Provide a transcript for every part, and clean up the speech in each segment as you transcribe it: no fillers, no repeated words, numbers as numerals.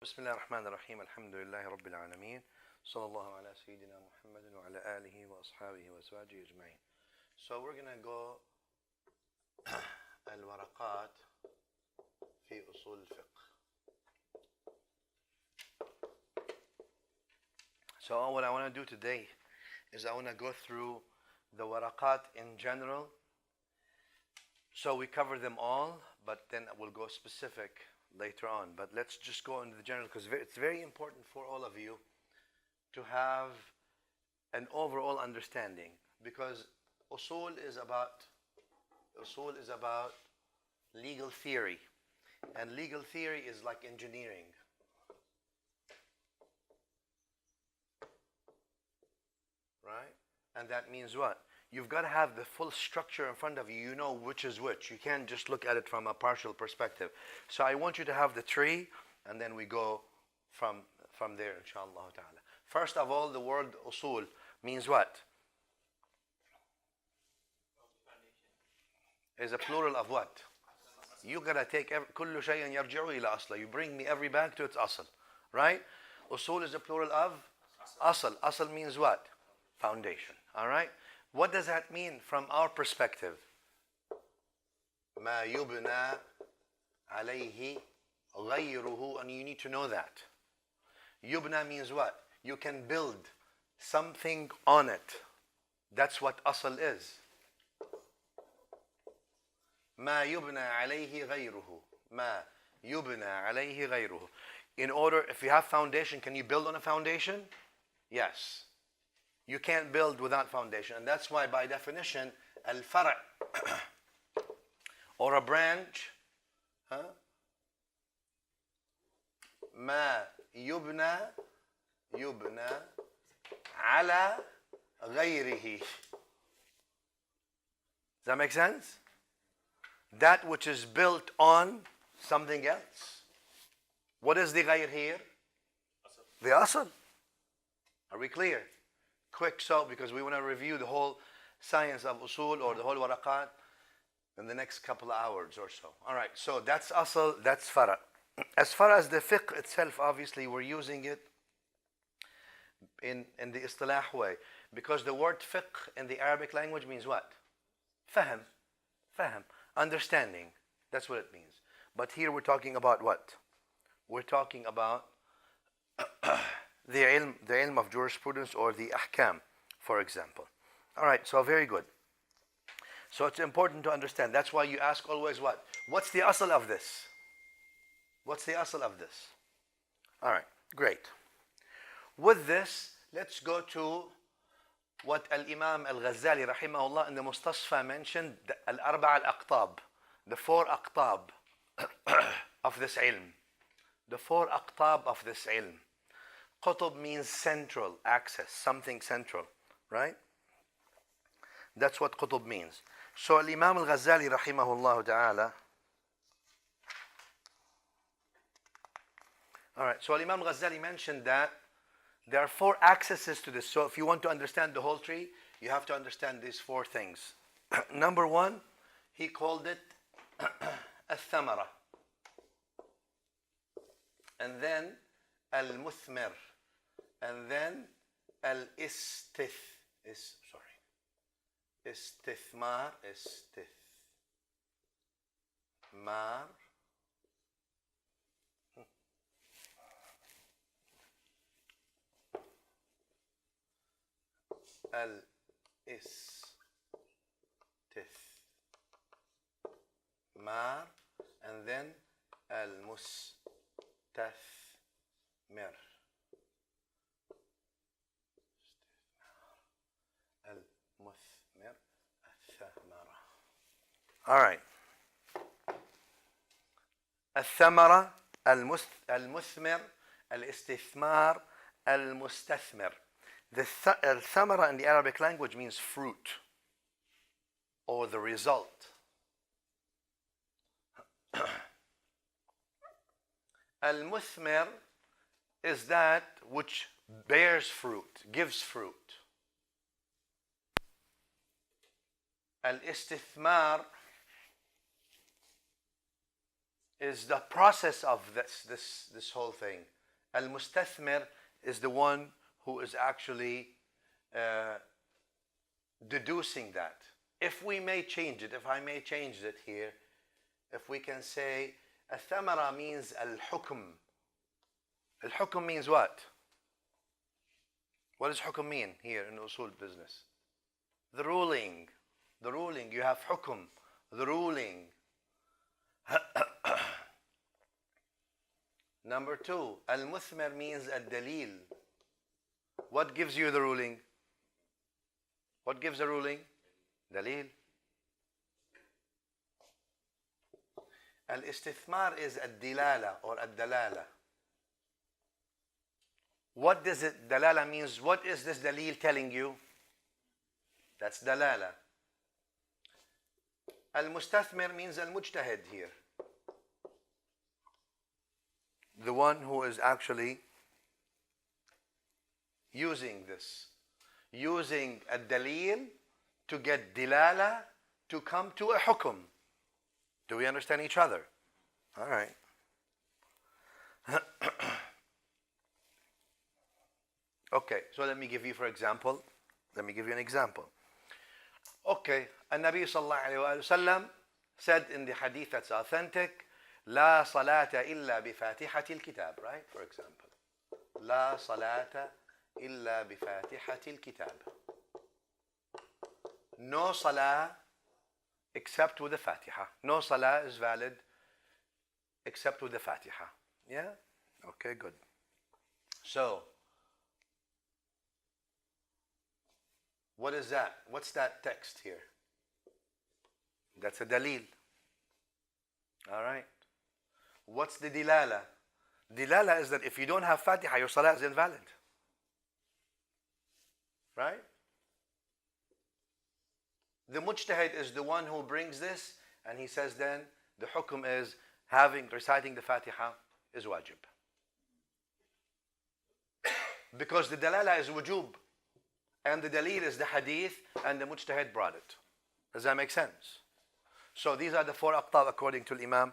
بسم الله الرحمن الرحيم الحمد لله رب العالمين صلى الله على سيدنا محمد وعلى آله وأصحابه وأزواجه أجمعين. So we're gonna go الورقات في أصول الفقه. So what I want to do today is I want to go through the waraqat in general. So we cover them all, but then we'll go specific later on. But let's just go into the general because it's very important for all of you to have an overall understanding, because usul is about legal theory, and legal theory is like engineering. Right? And that means what? You've got to have the full structure in front of you. You know which is which. You can't just look at it from a partial perspective. So I want you to have the tree, and then we go from there, inshallah ta'ala. First of all, the word usul means what? Is a plural of what? You got to take كل شيء يرجع إلى أصله. You bring me every back to its asl. Right? Usul is a plural of asl. Asl means what? Foundation. All right? What does that mean from our perspective? ما يبنى عليه غيره, and you need to know that. Yubna means what? You can build something on it. That's what asl is. ما يبنى عليه غيره. ما يبنى عليه غيره. In order, if you have foundation, can you build on a foundation? Yes. You can't build without foundation. And that's why, by definition, al-far' or a branch, ما يبنى على غيره. Does that make sense? That which is built on something else. What is the ghayr here? The asl. Are we clear? Quick, so because we want to review the whole science of usul or the whole waraqat in the next couple of hours or so. All right, so that's asl, that's fara. As far as the fiqh itself, obviously we're using it in the istilah way, because the word fiqh in the Arabic language means what? Fahm, understanding. That's what it means. But here we're talking about what? We're talking about the ilm of jurisprudence, or the ahkam, for example. All right, so very good. So it's important to understand. That's why you ask always what? What's the asl of this? What's the asl of this? All right, great. With this, let's go to what Al-Imam Al-Ghazali rahimahullah in the Mustasfa mentioned, Al-Arba' Al-Aqtab, the four aqtab of this ilm. The four aqtab of this ilm. Qutb means central, access, something central, right? That's what qutb means. So Imam Al-Ghazali rahimahullah ta'ala. All right, so Imam Ghazali mentioned that there are four accesses to this. So if you want to understand the whole tree, you have to understand these four things. Number one, he called it al-thamara. And then al-muthmir. And then al-istithmar. Al-istithmar, and then al-mustathmir. All right. الثمرة, المثمر, الاستثمار, المستثمر. The thamara in the Arabic language means fruit or the result. Al-muthmir is that which bears fruit, gives fruit. Al-istithmar is the process of this whole thing. Al-Mustathmir is the one who is actually deducing that. If we may change it, if I may change it here, if we can say al-thamara means al-hukm. Al-hukm means what? What does hukm mean here in usul business? The ruling. The ruling. You have hukm, the ruling. Number two, al-muthmir means al-dalil. What gives you the ruling? What gives the ruling? Dalil. Al-istithmar is al-dilala or al-dalala. What does it, dalala means, what is this dalil telling you? That's dalala. Al-mustathmir means al-mujtahid here. The one who is actually using this. Using a dalil to get dilala to come to a hukum. Do we understand each other? All right. Okay, so let me give you, for example, let me give you an example. Okay, An-Nabi sallallahu alayhi wa sallam said in the hadith that's authentic, لا صلاة إلا بفاتحة الكتاب, right? For example, لا صلاة إلا بفاتحة الكتاب. No salah except with the Fatiha. No salah is valid except with the Fatiha. Yeah? Okay, good. So, what is that? What's that text here? That's a dalil. All right. What's the dilala? Dilala is that if you don't have Fatiha, your salah is invalid. Right? The mujtahid is the one who brings this, and he says then the hukum is reciting the Fatiha is wajib. Because the dalala is wujub, and the dalil is the hadith, and the mujtahid brought it. Does that make sense? So these are the four aqtab according to Imam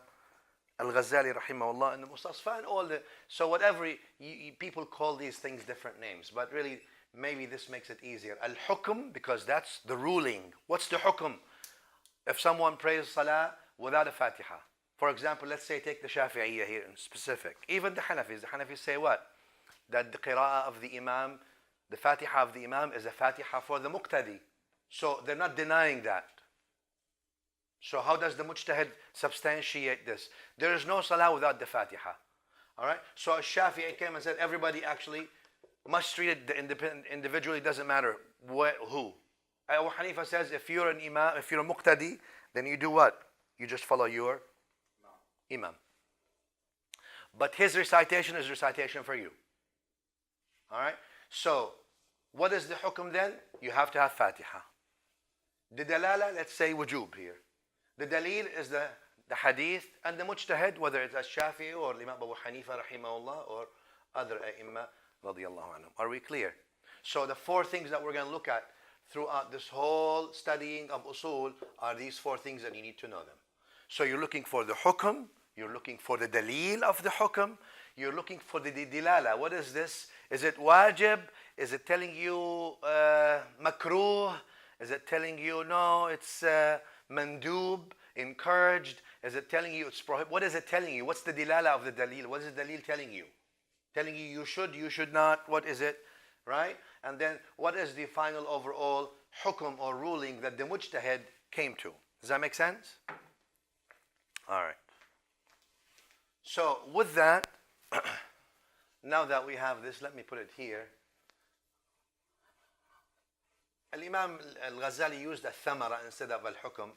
Al-Ghazali rahimahullah and the Mustasfa and all the, so whatever people call these things different names, but really maybe this makes it easier. Al-Hukm, because that's the ruling. What's the Hukm? If someone prays Salah without a Fatiha. For example, let's say take the Shafi'iyya here in specific. Even the Hanafis say what? That the Qira'ah of the Imam, the Fatiha of the Imam is a Fatiha for the Muqtadi. So they're not denying that. So how does the Mujtahid substantiate this? There is no Salah without the Fatiha. Alright? So Shafi'i came and said everybody actually must treat it individually, doesn't matter who. Abu Hanifa says if you're an Imam, if you're a Muqtadi, then you do what? You just follow your Imam. But his recitation is recitation for you. Alright? So, what is the hukum then? You have to have Fatiha. The dalala, let's say wujub here. The dalil is the hadith and the mujtahid, whether it's Al-Shafi'i or Imam Abu Hanifa rahimahullah or other ai`imma radiyallahu anhum. Are we clear? So the four things that we're going to look at throughout this whole studying of usul are these four things and you need to know them. So you're looking for the hukum, you're looking for the dalil of the hukum, you're looking for the dilala. What is this? Is it wajib? Is it telling you makruh? Is it telling you no, it's mandub, encouraged? Is it telling you it's prohibited? What is it telling you? What's the dilala of the dalil? What is the dalil telling you? Telling you you should not. What is it? Right? And then what is the final overall hukum or ruling that the mujtahid came to? Does that make sense? All right. So with that, now that we have this, let me put it here. Al-Imam Al-Ghazali used al-thamara instead of al-hukm.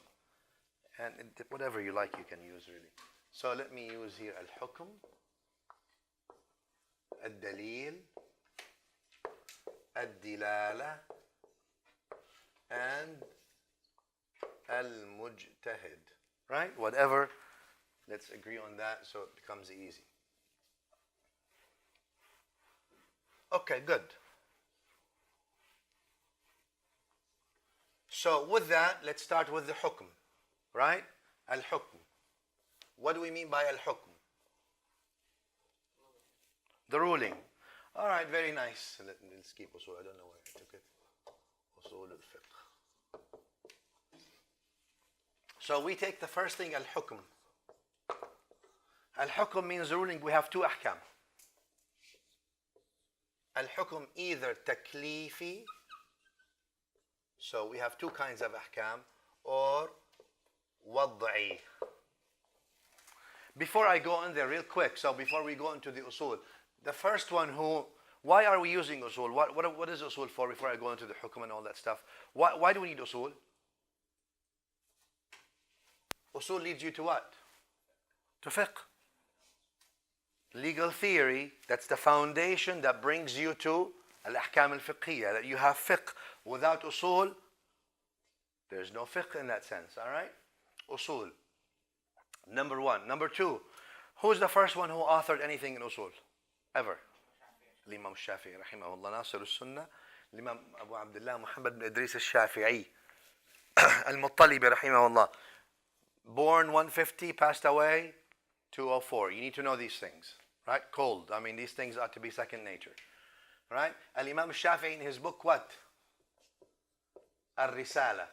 And whatever you like you can use really. So let me use here al-hukm, al-dalil, al-dilala, and al-mujtahid. Right? Whatever. Let's agree on that so it becomes easy. Okay, good. So with that, let's start with the hukm. Right? Al-hukm. What do we mean by al-hukm? The ruling. All right, very nice. Let's keep usul. I don't know where I took it. Usul Al-Fiqh. So we take the first thing, al-hukm. Al-hukm means ruling. We have two ahkam. Al-hukm either taklifi, so we have two kinds of ahkam, or wad'i. Before I go in there real quick, so before we go into the usul, the first one why are we using usul? What is usul for before I go into the hukm and all that stuff? Why do we need usul? Usul leads you to what? To fiqh. Legal theory, that's the foundation that brings you to al-ahkam al-fiqhiyya, that you have fiqh. Without usul, there's no fiqh in that sense, all right? Usul. Number one. Number two, who's the first one who authored anything in usul? Ever? Imam Shafi'i, rahimahullah, Nasir al-Sunnah, Imam Abu Abdullah Muhammad bin Idris al-Shafi'i, al-Muttalibi, rahimahullah. Born 150, passed away 204. You need to know these things, right? Cold. I mean, these things ought to be second nature, right? Al-Imam Shafi'i in his book, what? Al-Risala.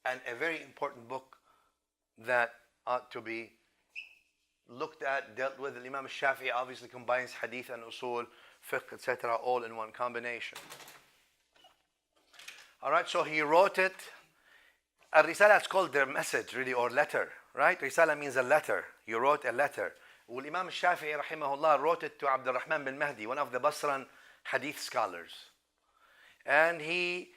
And a very important book that ought to be looked at, dealt with. Imam Shafi'i obviously combines hadith and usul, fiqh, etc., all in one combination. All right, so he wrote it. Al-Risala is called their message, really, or letter, right? Risala means a letter. You wrote a letter. Well, Imam Shafi'i, rahimahullah, wrote it to Abdul Rahman bin Mahdi, one of the Basran hadith scholars. And he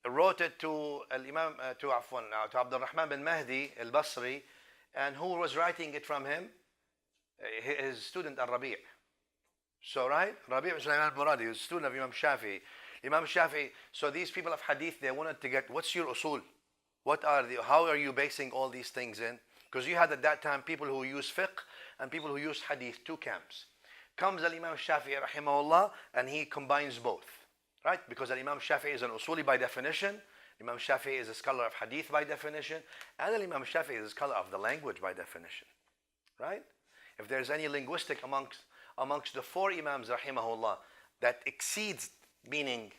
wrote it to Abdul Rahman bin Mahdi al-Basri, and who was writing it from him? His student Al-Rabi'. So, right? Rabi' Sulaiman al-Muradi, was a student of Imam Shafi'i. Imam Shafi'i, so these people of hadith, they wanted to get, what's your usul? How are you basing all these things in? Because you had at that time people who use fiqh and people who use hadith, two camps. Comes Al-Imam Shafi'i, rahimahullah, and he combines both. Right? Because Al-Imam Shafi'i is an usuli by definition. Imam Shafi'i is a scholar of hadith by definition. And Al-Imam Shafi'i is a scholar of the language by definition. Right? If there's any linguistic amongst the four Imams, rahimahullah, that exceeds meaning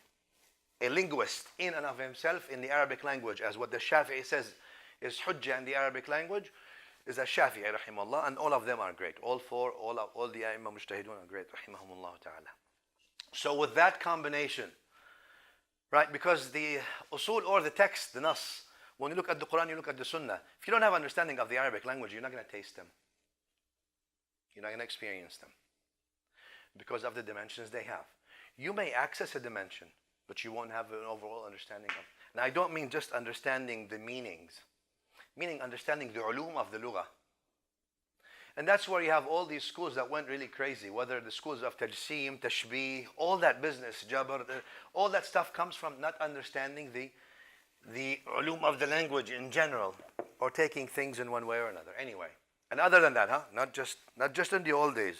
a linguist in and of himself in the Arabic language, as what the Shafi'i says is hujjah in the Arabic language, is a Shafi'i, rahimahullah, and all of them are great. All four, all the Imam Mujtahidun are great, rahimahumullah ta'ala. So with that combination, right, because the usul or the text, the nas, when you look at the Quran, you look at the Sunnah, if you don't have understanding of the Arabic language, you're not going to taste them. You're not going to experience them because of the dimensions they have. You may access a dimension, but you won't have an overall understanding of. Now, I don't mean just understanding the meanings, meaning understanding the ulum of the lughah. And that's where you have all these schools that went really crazy, whether the schools of tajseem, tashbih, all that business, jabr, all that stuff comes from not understanding the ulum of the language in general, or taking things in one way or another. Anyway, and other than that, not just in the old days,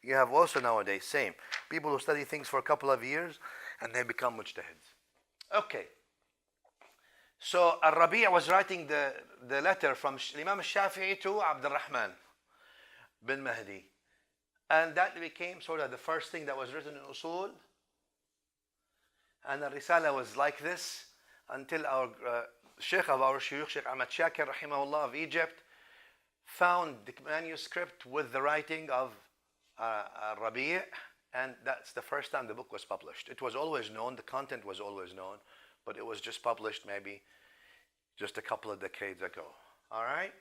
you have also nowadays, same, people who study things for a couple of years and they become mujtahids. Okay. So Al-Rabi' was writing the letter from Imam Shafi'i to Abdul Rahman bin Mahdi. And that became sort of the first thing that was written in Usul. And the Risala was like this until our Sheikh of our Shuyukh, Sheikh Ahmad Shakir, rahimahullah, of Egypt, found the manuscript with the writing of Rabi', and that's the first time the book was published. It was always known, the content was always known, but it was just published maybe just a couple of decades ago. All right?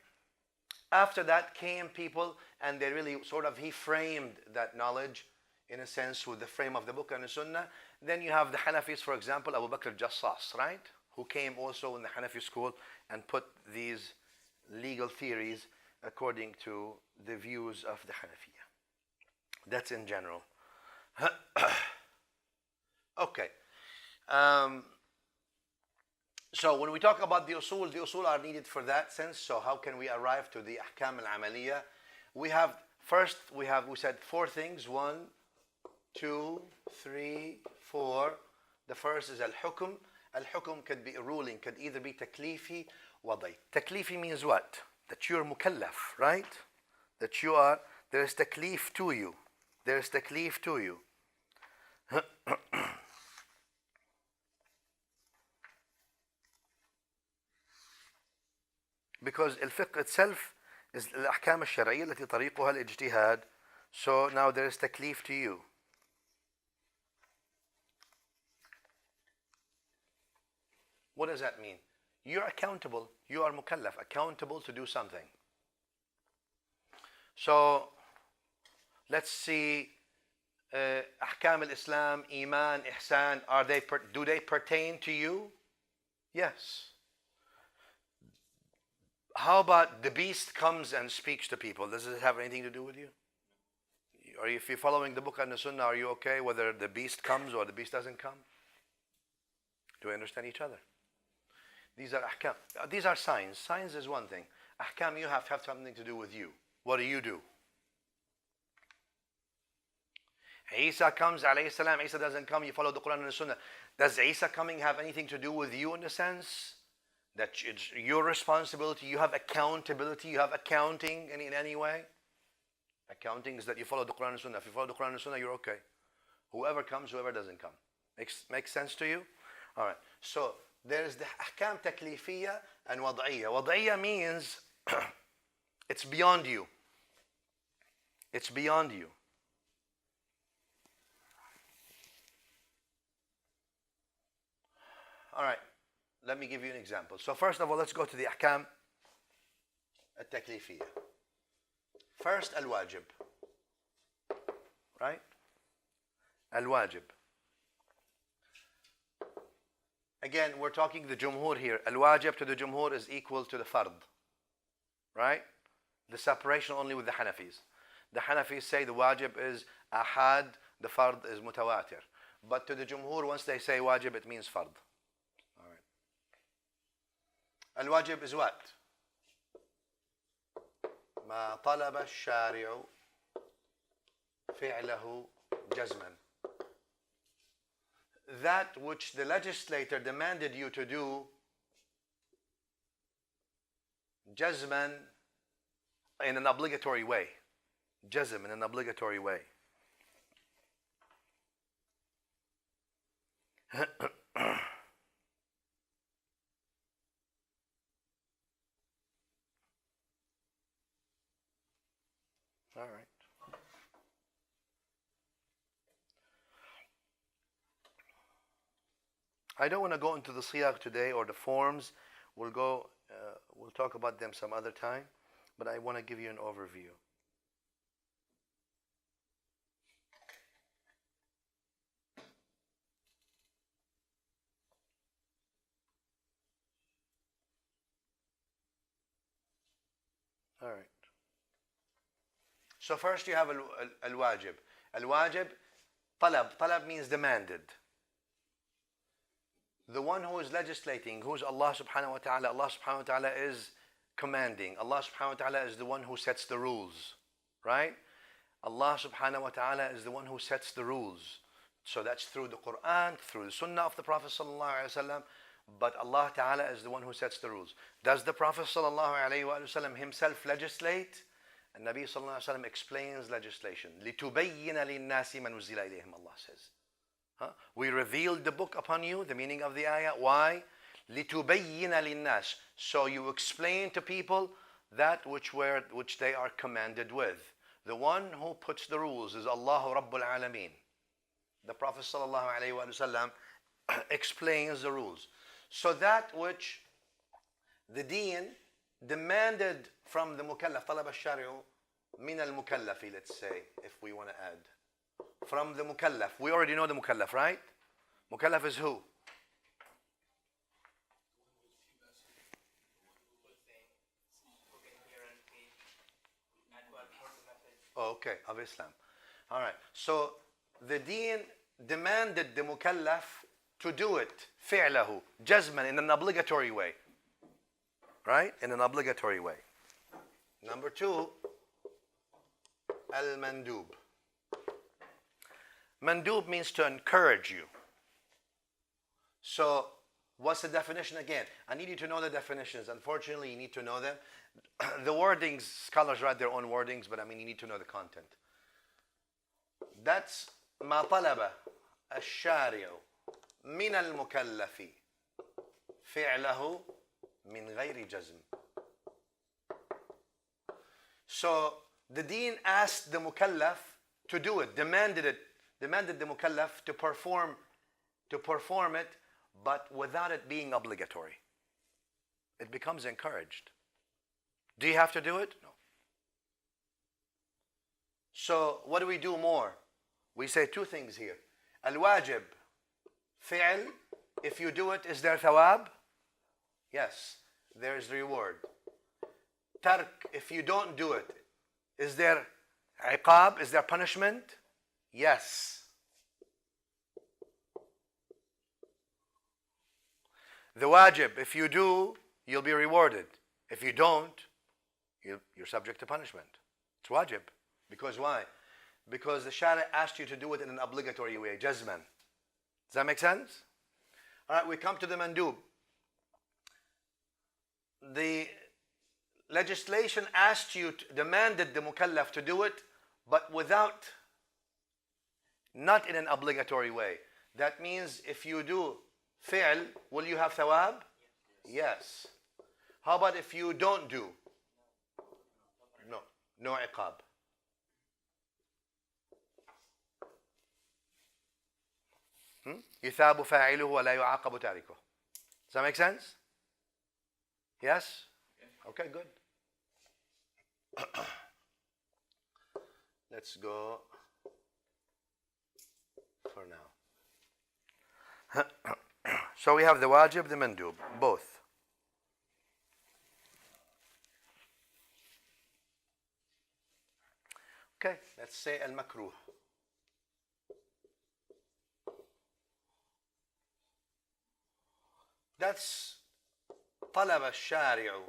After that came people, and they really he framed that knowledge in a sense with the frame of the book and the Sunnah. Then you have the Hanafis, for example, Abu Bakr al-Jassas, right? Who came also in the Hanafi school and put these legal theories according to the views of the Hanafiya. That's in general. Okay. So when we talk about the usul are needed for that sense. So how can we arrive to the ahkam al-amaliyah? We said four things. 1, 2, 3, 4. The first is al-hukm. Al-hukm could be a ruling, could either be taklifi, wadi. Taklifi means what? That you're mukallaf, right? that you are, there is taklif to you. There is taklif to you. Because الفقه itself is الأحكام الشرعية التي طريقها الاجتهاد. So now there is taklif to you. What does that mean? You're accountable. You are mukallaf, accountable to do something. So let's see, أحكام الإسلام, إيمان, إحسان, do they pertain to you? Yes. How about the beast comes and speaks to people? Does it have anything to do with you? Or if you're following the book and the sunnah, are you okay whether the beast comes or the beast doesn't come? Do we understand each other? These are ahkam. These are signs. Signs is one thing. Ahkam, you have something to do with you. What do you do? Isa comes, alayhi salam. Isa doesn't come, you follow the Quran and the Sunnah. Does Isa coming have anything to do with you in the sense that it's your responsibility, you have accountability, you have accounting in any way? Accounting is that you follow the Quran and Sunnah. If you follow the Quran and Sunnah, you're okay. Whoever comes, whoever doesn't come. Makes sense to you? All right. So there is the ahkam taklifiyya and wad'iyya. Wad'iyya means it's beyond you. It's beyond you. All right. Let me give you an example. So first of all, let's go to the ahkam al-taklifiyya. First, al-wajib. Right? Al-wajib. Again, we're talking the jumhur here. Al-wajib to the jumhur is equal to the fard. Right? The separation only with the Hanafis. The Hanafis say the wajib is ahad, the fard is mutawatir. But to the jumhur, once they say wajib, it means fard. All right. Al-wajib is what? ما طلب الشارع فعله جزما. That which the legislator demanded you to do jazman in an obligatory way. Jazm in an obligatory way. All right. I don't want to go into the siyaq today or the forms. We'll talk about them some other time, but I want to give you an overview. All right. So first you have al-wajib. Al-wajib, talab. Talab means demanded. The one who is legislating, who's Allah subhanahu wa ta'ala, Allah subhanahu wa ta'ala is commanding. Allah subhanahu wa ta'ala is the one who sets the rules. Right? Allah subhanahu wa ta'ala is the one who sets the rules. So that's through the Quran, through the Sunnah of the Prophet sallallahu alaihi wasallam. But Allah ta'ala is the one who sets the rules. Does the Prophet sallallahu alaihi wasallam himself legislate? And Nabi sallallahu alaihi wasallam explains legislation. لِتُبَيِّنَ لِلنَّاسِ مَا نُزِّلَ إِلَيْهِمْ, Allah says. We revealed the book upon you, the meaning of the ayah. Why? لِتُبَيِّنَ لِلنَّاسِ. So you explain to people that which they are commanded with. The one who puts the rules is Allah Rabbul Alameen. The Prophet sallallahu alaihi wasallam explains the rules. So that which the deen demanded from the mukallaf, talab al-shari'u min al-mukallafi, let's say, if we want to add. From the mukallaf. We already know the mukallaf, right? Mukallaf is who? Oh, okay, of Islam. All right. So the deen demanded the mukallaf to do it, fi'lahu, jazman, in an obligatory way. Right? In an obligatory way. Number two, al-mandub. Mandub means to encourage you. So What's the definition again? I need you to know the definitions. Unfortunately, you need to know them. The wordings, scholars write their own wordings, but I mean, you need to know the content. That's ما طلب الشارع من المكلف فعله من غير جزم. So the deen asked the mukallaf to do it, demanded the mukallaf to perform it, but without it being obligatory. It becomes encouraged. Do you have to do it? No. So what do we do more? We say two things here. Al-wajib, fi'l, if you do it, is there thawab? Yes, there is reward. Tark, if you don't do it, is there iqab? Is there punishment? Yes. The wajib, if you do, you'll be rewarded. If you don't, you're subject to punishment. It's wajib. Because why? Because the Shari asked you to do it in an obligatory way, jazman. Does that make sense? All right, we come to the mandub. The legislation asked you, demanded the mukallaf to do it, but not in an obligatory way. That means if you do fi'l, will you have thawab? Yes. How about if you don't do? No iqab. يثاب فاعله ولا يعاقب تاركه. Does that make sense? Yes? Okay, good. Let's go for now. So we have the wajib, the mandub, both. Okay, let's say al-makruh. That's طلب الشارع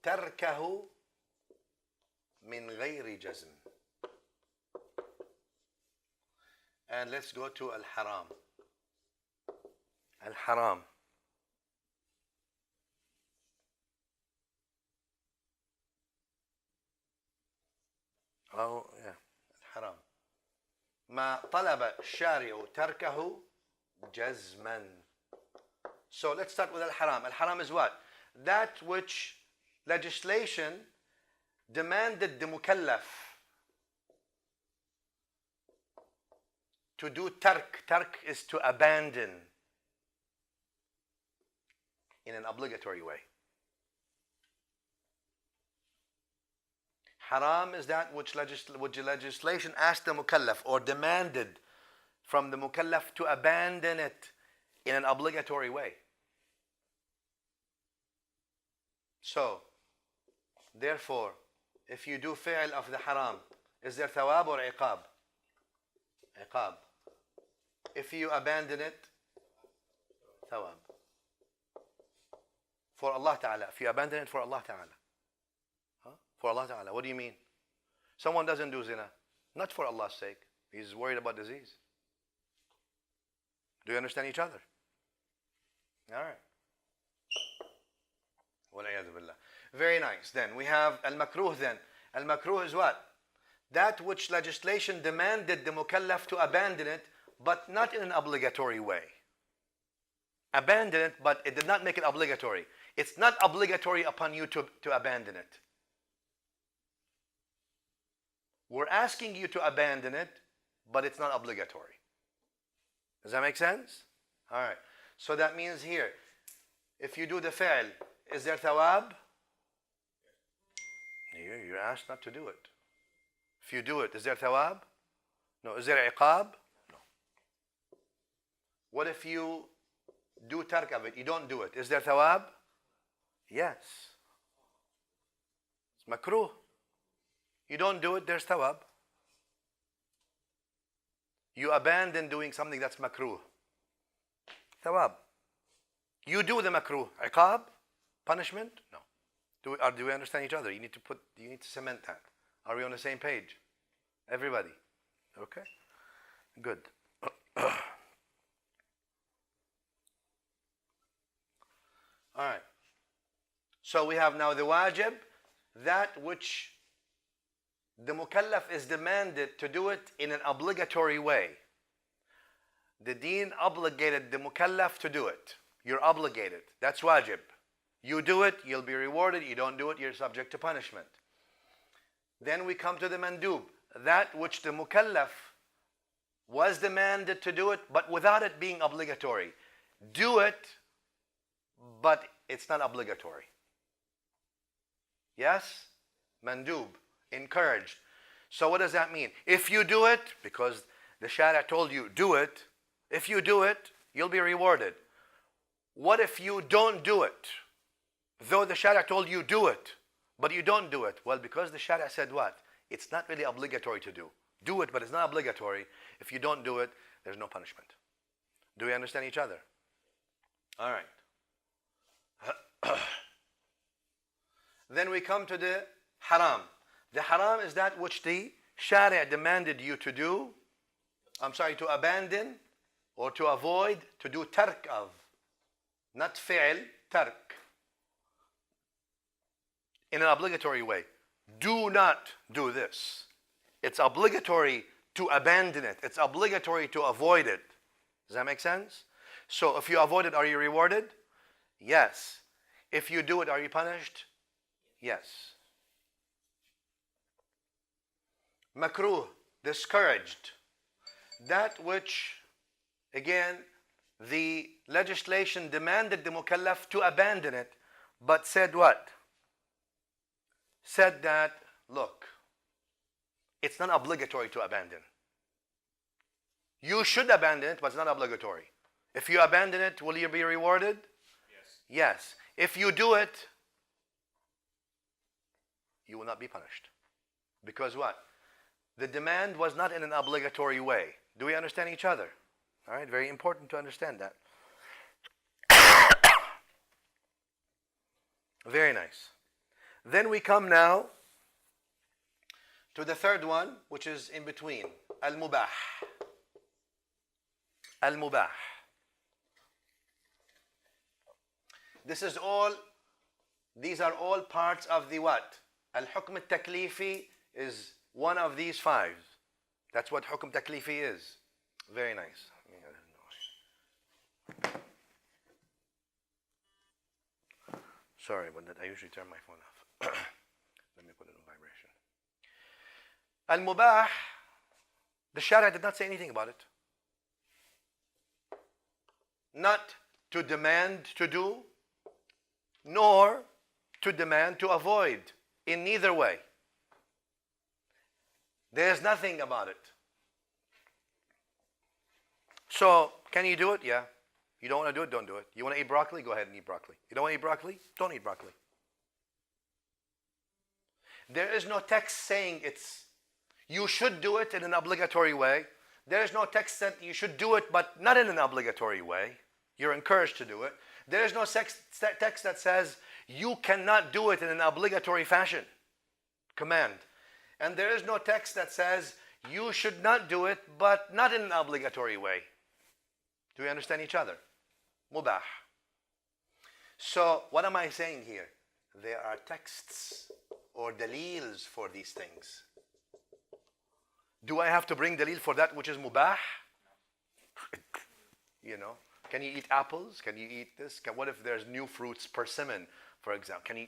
تركه من غير جزم. And let's go to al-haram. Al-haram. Oh, yeah. Al-haram. ما طلب الشارع تركه جزما. So let's start with al-haram. Al-haram is what? That which legislation demanded the mukallaf to do tark. Tark is to abandon in an obligatory way. Haram is that which legislation asked the mukallaf or demanded from the mukallaf to abandon it in an obligatory way. So, therefore, if you do fi'l of the haram, is there thawab or iqab? Iqab. If you abandon it, thawab. For Allah Ta'ala. If you abandon it for Allah Ta'ala. Huh? For Allah Ta'ala. What do you mean? Someone doesn't do zina. Not for Allah's sake. He's worried about disease. Do you understand each other? All right. Very nice. Then we have al-makruh then. Al-makruh is what? That which legislation demanded the mukallaf to abandon it, but not in an obligatory way. Abandon it, but it did not make it obligatory. It's not obligatory upon you to abandon it. We're asking you to abandon it, but it's not obligatory. Does that make sense? All right. So that means here, if you do the fi'l, is there thawab? You're asked not to do it. If you do it, is there thawab? No. Is there iqab? No. What if you do tark of it? You don't do it. Is there thawab? Yes. It's makruh. You don't do it, there's thawab. You abandon doing something that's makruh. Thawab. You do the makruh. Iqab? Punishment? No. Do we understand each other? You need to cement that. Are we on the same page? Everybody. Okay? Good. All right. So we have now the wajib, that which the mukallaf is demanded to do it in an obligatory way. The deen obligated the mukallaf to do it. You're obligated. That's wajib. You do it, you'll be rewarded. You don't do it, you're subject to punishment. Then we come to the mandub, that which the mukallaf was demanded to do it, but without it being obligatory. Do it, but it's not obligatory. Yes? Mandub, encouraged. So what does that mean? If you do it, because the Shari'ah told you, do it. If you do it, you'll be rewarded. What if you don't do it? Though the Shari'ah told you, do it, but you don't do it. Well, because the Shari'ah said what? It's not really obligatory to do. Do it, but it's not obligatory. If you don't do it, there's no punishment. Do we understand each other? All right. Then we come to the haram. The haram is that which the Shari'ah demanded you to do, to abandon or to avoid, to do tark of. Not fi'l, tark. In an obligatory way. Do not do this. It's obligatory to abandon it. It's obligatory to avoid it. Does that make sense? So if you avoid it, are you rewarded? Yes. If you do it, are you punished? Yes. Makruh, discouraged. That which, again, the legislation demanded the mukallaf to abandon it, but said what? Said that, look, it's not obligatory to abandon. You should abandon it, but it's not obligatory. If you abandon it, will you be rewarded? Yes. Yes. If you do it, you will not be punished. Because what? The demand was not in an obligatory way. Do we understand each other? All right, very important to understand that. Very nice. Then we come now to the third one, which is in between. Al-Mubah. Al-Mubah. These are all parts of the what? Al-Hukm al-Taklifi is one of these five. That's what Hukm Taklifi is. Very nice. Sorry about that. I usually turn my phone off. Let me put it on vibration. Al-Mubah, the Shari'ah did not say anything about it. Not to demand to do, nor to demand to avoid. In neither way. There's nothing about it. So, can you do it? Yeah. You don't want to do it? Don't do it. You want to eat broccoli? Go ahead and eat broccoli. You don't want to eat broccoli? Don't eat broccoli. There is no text saying you should do it in an obligatory way. There is no text that you should do it, but not in an obligatory way. You're encouraged to do it. There is no text that says you cannot do it in an obligatory fashion. Command. And there is no text that says you should not do it, but not in an obligatory way. Do we understand each other? Mubah. So, what am I saying here? There are texts or dalils for these things. Do I have to bring dalil for that which is mubah? You know, can you eat apples? Can you eat this? What if there's new fruits, persimmon, for example? Can you,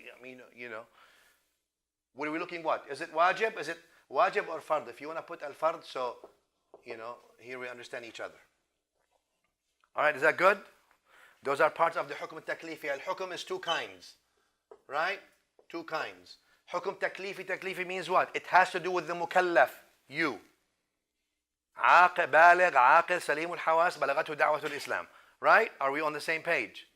what are we looking what? Is it wajib? Is it wajib or fard? If you want to put al-fard, so, here we understand each other. All right, is that good? Those are parts of the hukm taklifi. Al-hukm is two kinds, right? Two kinds. Hukm taklifi means what? It has to do with the mukallaf, you. عاقل بالغ عاقل سليم الحواس بلغته دعوة الإسلام. Right? Are we on the same page?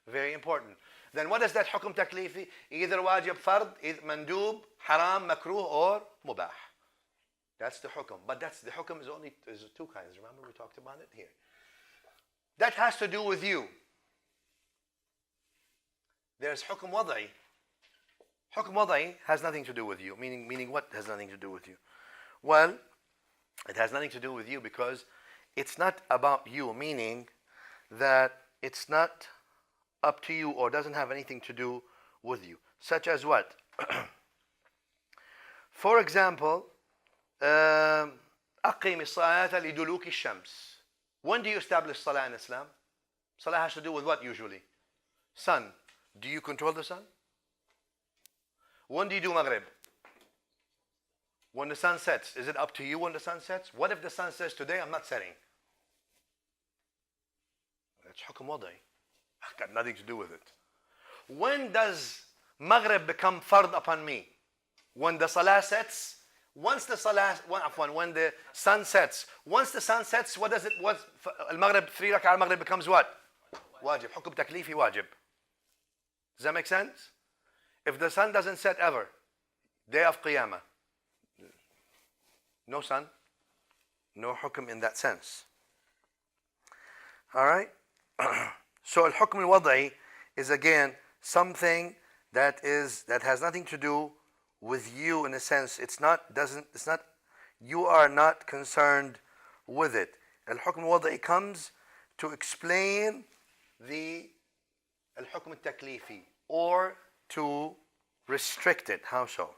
Very important. Then what is that hukm taklifi? Either wajib, fard, mandub, haram, makruh, or mubah. That's the hukm. But the hukm is two kinds. Remember we talked about it here. That has to do with you. There's hukm wada'i. Hukm wada'i has nothing to do with you. Meaning what has nothing to do with you? Well, it has nothing to do with you because it's not about you, meaning that it's not up to you or doesn't have anything to do with you. Such as what? For example, أقم الصلاة لدلوك الشمس. When do you establish Salah in Islam? Salah has to do with what usually? Sun. Do you control the sun? When do you do Maghrib? When the sun sets. Is it up to you when the sun sets? What if the sun says today I'm not setting? That's حكم وضعي. Got nothing to do with it. When does Maghrib become fard upon me? When the Salah sets. Once the Salah, when the sun sets. Once the sun sets, what does it? What Al-Maghrib 3 rak'ah Al-Maghrib becomes what? Wajib. حكم تكليفي واجب. Does that make sense? If the sun doesn't set ever, day of Qiyamah, no sun, no hukum in that sense. All right. So al-hukm al-wad'i is again something that has nothing to do with you in a sense. You are not concerned with it. Al-hukm al-wad'i comes to explain the al-hukm al-taklifi or to restrict it. How so?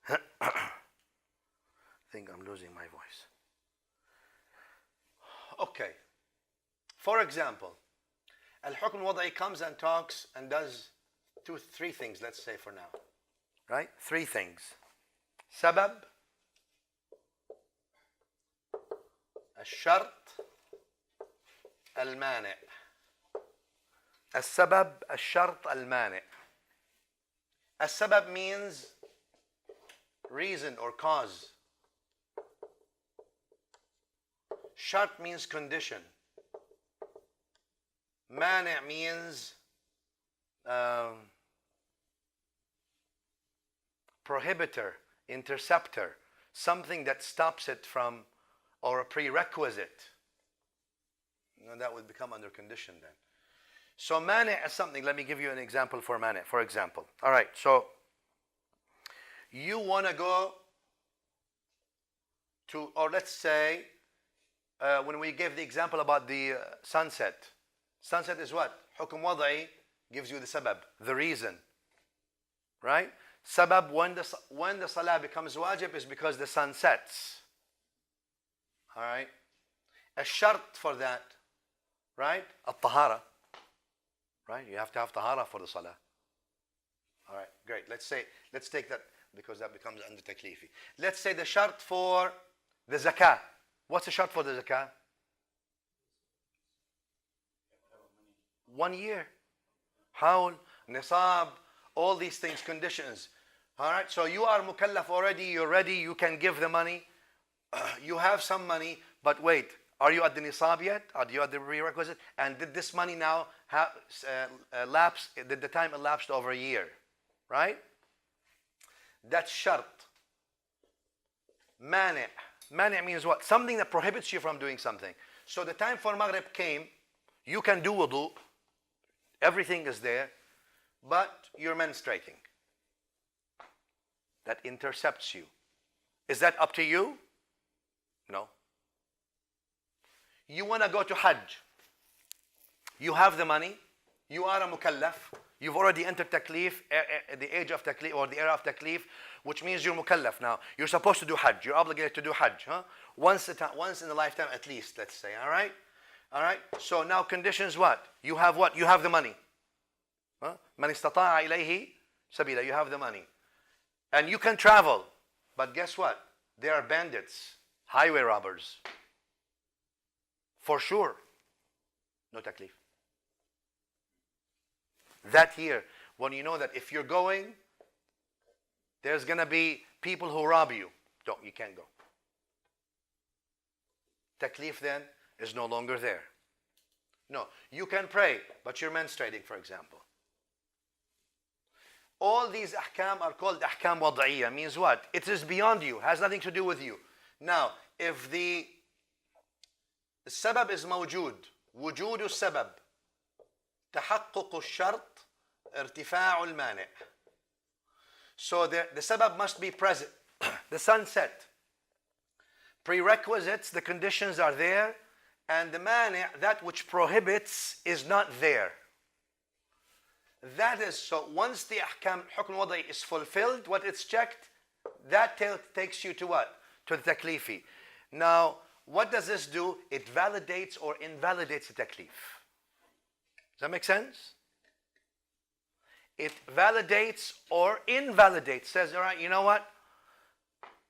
I think I'm losing my voice. Okay. For example, Al-Hukm al-Wada'i comes and talks and does three things, let's say for now. Right? Three things. Sabab, Al-Shart, Al-Mani'. Al-Sabab, Al-Shart, Al-Mani'. Al-Sabab means reason or cause. Shart means condition. Mani' means prohibitor, interceptor, something that stops it from, or a prerequisite. That would become under condition then. So mani' is something. Let me give you an example for mani'. For example, all right. So you want to go to, or let's say, when we gave the example about the sunset. Sunset is what? Hukm wada'i gives you the sabab, the reason. Right? Sabab, when the salah becomes wajib is because the sun sets. All right? A shart for that, right? At-tahara. Right? You have to have tahara for the salah. All right, great. Let's take that because that becomes under taklifi. Let's say the shart for the zakah. What's the shart for the zakah? 1 year. Hawl, nisab, all these things, conditions. All right, so you are mukallaf already, you're ready, you can give the money. You have some money, but wait, are you at the nisab yet? Are you at the prerequisite? And did this money now lapse? Did the time elapsed over a year? Right? That's shart. Mani'. Mani' means what? Something that prohibits you from doing something. So the time for Maghrib came, you can do wudu, everything is there, but you're menstruating. That intercepts you. Is that up to you? No. You want to go to Hajj. You have the money. You are a mukallaf. You've already entered taklif, the age of taklif or the era of taklif, which means you're mukallaf now. You're supposed to do Hajj. You're obligated to do Hajj. Huh? Once in a lifetime at least, let's say. All right? All right? So now conditions what? You have what? You have the money. Man istata'a ilayhi sabila. You have the money. And you can travel. But guess what? There are bandits, highway robbers. For sure. No taklif. That year, when you know that if you're going, there's going to be people who rob you. You can't go. Taklif then is no longer there. No, you can pray, but you're menstruating, for example. All these ahkam are called ahkam wad'iyya. Means what? It is beyond you, has nothing to do with you. Now, if the sabab is mawjood, wujood sabab, تحقق الشرط ارتفاع المانع. So the sabab must be present. The sun set. Prerequisites, the conditions are there, and the mani', that which prohibits, is not there. That is, so once the ahkam, hukm wadi is fulfilled, what it's checked, that takes you to what? To the taklifi. Now, what does this do? It validates or invalidates the taklif. Does that make sense? It validates or invalidates. Says, all right, you know what?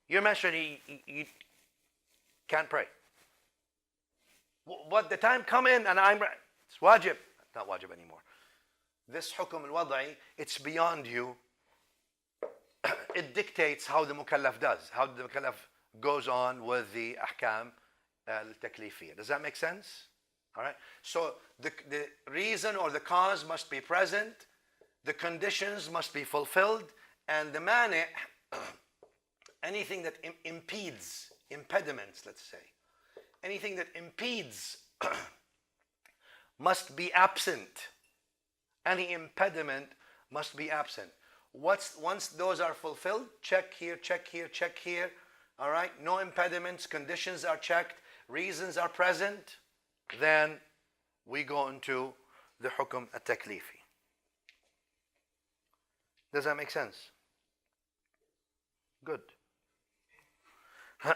You're mentioning you can't pray. But the time come in and it's wajib. It's not wajib anymore. This hukum al-wada'i, it's beyond you. It dictates how the mukallaf does, how the mukallaf goes on with the ahkam al-taklifiyya. Does that make sense? All right. So the reason or the cause must be present, the conditions must be fulfilled, and the mani', anything that impedes, impediments, let's say, anything that impedes must be absent. Any impediment must be absent. Once those are fulfilled, check here, check here, check here. All right, no impediments, conditions are checked, reasons are present, then we go into the hukum at-taklifi. Does that make sense? Good. All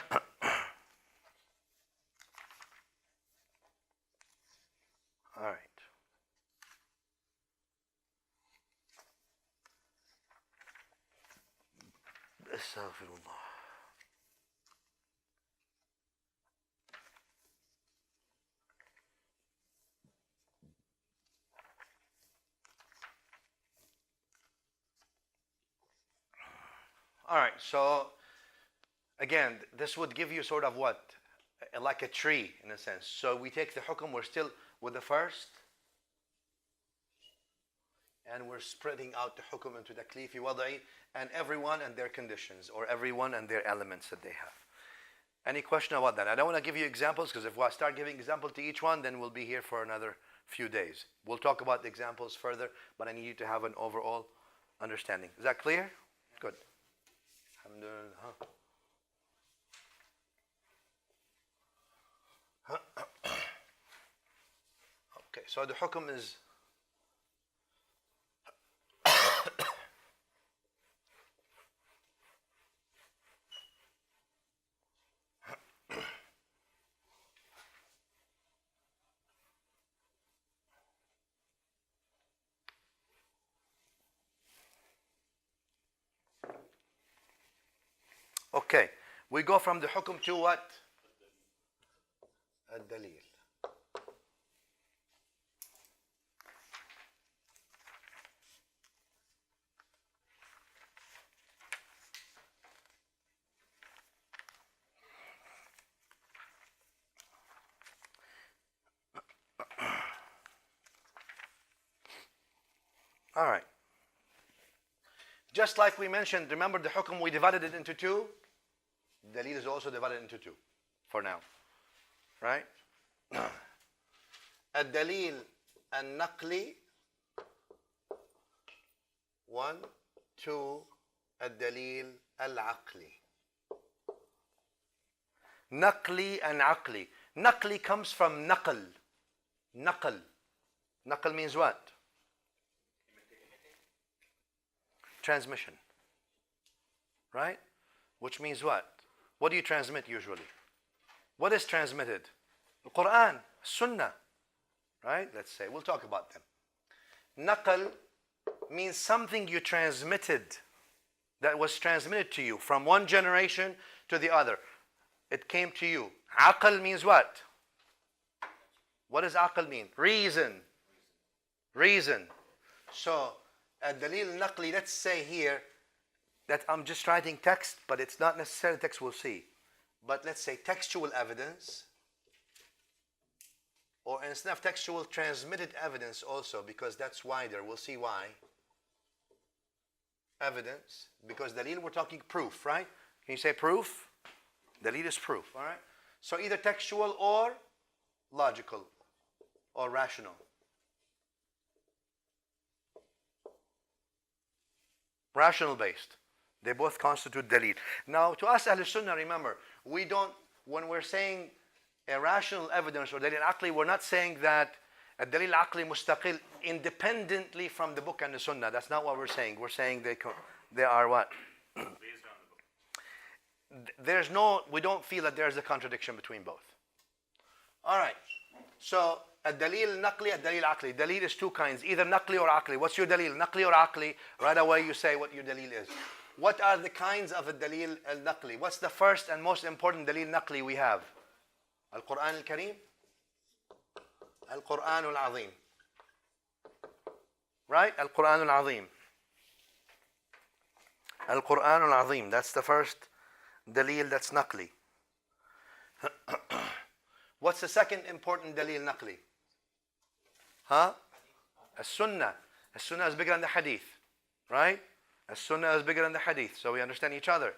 right. Astaghfirullah. All right, so again, this would give you sort of what? Like a tree in a sense. So we take the hukum, we're still with the first, and we're spreading out the hukum into taklifi wada'i, and everyone and their conditions, or everyone and their elements that they have. Any question about that? I don't want to give you examples, because if I start giving examples to each one, then we'll be here for another few days. We'll talk about the examples further, but I need you to have an overall understanding. Is that clear? Good. Alhamdulillah. Okay, so the hukum is okay, we go from the hukum to what? Al-dalil. All right. Just like we mentioned, remember the hukum, we divided it into two? Dalil is also divided into two for now. Right? Al-dalil al-naqli, 1, 2, al-dalil al-aqli. Naqli and aqli. Naqli comes from naql. Naql. Naql means what? Transmission. Right? Which means what? What do you transmit usually? What is transmitted? The Quran, Sunnah. Right? Let's say. We'll talk about them. Naql means something you transmitted, that was transmitted to you from one generation to the other. It came to you. Aql means what? What does aql mean? Reason. Reason. So, al-dalil naqli, let's say here that I'm just writing text, but it's not necessarily text we'll see. But let's say textual evidence, or instead of textual, transmitted evidence also, because that's wider. We'll see why. Evidence, because dalil, we're talking proof, right? Can you say proof? Dalil is proof, all right? So either textual or logical or rational. Rational based. They both constitute dalil. Now, to us, Ahl Sunnah, remember, we don't, when we're saying a rational evidence or dalil aqli, we're not saying that a dalil aqli mustaqil independently from the book and the sunnah. That's not what we're saying. We're saying they are what? We don't feel that there's a contradiction between both. All right. So a dalil naqli, a dalil aqli. Dalil is two kinds, either naqli or aqli. What's your dalil? Naqli or aqli? Right away you say what your dalil is. What are the kinds of a dalil al-naqli? What's the first and most important dalil naqli we have? Al-Quran al-Kareem, Al-Quran al-Azim. Right? Al-Quran al-Azim. Al-Quran al-Azim. That's the first dalil that's naqli. What's the second important dalil naqli? Huh? As-Sunnah. As-Sunnah is bigger than the Hadith. Right? As-Sunnah is bigger than the Hadith. So we understand each other.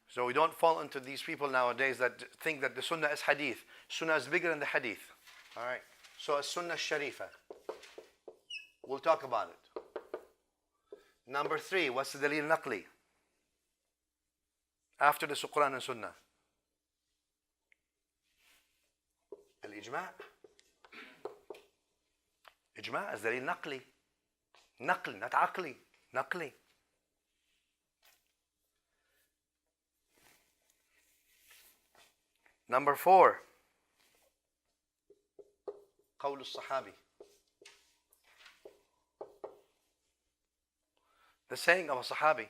So we don't fall into these people nowadays that think that the Sunnah is Hadith. Sunnah is bigger than the Hadith. All right. So As-Sunnah Sharifa. We'll talk about it. Number 3, what's the dalil naqli? After the Quran and Sunnah. Al-Ijma'. Ijma' is dalil naqli. Naqli, not aqli. Naqli. Number 4, قول الصحابي. The saying of a Sahabi.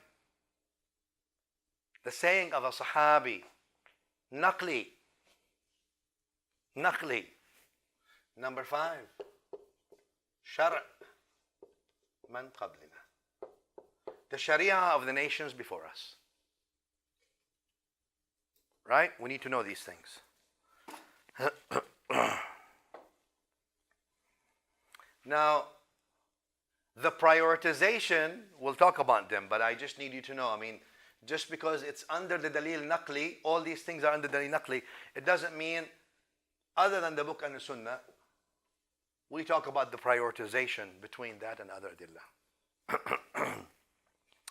The saying of a Sahabi. Naqli. Naqli. Number 5, Sharh man qablina. The Sharia of the nations before us. Right? We need to know these things. Now, the prioritization, we'll talk about them, but I just need you to know, I mean, just because it's under the dalil naqli, all these things are under the dalil naqli, it doesn't mean, other than the book and the sunnah, we talk about the prioritization between that and other adillah.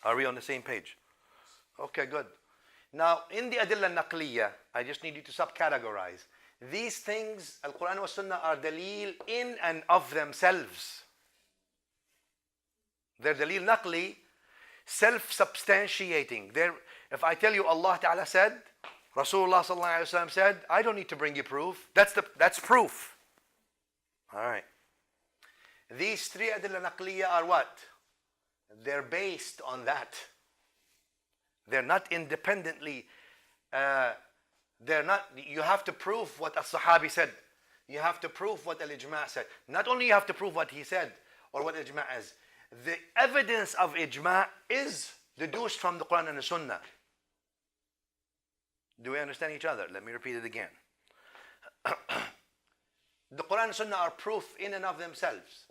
Are we on the same page? Okay, good. Now, in the adillah naqliya, I just need you to subcategorize. These things, Al-Quran and Sunnah, are dalil in and of themselves. They're dalil naqli, self-substantiating. If I tell you Allah Ta'ala said, Rasulullah Sallallahu Alaihi Wasallam said, I don't need to bring you proof. That's proof. All right. These 3 adillah naqliya are what? They're based on that. They're not independently, you have to prove what a Sahabi said. You have to prove what Al-Ijma' said. Not only you have to prove what he said or what Ijma' is. The evidence of Ijma' is deduced from the Quran and the Sunnah. Do we understand each other? Let me repeat it again. The Quran and Sunnah are proof in and of themselves.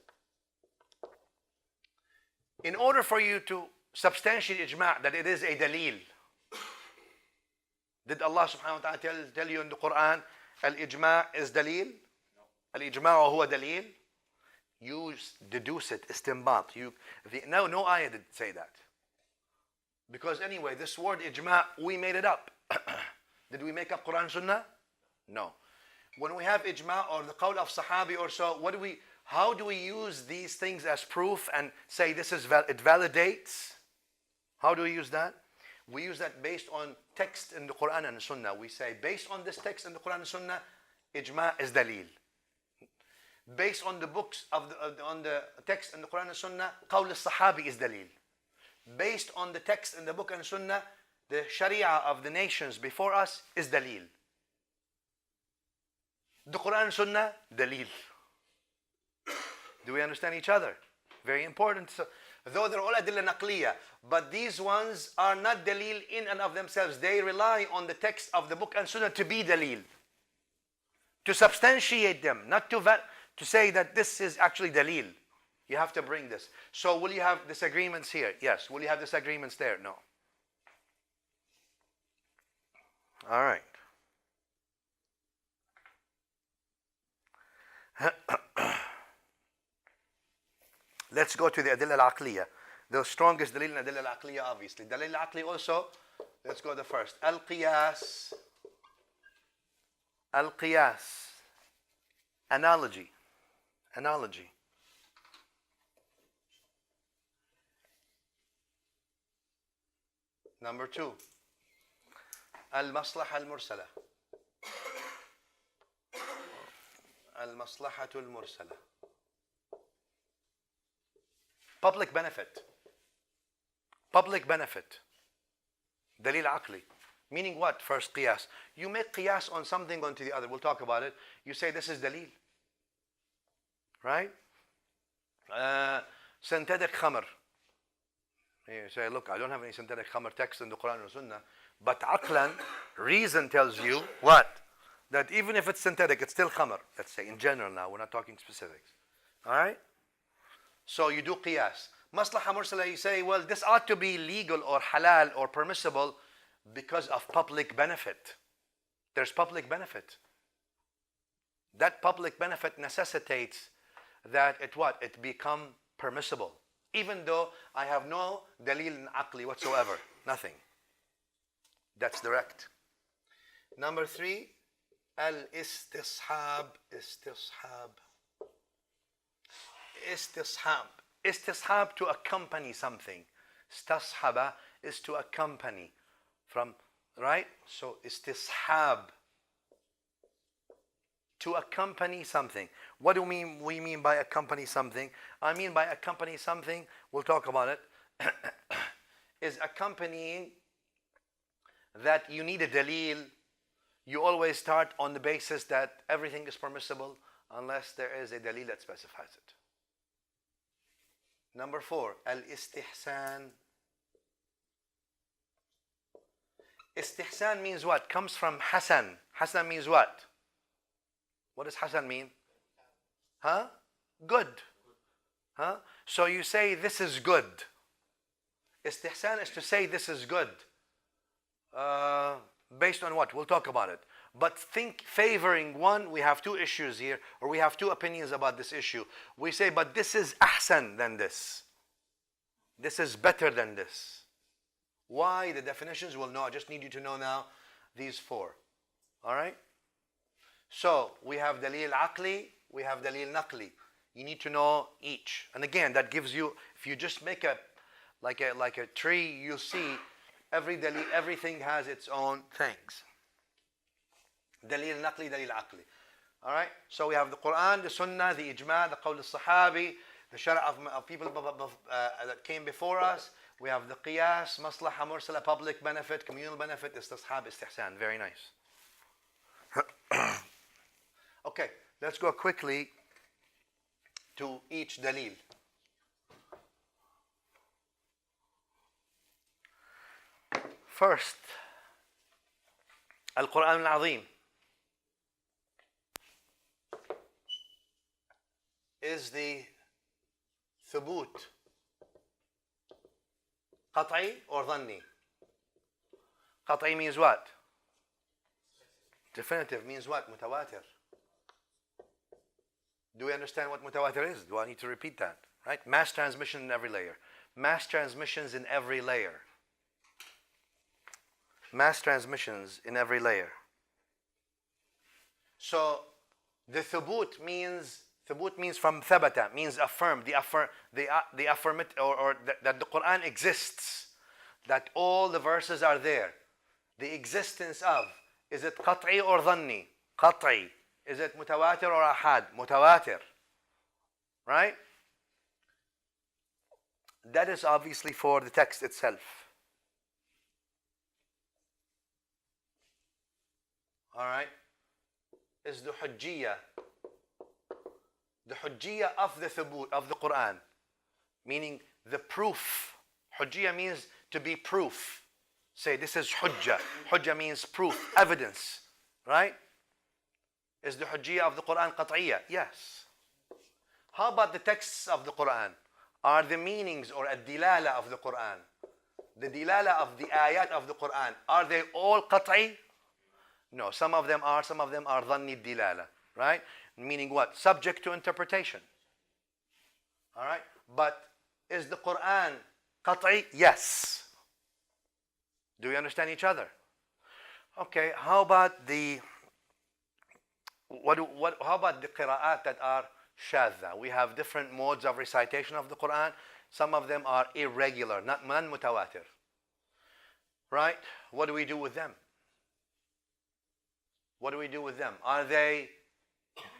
In order for you to substantiate ijma' that it is a dalil, did Allah subhanahu wa ta'ala tell you in the Quran, al-ijma' is dalil? No. Al-ijma' huwa dalil? You deduce it, istinbat. No ayah did say that. Because anyway, this word ijma', we made it up. Did we make up Quran and Sunnah? No. When we have ijma' or the qawl of Sahabi or so, how do we use these things as proof and say it validates? How do we use that? We use that based on text in the Quran and the Sunnah. We say, based on this text in the Quran and Sunnah, ijma' is dalil. Based on the books on the text in the Quran and Sunnah, qawl al-Sahabi is dalil. Based on the text in the book and Sunnah, the Sharia of the nations before us is dalil. The Quran and Sunnah, dalil. Do we understand each other? Very important. So, though they're all adillah naqliya, but these ones are not dalil in and of themselves. They rely on the text of the book and Sunnah to be dalil. To substantiate them, not to say that this is actually dalil. You have to bring this. So will you have disagreements here? Yes. Will you have disagreements there? No. All right. Let's go to the adillah al-aqliya. The strongest dalil in adillah al-aqliya, obviously. Dalil al-aqli also, let's go the first. Al-qiyas. Al-Qiyas. Analogy. Analogy. Number 2. Al-Maslaha al-Mursala. Al-Maslahatu al-Mursala. Public benefit. Public benefit. Dalil aqli. Meaning what? First, qiyas. You make qiyas on something onto the other. We'll talk about it. You say this is dalil. Right? Synthetic khamr. You say, look, I don't have any synthetic khamr text in the Quran or Sunnah. But aqlan, reason tells you what? That even if it's synthetic, it's still khamr. Let's say in general now. We're not talking specifics. Alright? So you do qiyas. Maslaha mursala, you say, well, this ought to be legal or halal or permissible because of public benefit. There's public benefit. That public benefit necessitates that it become permissible. Even though I have no dalil in aqli whatsoever. Nothing. That's direct. Number 3, al-istishab. Istishab to accompany something. Stashaba is to accompany from, right? So istishab, to accompany something. What do we mean by accompany something? I mean by accompany something, we'll talk about it, is accompanying that you need a dalil. You always start on the basis that everything is permissible unless there is a dalil that specifies it. Number 4, al-istihsan. Istihsan means what? Comes from Hasan. Hasan means what? What does Hasan mean? Huh? Good. Huh? So you say this is good. Istihsan is to say this is good. Based on what? We'll talk about it. But think favoring one, we have 2 issues here, or we have 2 opinions about this issue. We say, but this is ahsan than this. This is better than this. Why? The definitions we'll know. I just need you to know now these 4. Alright? So, we have dalil aqli, we have dalil naqli. You need to know each. And again, that gives you, if you just make like a tree, you'll see every dalil, everything has its own things. Dalil naqli, dalil aqli. Alright? So we have the Quran, the Sunnah, the Ijma', the Qawl al-Sahabi, the Sharh of people that came before us. We have the Qiyas, Maslaha Mursala, public benefit, communal benefit, Istishab, Istihsan. Very nice. Okay, let's go quickly to each dalil. First, Al-Quran Al-Azim is the thubut, qat'i or dhanni. Qat'i means what? Definitive means what? Mutawatir. Do we understand what mutawatir is? Do I need to repeat that? Right? Mass transmission in every layer. Mass transmissions in every layer. Mass transmissions in every layer. So the thubut means from thabata, means affirm, the affirmative, or that the Quran exists, that all the verses are there. The existence of, is it qat'i or dhanni? Qat'i. Is it mutawatir or ahad? Mutawatir. Right? That is obviously for the text itself. Alright? Is the hujjiyah. The hujjiyah of the thubut, of the Quran. Meaning the proof. Hujjiyah means to be proof. Say this is hujjah. Hujjah means proof, evidence. Right? Is the hujjiyah of the Quran qat'iyah? Yes. How about the texts of the Quran? Are the meanings or ad-dilala of the Quran, the dilala of the ayat of the Quran, are they all qat'i? No, some of them are dhanni dilala, right? Meaning what? Subject to interpretation. All right? But is the Quran qat'i? Yes. Do we understand each other? Okay, how about the How about the qira'at that are shadha? We have different modes of recitation of the Quran. Some of them are irregular, not mutawatir. Right? What do we do with them? What do we do with them?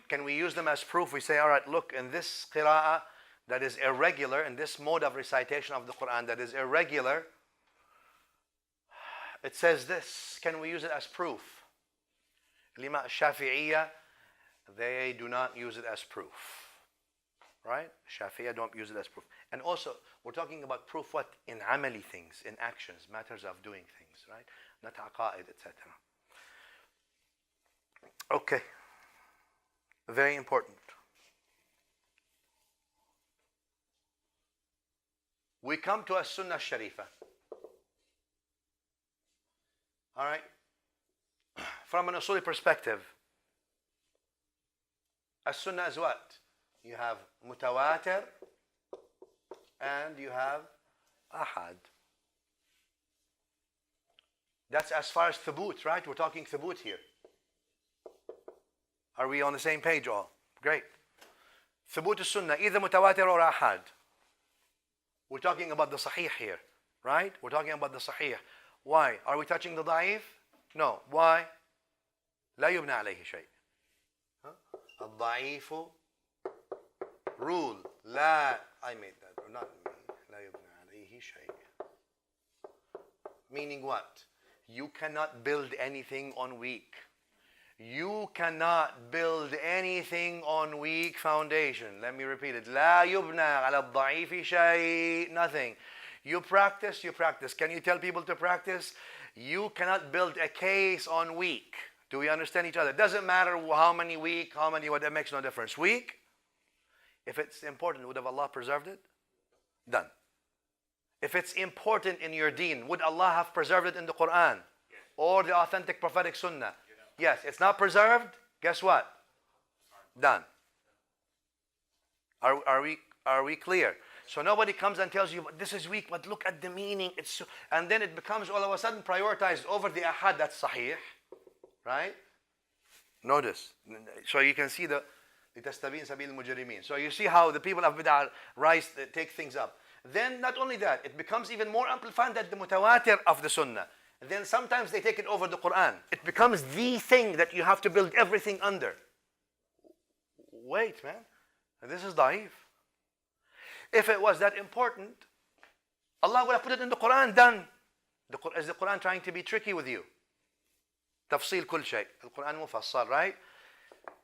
Can we use them as proof? We say, all right, look, in this qira'ah that is irregular, in this mode of recitation of the Quran that is irregular, it says this. Can we use it as proof? Lima Shafi'iyya, they do not use it as proof. Right? Shafi'iyya don't use it as proof. And also, we're talking about proof what? In amali things, in actions, matters of doing things, right? Not aqa'id, etc. Okay. Very important. We come to a Sunnah Sharifa. All right? From an Usuli perspective, a Sunnah is what? You have mutawatir and you have ahad. That's as far as thubut, right? We're talking thubut here. Are we on the same page all? Great. Thubut al-Sunnah, either mutawatir or ahad. We're talking about the sahih here, right? We're talking about the sahih. Why? Are we touching the da'if? No. Why? لا يبنى عليه شيء. الضعيف rule. I made that. Not me. لا يبنى عليه شيء. Meaning what? You cannot build anything on weak. You cannot build anything on weak foundation. Let me repeat it. لا يبنى على الضعيف شيء. Nothing. You practice. Can you tell people to practice? You cannot build a case on weak. Do we understand each other? It doesn't matter how many weak, what, it makes no difference. Weak, if it's important, would have Allah preserved it? Done. If it's important in your deen, would Allah have preserved it in the Quran? Yes. Or the authentic prophetic sunnah? Yes. It's not preserved, guess what? Done. Are we clear? So nobody comes and tells you, this is weak, but look at the meaning. And then it becomes all of a sudden prioritized over the ahad that's sahih. Right? Notice. So you can see the لِتَسْتَبِينَ سَبِيلُ الْمُجْرِمِينَ. So you see how the people of bid'ah take things up. Then not only that, it becomes even more amplified than the mutawatir of the sunnah. Then sometimes they take it over the Quran. It becomes the thing that you have to build everything under. Wait, man. This is da'if. If it was that important, Allah would have put it in the Quran, done. Is the Quran trying to be tricky with you? تفصيل كل شيء. القرآن مفصل, right?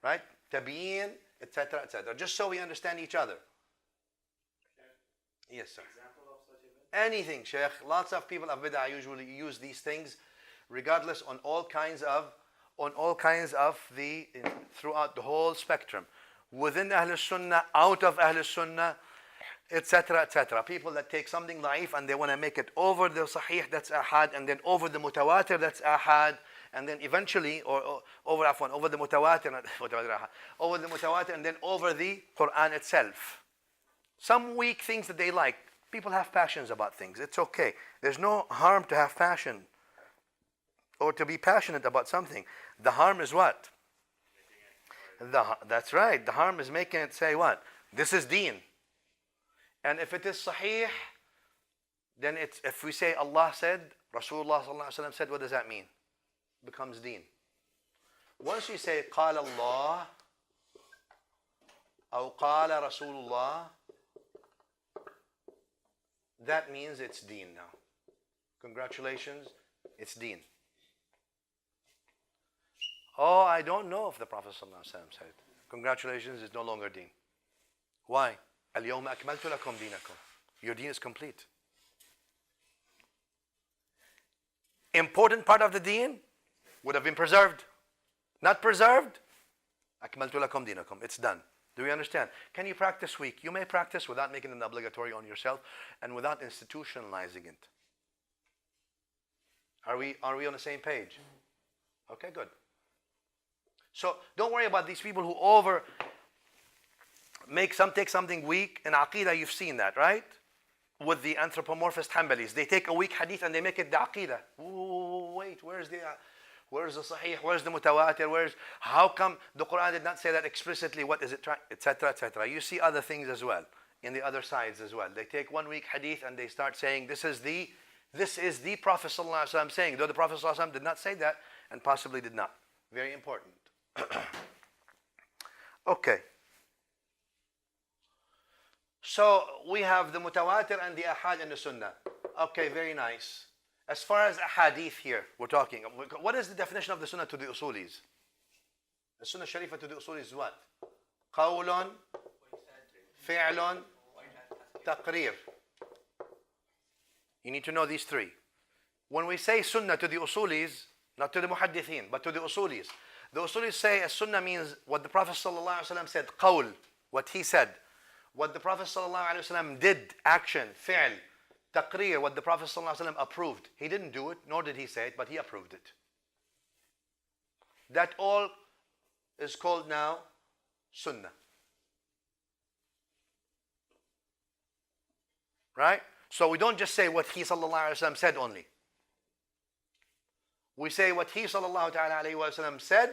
Right? تبيين, etc., etc. Just so we understand each other. Yes, sir. Example of such event? Anything, Shaykh. Lots of people of bid'ah usually use these things, regardless on all kinds of throughout the whole spectrum. Within Ahl Sunnah, out of Ahl Sunnah, etc., etc. People that take something da'if and they want to make it over the sahih, that's ahad, and then over the mutawatir, that's ahad. And then eventually, over the mutawatir, over the mutawatir, and then over the Quran itself. Some weak things that they like. People have passions about things. It's okay. There's no harm to have passion or to be passionate about something. The harm is what? That's right. The harm is making it say what? This is deen. And if it is sahih, then if we say Allah said, Rasulullah sallallahu alaihi wasallam said, what does that mean? Becomes deen. Once you say قال الله أو قال رسول الله, that means it's deen now. Congratulations, it's deen. Oh, I don't know if the Prophet ﷺ said. Congratulations, it's no longer deen. Why? اليوم أكملت لكم دينكم. Your deen is complete. Important part of the deen would have been preserved. Not preserved, أكملت لكم دينكم. It's done. Do we understand? Can you practice weak? You may practice without making it obligatory on yourself and without institutionalizing it. Are we on the same page? Okay, good. So don't worry about these people who take something weak. In Aqidah, you've seen that, right? With the anthropomorphist Hanbalis. They take a weak hadith and they make it the Aqidah. Wait, Where's the Sahih? Where's the Mutawatir? How come the Quran did not say that explicitly? What is it trying, etc., etc. You see other things as well in the other sides as well. They take one weak hadith and they start saying this is the Prophet ﷺ saying, though the Prophet ﷺ did not say that and possibly did not. Very important. Okay. So we have the Mutawatir and the Ahad and the Sunnah. Okay, very nice. As far as Ahadith here, we're talking. What is the definition of the Sunnah to the Usulis? The Sunnah Sharifa to the Usulis is what? Qawlun, Fi'lun, Taqrir. You need to know these three. When we say Sunnah to the Usulis, not to the Muhaddithin, but to the Usulis say a Sunnah means what the Prophet ﷺ said, Qawl, what he said. What the Prophet ﷺ did, action, fi'l, taqrir, what the Prophet ﷺ approved. He didn't do it, nor did he say it, but he approved it. That all is called now Sunnah. Right? So we don't just say what he ﷺ said only. We say what he ﷺ said,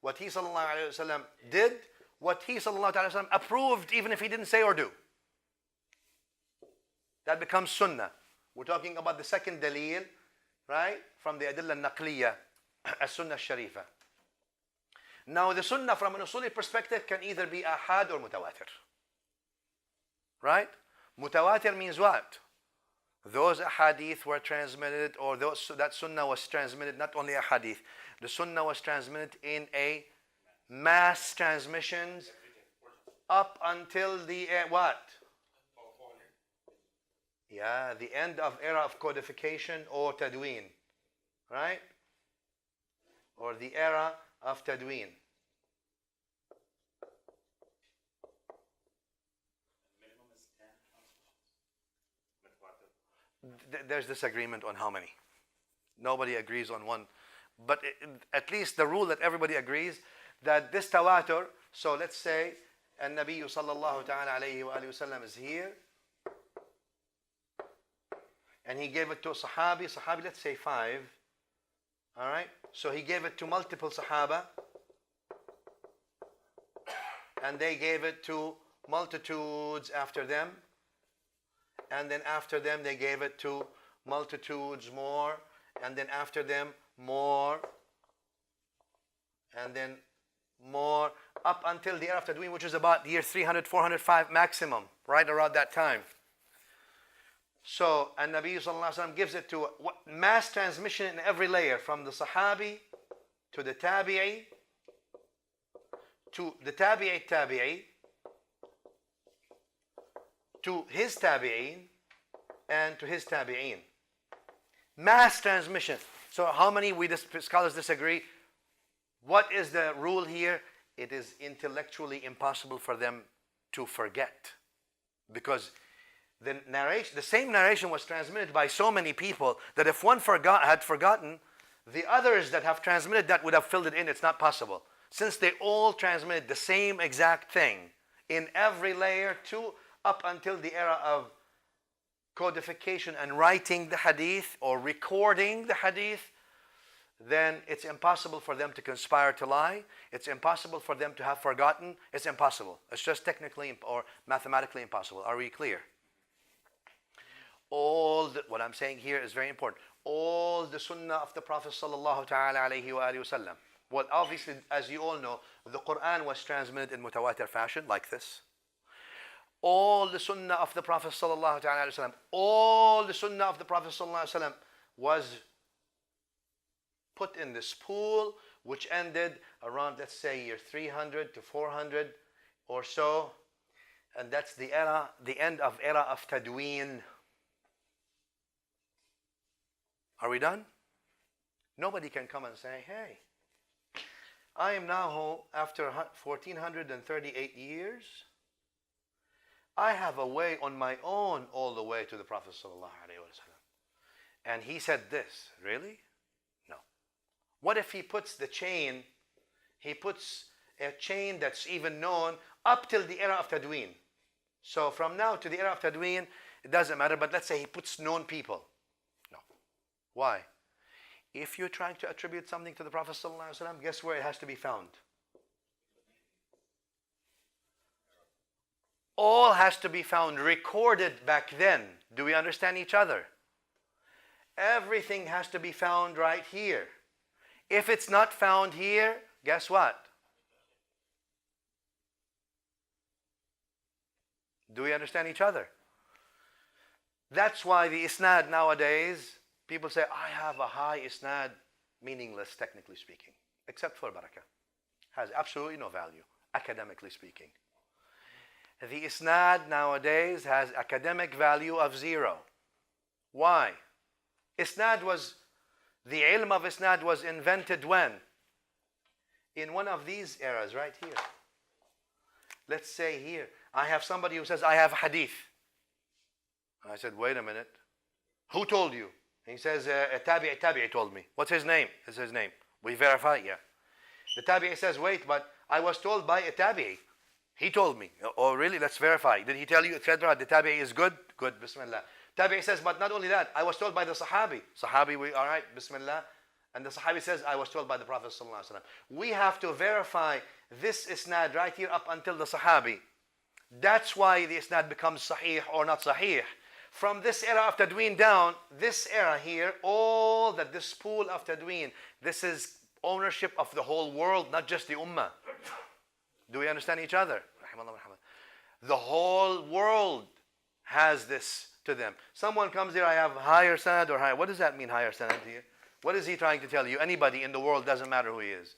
what he ﷺ did, what he ﷺ approved, even if he didn't say or do. That becomes Sunnah. We're talking about the second dalil, right? From the Adilla al-Naqliya, as-Sunnah al-Sharifa. Now the Sunnah from an Usuli perspective can either be Ahad or Mutawatir. Right? Mutawatir means what? Those ahadith were transmitted, or that Sunnah was transmitted, not only ahadith. The Sunnah was transmitted in a mass transmissions up until the what? Yeah, the end of era of codification or tadween, right? Or the era of tadween. There's disagreement on how many. Nobody agrees on one. But at least the rule that everybody agrees that this tawatur, so let's say An-Nabi sallallahu ta'ala alayhi wa sallam is here and he gave it to a Sahabi, let's say 5. Alright? So he gave it to multiple Sahaba and they gave it to multitudes after them. And then after them they gave it to multitudes more, and then after them more, and then more, up until the era of Tadween, which is about the year 300, 405 maximum, right around that time. So, and Nabi sallallahu alaihi wasallam gives it to mass transmission in every layer, from the Sahabi to the Tabi'i, to the Tabi'i, to his tabi'een and to his tabi'een. Mass transmission. So how many scholars disagree? What is the rule here? It is intellectually impossible for them to forget. Because the same narration was transmitted by so many people that if one had forgotten, the others that have transmitted that would have filled it in. It's not possible. Since they all transmitted the same exact thing in every layer up until the era of codification and writing the hadith or recording the hadith, then it's impossible for them to conspire to lie. It's impossible for them to have forgotten. It's impossible. It's just technically or mathematically impossible. Are we clear? What I'm saying here is very important. All the Sunnah of the Prophet sallallahu ta'ala alayhi wa sallam. Well, obviously, as you all know, the Quran was transmitted in mutawatir fashion, like this. All the Sunnah of the Prophet sallallahu alaihi wasallam, all the Sunnah of the Prophet sallallahu alaihi wasallam was put in this pool, which ended around, let's say, year 300 to 400 or so, and that's the end of era of Tadween. Are we done? Nobody can come and say, hey, I am now, after 1438 years, I have a way on my own all the way to the Prophet ﷺ. And he said this. Really? No. What if he puts the chain, he puts a chain that's even known up till the era of Tadween. So from now to the era of Tadween, it doesn't matter, but let's say he puts known people. No. Why? If you're trying to attribute something to the Prophet ﷺ, guess where it has to be found? All has to be found recorded back then. Do we understand each other? Everything has to be found right here. If it's not found here, guess what? Do we understand each other? That's why the isnad nowadays, people say, I have a high isnad, meaningless technically speaking, except for barakah. Has absolutely no value, academically speaking. The isnad nowadays has academic value of 0. Why? Isnad was, the ilm of isnad was invented when? In one of these eras right here. Let's say here, I have somebody who says, I have hadith. I said, wait a minute. Who told you? He says, a tabi'i told me. What's his name? Is his name. We verify, yeah. The tabi'i says, wait, but I was told by a tabi'i. He told me. Oh, really? Let's verify. Did he tell you, etc.? The tabi'i is good? Good, bismillah. Tabi'i says, but not only that, I was told by the sahabi. Sahabi, all right, bismillah. And the sahabi says, I was told by the Prophet ﷺ. We have to verify this isnad right here up until the sahabi. That's why the isnad becomes sahih or not sahih. From this era of tadween down, this era here, all that this pool of tadween, this is ownership of the whole world, not just the ummah. Do we understand each other? The whole world has this to them. Someone comes here, I have higher sanad or higher. What does that mean, higher sanad here? What is he trying to tell you? Anybody in the world, doesn't matter who he is.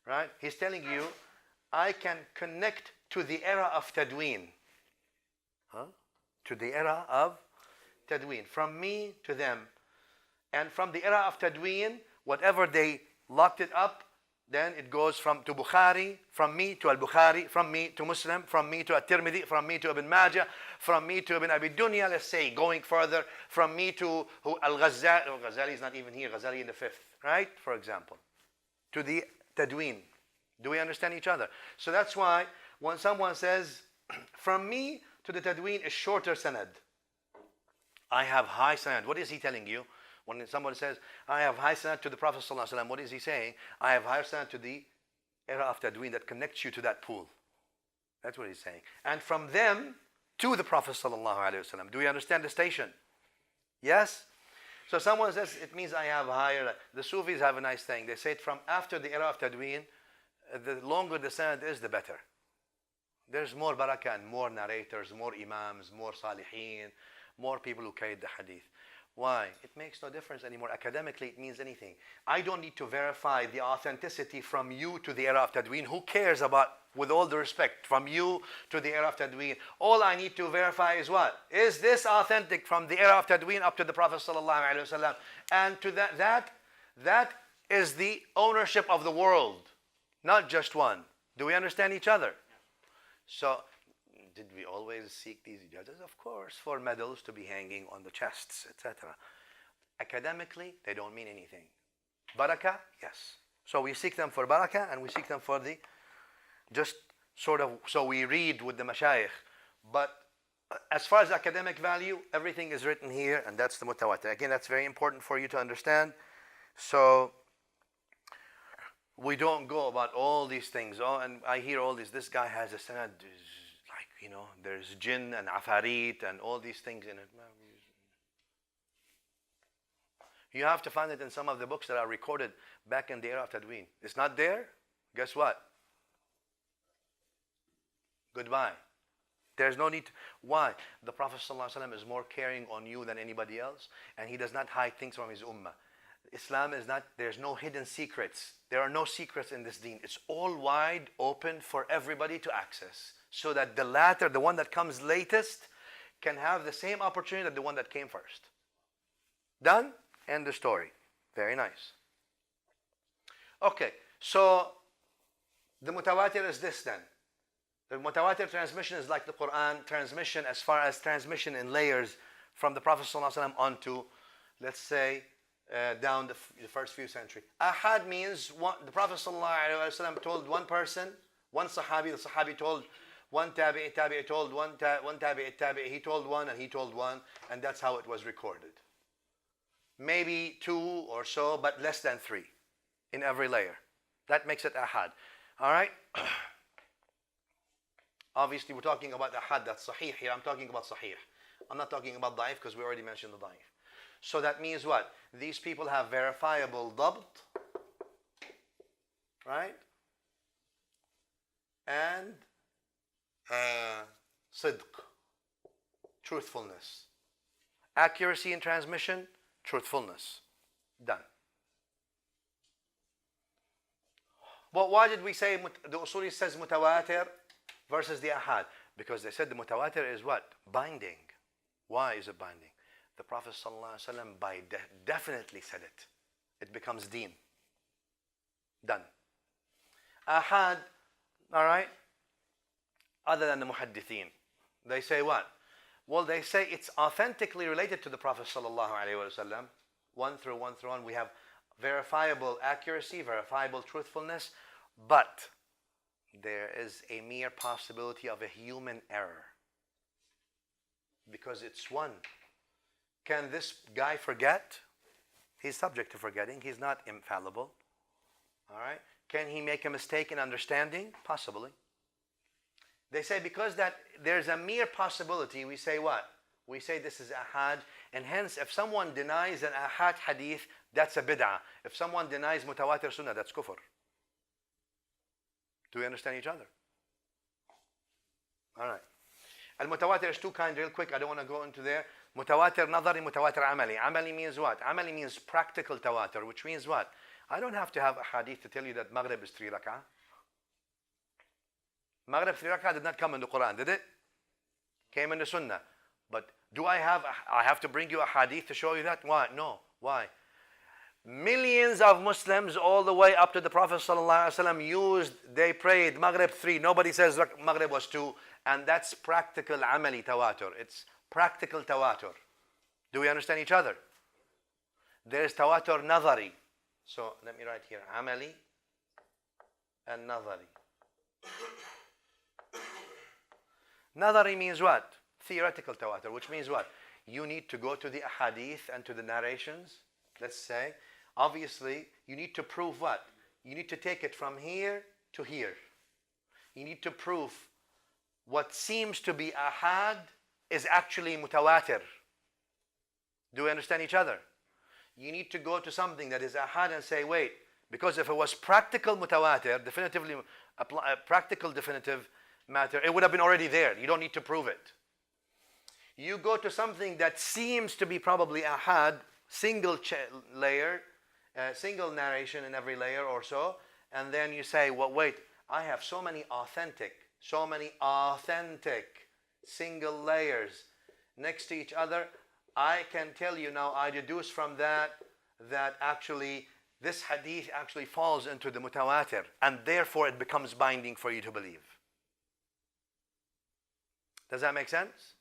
Right? He's telling you, I can connect to the era of tadween. Huh? To the era of tadween. From me to them. And from the era of tadween, whatever they locked it up, then it goes to Bukhari, from me to Al-Bukhari, from me to Muslim, from me to At-Tirmidhi, from me to Ibn Majah, from me to Ibn Abi Dunya, let's say, going further, from me to Al-Ghazali. Oh, Ghazali is not even here, Ghazali in the 5th, right? For example. To the tadween. Do we understand each other? So that's why when someone says, from me to the tadween is shorter sanad. I have high sanad. What is he telling you? When someone says, I have high sanad to the Prophet ﷺ, what is he saying? I have higher sanad to the era of tadween that connects you to that pool. That's what he's saying. And from them to the Prophet ﷺ. Do we understand the station? Yes? So someone says, it means I have higher. The Sufis have a nice thing. They say it from after the era of tadween, the longer the sanad is, the better. There's more barakah and more narrators, more imams, more salihin, more people who carried the hadith. Why? It makes no difference anymore. Academically, it means anything. I don't need to verify the authenticity from you to the era of tadween. Who cares about, with all the respect, from you to the era of tadween? All I need to verify is what? Is this authentic from the era of tadween up to the Prophet ﷺ? And to that is the ownership of the world, not just one. Do we understand each other? So, did we always seek these judges? Of course, for medals to be hanging on the chests, etc. Academically, they don't mean anything. Barakah, yes. So we seek them for barakah and we seek them for the, just sort of, so we read with the mashayikh. But as far as academic value, everything is written here, and that's the mutawatir. Again, that's very important for you to understand. So we don't go about all these things. Oh, and I hear all this guy has a sanad, like, there's jinn and afarit and all these things in it. You have to find it in some of the books that are recorded back in the era of tadween. It's not there? Guess what? Goodbye. There's no need to. Why? The Prophet ﷺ is more caring on you than anybody else, and he does not hide things from his ummah. Islam is not, there's no hidden secrets. There are no secrets in this deen. It's all wide open for everybody to access, so that the latter, the one that comes latest, can have the same opportunity that the one that came first. Done? End the story. Very nice. Okay, so the mutawatir is this then. The mutawatir transmission is like the Quran transmission, as far as transmission in layers from the Prophet ﷺ onto, let's say, down the first few centuries. Ahad means the Prophet ﷺ told one person, one sahabi, the sahabi told one tabi'i told one tabi'i, he told one and he told one, and that's how it was recorded. maybe 2 or so, but less than 3 in every layer. That makes it ahad. All right? Obviously, we're talking about ahad, that's sahih here. I'm talking about sahih. I'm not talking about da'if because we already mentioned the da'if. So that means what? These people have verifiable dabt, right? And sidq, truthfulness. Accuracy in transmission, truthfulness. Done. But why did we say the Usuli says mutawatir versus the ahad? Because they said the mutawatir is what? Binding. Why is it binding? The Prophet ﷺ definitely said it. It becomes deen. Done. Ahad, all right, other than the muhaddithin, they say what? Well, they say it's authentically related to the Prophet ﷺ. One through one. We have verifiable accuracy, verifiable truthfulness, but there is a mere possibility of a human error. Because it's one. Can this guy forget? He's subject to forgetting. He's not infallible. All right? Can he make a mistake in understanding? Possibly. They say because that there's a mere possibility, we say what? We say this is ahad, and hence if someone denies an ahad hadith, that's a bid'ah. If someone denies mutawatir sunnah, that's kufr. Do we understand each other? All right. Al-mutawatir is two kinds, real quick. I don't want to go into there. Mutawatir nadari, mutawatir amali. Amali means what? Amali means practical tawatur, which means what? I don't have to have a hadith to tell you that Maghrib is 3 rak'ah. Maghrib 3 rak'ah did not come in the Quran, did it? Came in the Sunnah. But do I have to bring you a hadith to show you that? Why? No. Why? Millions of Muslims all the way up to the Prophet ﷺ they prayed Maghrib 3. Nobody says Maghrib was 2. And that's practical amali tawatur. It's practical tawatur. Do we understand each other? There is tawatur nadari. So let me write here, amali and nadari. Nadari means what? Theoretical tawatur, which means what? You need to go to the ahadith and to the narrations. Let's say, obviously, you need to prove what? You need to take it from here to here. You need to prove what seems to be ahad is actually mutawatir. Do we understand each other? You need to go to something that is ahad and say, wait, because if it was practical mutawatir, definitively practical definitive matter, it would have been already there. You don't need to prove it. You go to something that seems to be probably ahad, single layer, single narration in every layer or so, and then you say, well, wait, I have so many authentic single layers next to each other. I can tell you now, I deduce from that actually this hadith actually falls into the mutawatir, and therefore it becomes binding for you to believe. Does that make sense?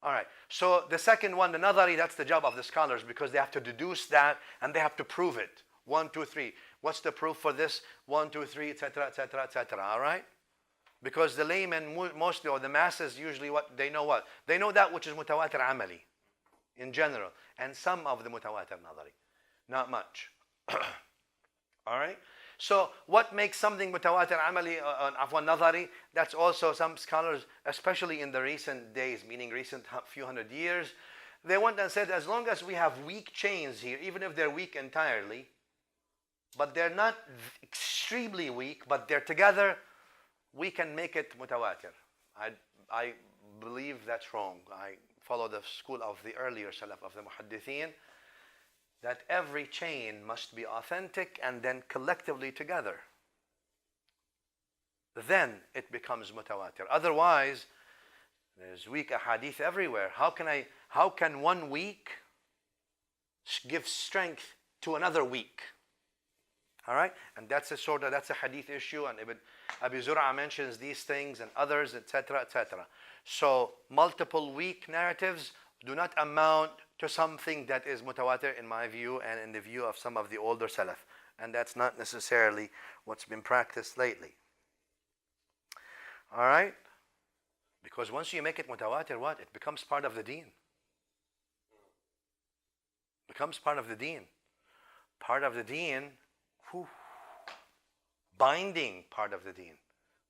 All right. So the second one, the nadari, that's the job of the scholars because they have to deduce that and they have to prove it. 1, 2, 3. What's the proof for this? 1, 2, 3, etc., etc., etc. All right? Because the laymen mostly, or the masses usually, what? They know that which is mutawatir amali in general, and some of the mutawatir nadari. Not much. All right? So what makes something mutawatir amali afwan nadari? That's also some scholars, especially in the recent days, meaning recent few hundred years, they went and said as long as we have weak chains here, even if they're weak entirely, but they're not extremely weak, but they're together, we can make it mutawatir. I believe that's wrong. I follow the school of the earlier salaf of the muhaddithin, that every chain must be authentic and then collectively together. Then it becomes mutawatir. Otherwise, there's weak ahadith everywhere. How can one week give strength to another week? All right? And that's a hadith issue, and Ibn Abi Zur'a mentions these things and others, etc., etc. So multiple weak narratives do not amount to something that is mutawatir in my view and in the view of some of the older salaf. And that's not necessarily what's been practiced lately. All right? Because once you make it mutawatir, what? It becomes part of the deen. Becomes part of the deen. Part of the deen, whew, binding part of the deen.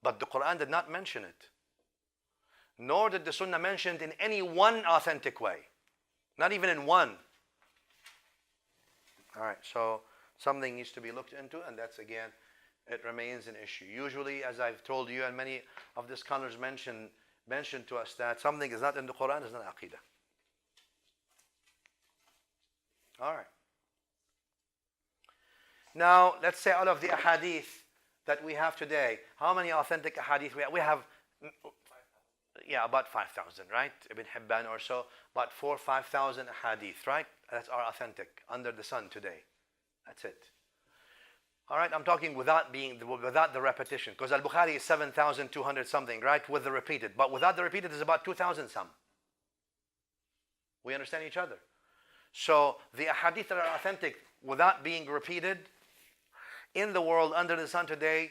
But the Quran did not mention it. Nor did the Sunnah mention it in any one authentic way. Not even in one. All right, so something needs to be looked into, and that's again, it remains an issue. Usually, as I've told you, and many of the scholars mention to us that something is not in the Quran is not Aqidah. All right. Now, let's say out of the ahadith that we have today, how many authentic ahadith we have? We have, yeah, about 5,000, right? Ibn Hibban or so, about 4,000 or 5,000 ahadith, right? That's our authentic under the sun today. That's it. All right, I'm talking without the repetition, because Al-Bukhari is 7,200 something, right? With the repeated, but without the repeated is about 2,000 some. We understand each other. So the ahadith that are authentic without being repeated in the world under the sun today,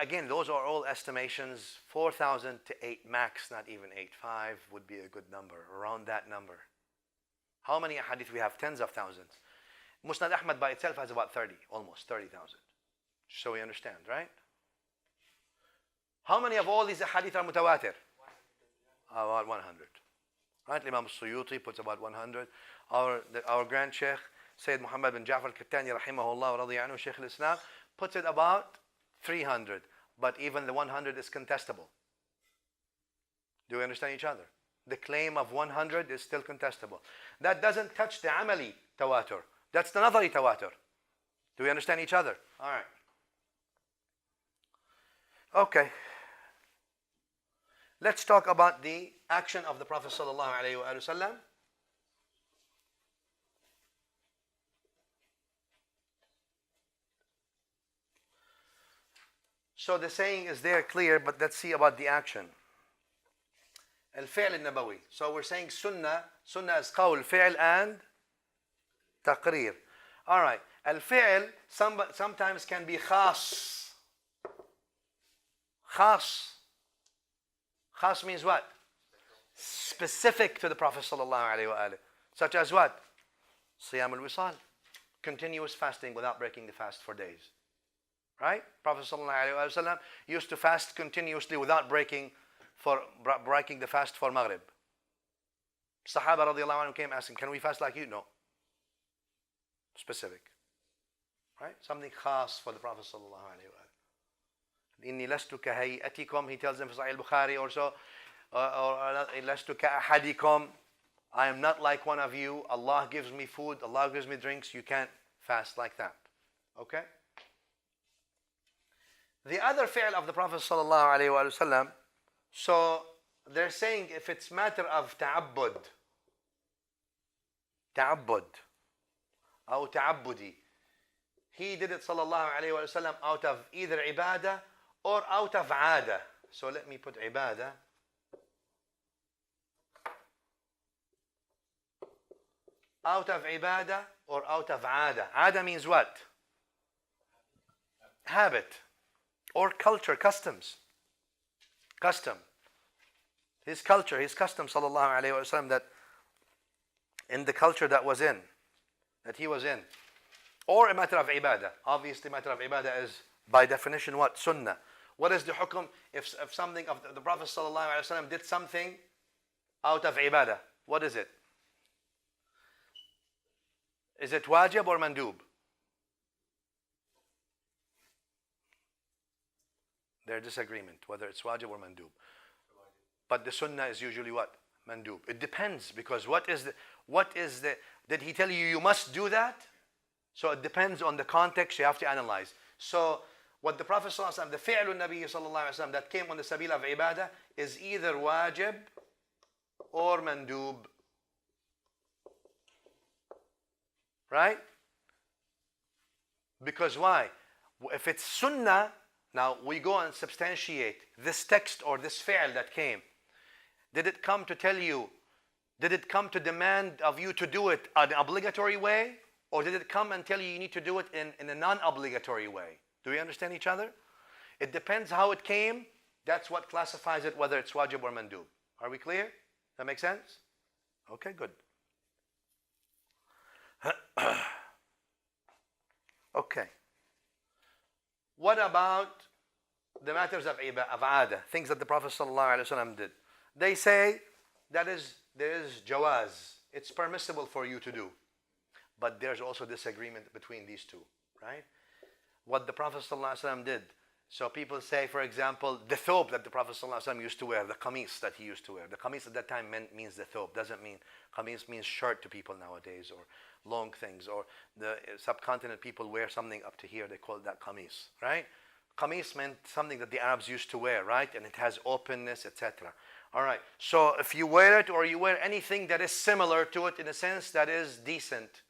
again, those are all estimations. 4,000 to 8 max, not even 8.5 would be a good number, around that number. How many ahadith we have? Tens of thousands. Musnad Ahmad by itself has about 30, almost 30,000. So we understand, right? How many of all these ahadith are mutawatir? About 100. Right? Imam Suyuti puts about 100. Our grand Sheikh, Sayyid Muhammad bin Ja'far al-Kattani, rahimahullah wa radiya anhu, Sheikh al-Islam, puts it about 300. But even the 100 is contestable. Do we understand each other? The claim of 100 is still contestable. That doesn't touch the amali tawatur. That's the nadari tawatur. Do we understand each other? All right. Okay. Let's talk about the action of the Prophet sallallahu alaihi wasallam. So the saying is there clear, but let's see about the action. Al-fi'l al-nabawi. So we're saying sunnah. Sunnah is qawl, fi'l and taqreer. All right. Al-fi'l sometimes can be khas. Khas. Khas means what? Specific to the Prophet sallallahu alaihi wasallam. Such as what? Siyam al-wisal. Continuous fasting without breaking the fast for days. Right? Prophet sallallahu alaihi wasallam used to fast continuously without breaking the fast for Maghrib. Sahaba radiallahu anhu came asking, can we fast like you? No. Specific. Right? Something khas for the Prophet sallallahu alaihi wasallam. Inni lastu kahayatikum, he tells them in Sahih al-Bukhari also, or lastu kahadikum, I am not like one of you. Allah gives me food, Allah gives me drinks, you can't fast like that. Okay? The other fi'l of the Prophet sallallahu alaihi wasallam, so they're saying if it's matter of ta'abbud, or ta'abbudi, he did it sallallahu alaihi wasallam out of either ibadah or out of aada. So let me put ibadah. Out of ibadah or out of aada. Aada means what? Habit or culture, customs. Custom. His culture, his custom, sallallahu alayhi wa sallam, that in the culture that he was in. Or a matter of ibadah. Obviously, matter of ibadah is, by definition, what? Sunnah. What is the hukum if something of the Prophet sallallahu alayhi wa sallam did something out of ibadah? What is it? Is it wajib or mandub? Their disagreement, whether it's wajib or mandub. But the sunnah is usually what? Mandub. It depends, because did he tell you must do that? So it depends on the context, you have to analyze. So what the Prophet ﷺ, the fi'l al-Nabi ﷺ that came on the sabil of ibadah is either wajib or mandub. Right? Because why? If it's sunnah, now we go and substantiate this text or this fi'l that came. Did it come to tell you, did it come to demand of you to do it an obligatory way? Or did it come and tell you need to do it in a non-obligatory way? Do we understand each other? It depends how it came. That's what classifies it, whether it's wajib or mandub. Are we clear? That make sense? Okay, good. Okay. What about the matters of aada, things that the Prophet ﷺ did? They say there is jawaz. It's permissible for you to do. But there's also disagreement between these two, right? What the Prophet ﷺ did. So people say, for example, the thobe that the Prophet ﷺ used to wear, the qamis that he used to wear. The qamis at that time means the thobe. Doesn't mean, qamis means shirt to people nowadays, or long things, or the subcontinent people wear something up to here, they call that qamis, right? Qamis meant something that the Arabs used to wear, right? And it has openness, etc. All right, so if you wear it, or you wear anything that is similar to it in a sense that is decent,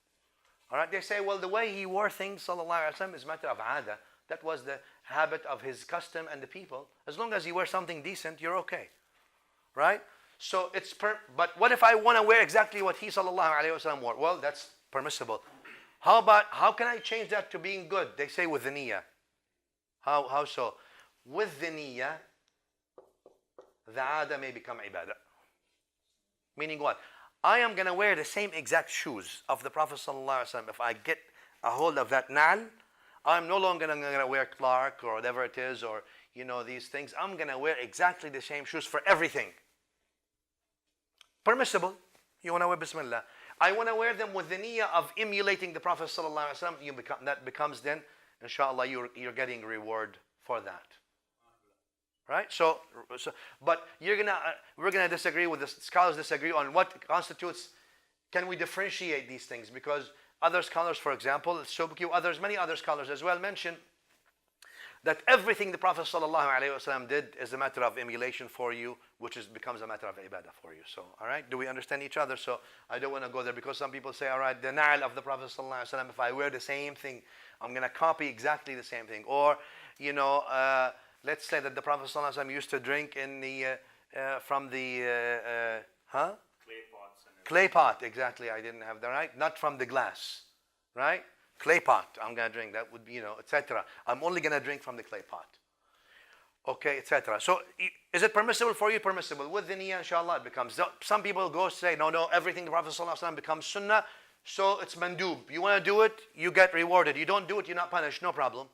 all right, they say, well, the way he wore things, sallallahu alaihi wasallam, is a matter of aada. That was the habit of his custom and the people. As long as you wear something decent, you're okay, right? So it's but what if I want to wear exactly what he sallallahu alaihi wasallam wore? Well, that's permissible. How can I change that to being good? They say with the niyyah. How so? With the niyyah, the aada may become ibadah. Meaning what? I am going to wear the same exact shoes of the Prophet ﷺ. If I get a hold of that na'al, I'm no longer going to wear Clark or whatever it is, or these things. I'm going to wear exactly the same shoes for everything. Permissible. You want to wear Bismillah. I want to wear them with the niyyah of emulating the Prophet ﷺ. That becomes then, inshallah, you're getting reward for that. Right? So but we're gonna disagree with the scholars. Disagree on what constitutes. Can we differentiate these things? Because other scholars, for example, many other scholars as well, mention that everything the Prophet ﷺ did is a matter of emulation for you, which becomes a matter of ibadah for you. So, all right, do we understand each other? So I don't want to go there, because some people say, all right, the na'al of the Prophet ﷺ, if I wear the same thing, I'm gonna copy exactly the same thing, or let's say that the Prophet ﷺ used to drink in the from the clay pot. Exactly, I didn't have that right. Not from the glass, right? Clay pot. I'm gonna drink. That would be, etc. I'm only gonna drink from the clay pot. Okay, etc. So, is it permissible for you? Permissible. With the niyyah, inshallah, it becomes. Some people go say, no, everything the Prophet ﷺ becomes sunnah, so it's mandub. You want to do it, you get rewarded. You don't do it, you're not punished. No problem.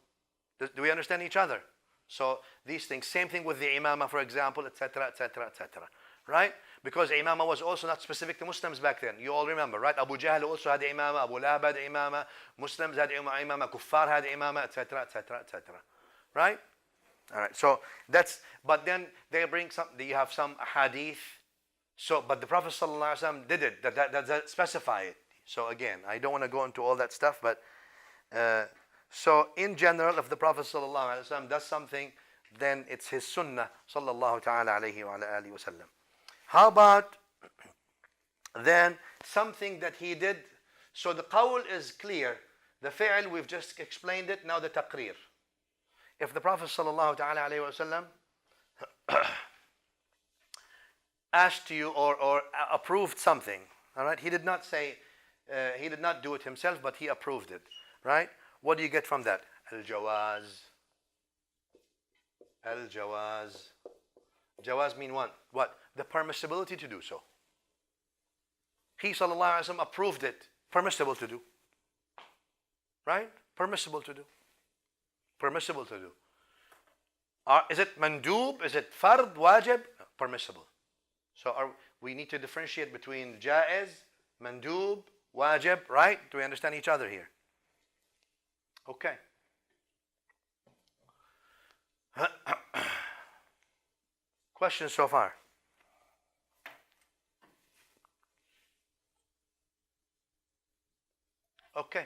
Do we understand each other? So these things, same thing with the imamah, for example, etc., etc., etc. Right? Because imamah was also not specific to Muslims back then. You all remember, right? Abu Jahl also had imamah, Abu Lahab had imamah, Muslims had imamah, Kuffar had imamah, etc., etc., etc. Right? All right. So but then they bring you have some hadith. So, but the Prophet ﷺ did it. That specify it. So again, I don't want to go into all that stuff, but so in general, if the Prophet ﷺ does something, then it's his sunnah, sallallahu ta'ala alayhi wa alihi wa sallam. How about then something that he did? So the qawl is clear. The fi'l, we've just explained it. Now the taqreer. If the Prophet sallallahu ta'ala alayhi wa sallam asked you or approved something, all right? He did not say, he did not do it himself, but he approved it, right? What do you get from that? Al-jawaz. Al-jawaz. Jawaz mean what? What? The permissibility to do so. He sallallahu alaihi wasallam approved it. Permissible to do. Right? Permissible to do. Permissible to do. Is it mandub? Is it fard, wajib? Permissible. So we need to differentiate between jaiz, mandub, wajib, right? Do we understand each other here? Okay. Questions so far? Okay.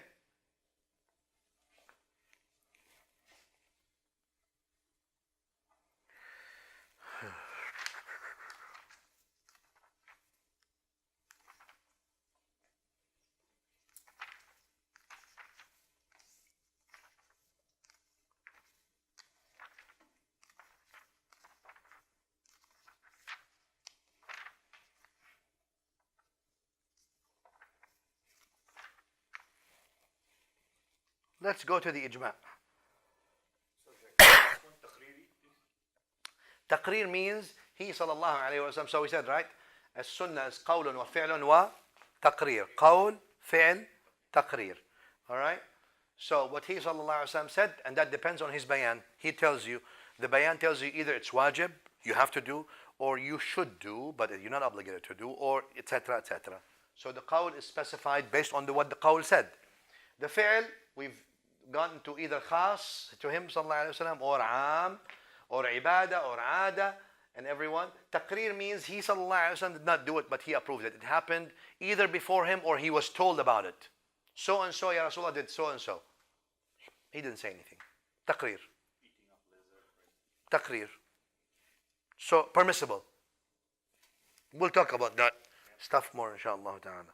Let's go to the ijma'. Taqreer means he sallallahu alayhi wa sallam. So we said, right? As-sunnah is qawlun wa fi'lun wa taqreer. Qawl, fi'l, taqrir. All right? So what he sallallahu alaihi wasallam said, and that depends on his bayan. He tells you, the bayan tells you either it's wajib, you have to do, or you should do, but you're not obligated to do, or etc. etc. So the qawl is specified based on what the qawl said. The fi'l, we've gone to either khas to him sallallahu alaihi wasallam, or am, or ibadah, or ada, and everyone. Taqrir means he sallallahu alaihi wasallam did not do it, but he approved it. It happened either before him or he was told about it. So and so, Ya Rasulullah did so and so. He didn't say anything. Taqrir. Taqrir. So permissible. We'll talk about that stuff more, inshallah ta'ala.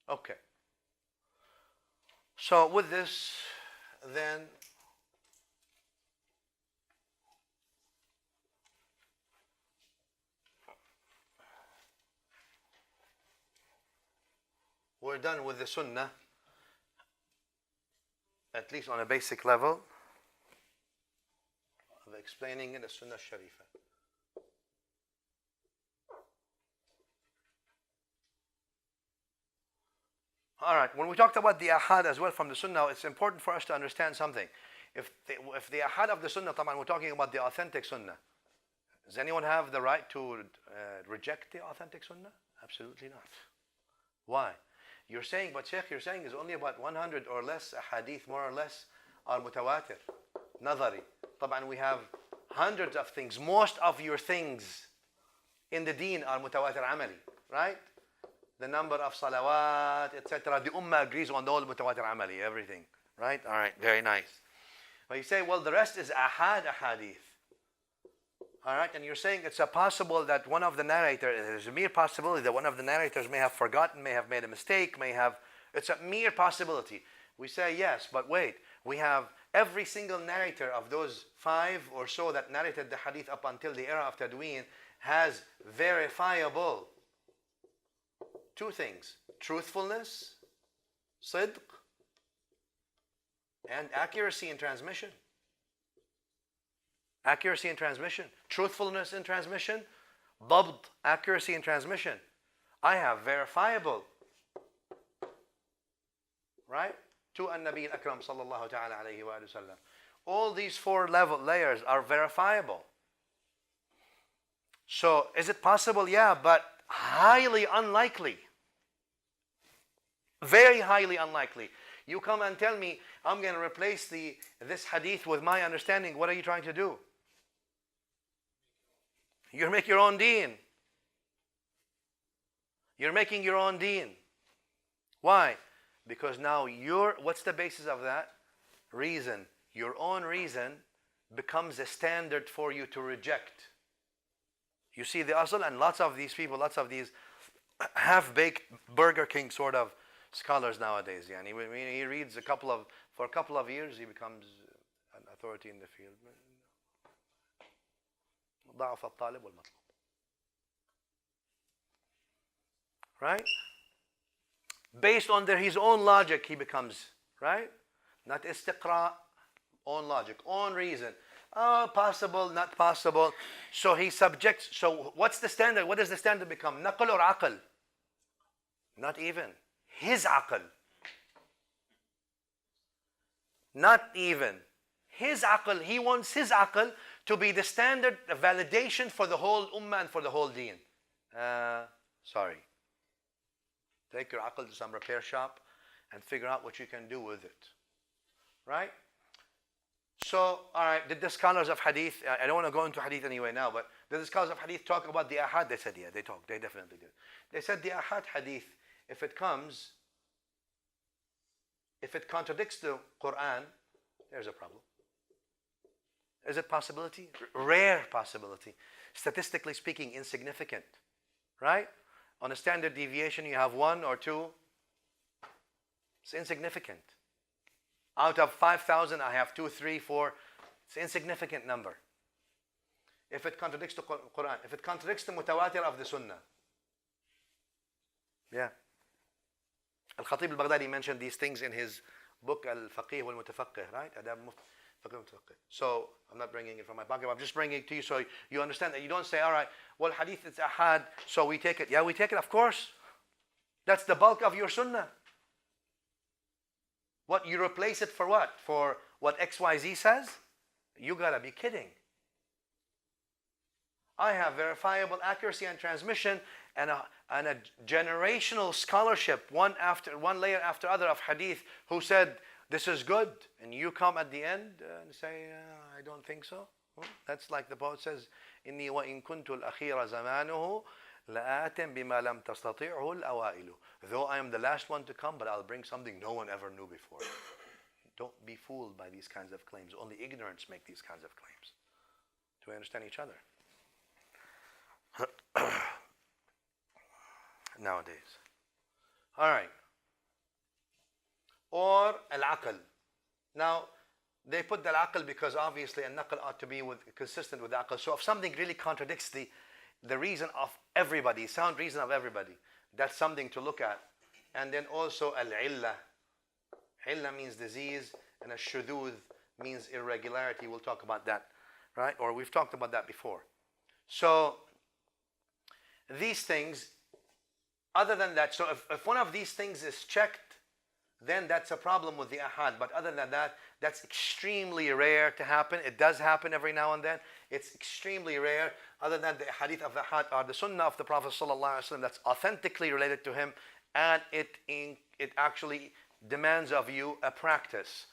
Okay. So with this, then we're done with the sunnah, at least on a basic level of explaining in the sunnah sharifa. All right, when we talked about the ahad as well from the sunnah, it's important for us to understand something. If the ahad of the sunnah, we're talking about the authentic sunnah. Does anyone have the right to reject the authentic sunnah? Absolutely not. Why? You're saying, but Shaykh, you're saying is only about 100 or less ahadith, more or less, are mutawatir, nadari. We have hundreds of things. Most of your things in the deen are mutawatir amali, right? The number of salawat, etc. The ummah agrees on all mutawatir amali, everything, right? All right, very nice. But you say, well, the rest is ahadith. All right, and you're saying it's a possible that one of the narrators, there's a mere possibility that one of the narrators may have forgotten, may have made a mistake, it's a mere possibility. We say yes, but wait, we have every single narrator of those 5 or so that narrated the hadith up until the era of Tadween has verifiable 2 things: truthfulness, sidq, and accuracy in transmission. Accuracy in transmission, truthfulness in transmission, dabt, accuracy in transmission. I have verifiable, right? To an-Nabi al-Akram sallallahu ta'ala alayhi wa sallam. All these 4 layers are verifiable. So is it possible? Yeah, but highly unlikely. Very highly unlikely. You come and tell me, I'm going to replace this hadith with my understanding. What are you trying to do? You make your own deen. You're making your own deen. Why? Because now what's the basis of that? Reason. Your own reason becomes a standard for you to reject. You see the asl, and lots of these people, lots of these half-baked Burger King sort of scholars nowadays. Yani when he reads for a couple of years, he becomes an authority in the field. ضعف الطالب والمطلوب. Right? Based on his own logic, he becomes, right? Not istiqra, own logic, own reason. Oh, possible, not possible. So he subjects. So what's the standard? What does the standard become? Naql or aql? Not even. His aql. Not even. His aql. He wants his aql to be the standard validation for the whole ummah and for the whole deen. Sorry. Take your aql to some repair shop and figure out what you can do with it. Right? So, all right, did the scholars of hadith, I don't want to go into hadith anyway now, but did the scholars of hadith talk about the ahad? They said, yeah, they definitely did. They said the ahad hadith, if it contradicts the Quran, there's a problem. Is it possibility? Rare possibility. Statistically speaking, insignificant. Right? On a standard deviation, you have 1 or 2. It's insignificant. Out of 5,000, I have 2, 3, 4. It's an insignificant number. If it contradicts the Quran, if it contradicts the mutawatir of the Sunnah. Yeah. Al-Khatib al-Baghdadi mentioned these things in his book Al-Faqih wal-Mutafaqqih, right? So I'm not bringing it from my pocket. I'm just bringing it to you so you understand that you don't say, all right, well, hadith is ahad, so we take it. Yeah, we take it, of course. That's the bulk of your sunnah. What, you replace it for what? For what XYZ says? You gotta be kidding. I have verifiable accuracy and transmission and a generational scholarship, one layer after other of hadith, who said this is good, and you come at the end and say, I don't think so. That's like the poet says, إني وإن كنت الأخير زمانه لآتٍ بما لم تستطيعه الأوائل. Though I am the last one to come, but I'll bring something no one ever knew before. Don't be fooled by these kinds of claims. Only ignorance make these kinds of claims. Do we understand each other? Nowadays. All right. Or al-aql. Now, they put the al-aql because obviously al-naql ought to be consistent with the aql. So if something really contradicts the reason of everybody, sound reason of everybody, that's something to look at. And then also al-illah. Illah means disease, and al-shudud means irregularity. We'll talk about that, right? Or we've talked about that before. So these things, other than that, so if one of these things is checked, then that's a problem with the ahad. But other than that, that's extremely rare to happen. It does happen every now and then. It's extremely rare. Other than the hadith of the ahad or the sunnah of the Prophet ﷺ that's authentically related to him, and it actually demands of you a practice.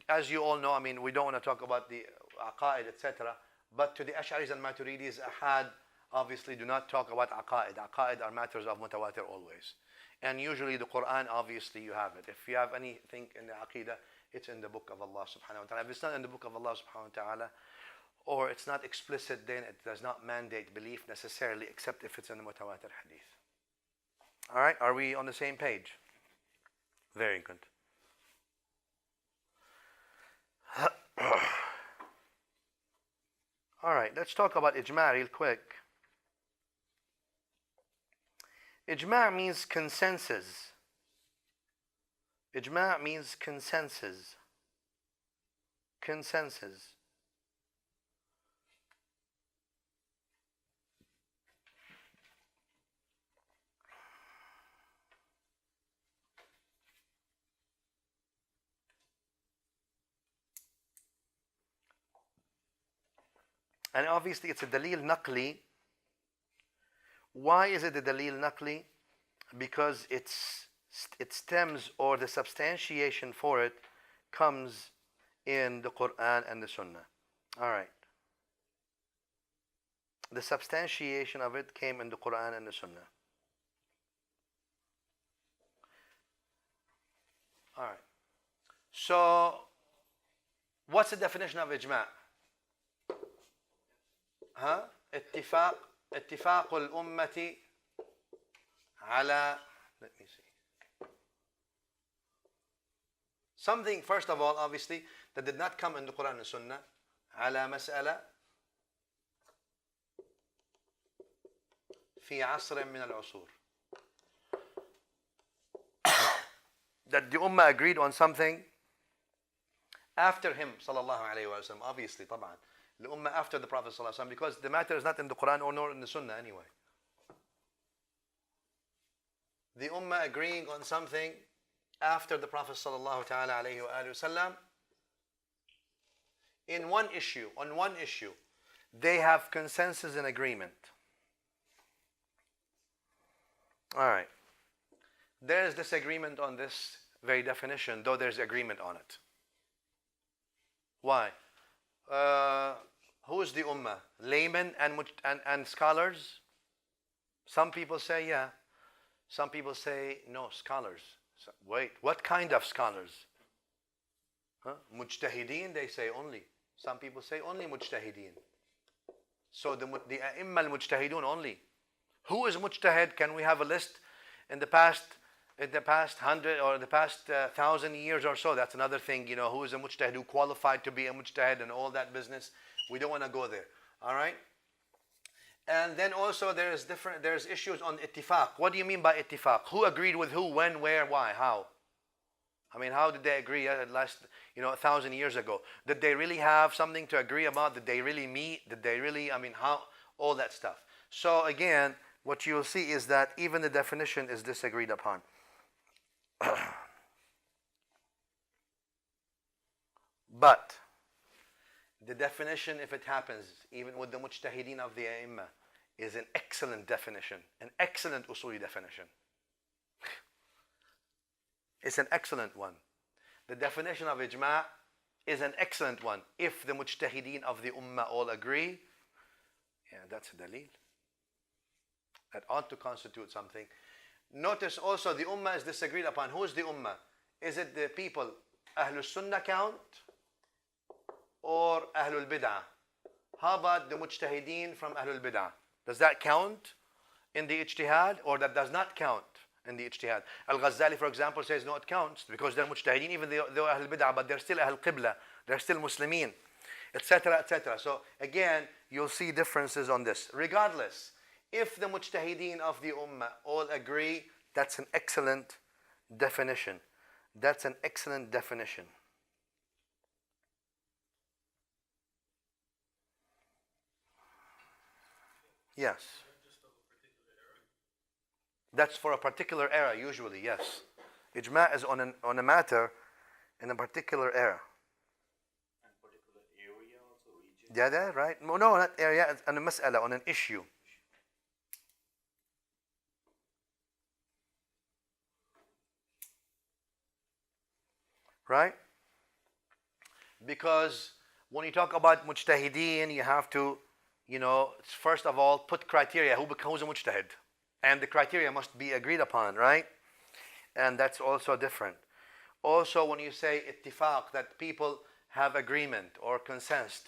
As you all know, I mean, we don't want to talk about the aqaid, etc. But to the Ash'aris and Maturidis, ahad obviously do not talk about aqaid. Aqaid are matters of mutawatir always. And usually the Quran, obviously you have it. If you have anything in the Aqidah, it's in the book of Allah subhanahu wa ta'ala. If it's not in the book of Allah subhanahu wa ta'ala, or it's not explicit, then it does not mandate belief necessarily, except if it's in the mutawatir hadith. All right, are we on the same page? Very good. All right, let's talk about ijma' real quick. Ijma' means consensus. Ijma' means consensus. Consensus. And obviously it's a dalil naqli. Why is it a dalil naqli? Because it stems, or the substantiation for it comes in the Quran and the Sunnah. All right. The substantiation of it came in the Quran and the Sunnah. All right. So, what's the definition of ijma'? اتفاق الأمة على, let me see, something, first of all, obviously, that did not come in the Quran and Sunnah, على مسألة في عصر من العصور. That the Ummah agreed on something after him, sallallahu alayhi wa sallam, obviously, طبعا. The Ummah after the Prophet ﷺ, because the matter is not in the Quran or nor in the Sunnah anyway. The Ummah agreeing on something after the Prophet ﷺ in one issue, on one issue, they have consensus and agreement. All right. There is disagreement on this very definition, though there's agreement on it. Why? Who is the ummah? Laymen and scholars? Some people say yeah. Some people say no, scholars. So, wait, what kind of scholars? Mujtahideen, they say only. Some people say only mujtahideen. So the a'imma al-mujtahidun only. Who is mujtahid? Can we have a list in the past 100 or the past 1,000 years or so? That's another thing, who is a mujtahid, who qualified to be a mujtahid and all that business. We don't want to go there. All right? And then also there's issues on ittifaq. What do you mean by ittifaq? Who agreed with who, when, where, why, how? I mean, how did they agree last 1,000 years ago? Did they really have something to agree about? Did they really meet? Did they really, how? All that stuff. So again, what you'll see is that even the definition is disagreed upon. But the definition, if it happens, even with the mujtahideen of the A'immah, is an excellent definition, an excellent usuli definition. It's an excellent one. The definition of ijma' is an excellent one. If the mujtahideen of the ummah all agree, yeah, that's a dalil. That ought to constitute something. Notice also the ummah is disagreed upon. Who is the ummah? Is it the people Ahlul Sunnah count or Ahlul Bid'ah? How about the mujtahideen from Ahlul Bid'ah? Does that count in the ijtihad or that does not count in the ijtihad? Al-Ghazali, for example, says no, it counts because they're mujtahideen, even though they're Ahlul Bid'ah, but they're still Ahlul Qibla, they're still Muslimin, etc., etc. So again, you'll see differences on this. Regardless, if the mujtahideen of the ummah all agree, that's an excellent definition. That's an excellent definition. Yes. That's for a particular era, usually, yes. Ijma' is on a matter in a particular era. And particular area also, region? Yeah, right? No, not area, it's on a mas'ala, on an issue. Right? Because when you talk about mujtahideen, you have to, first of all, put criteria. Who's a mujtahid? And the criteria must be agreed upon, right? And that's also different. Also, when you say ittifaq, that people have agreement or consensus,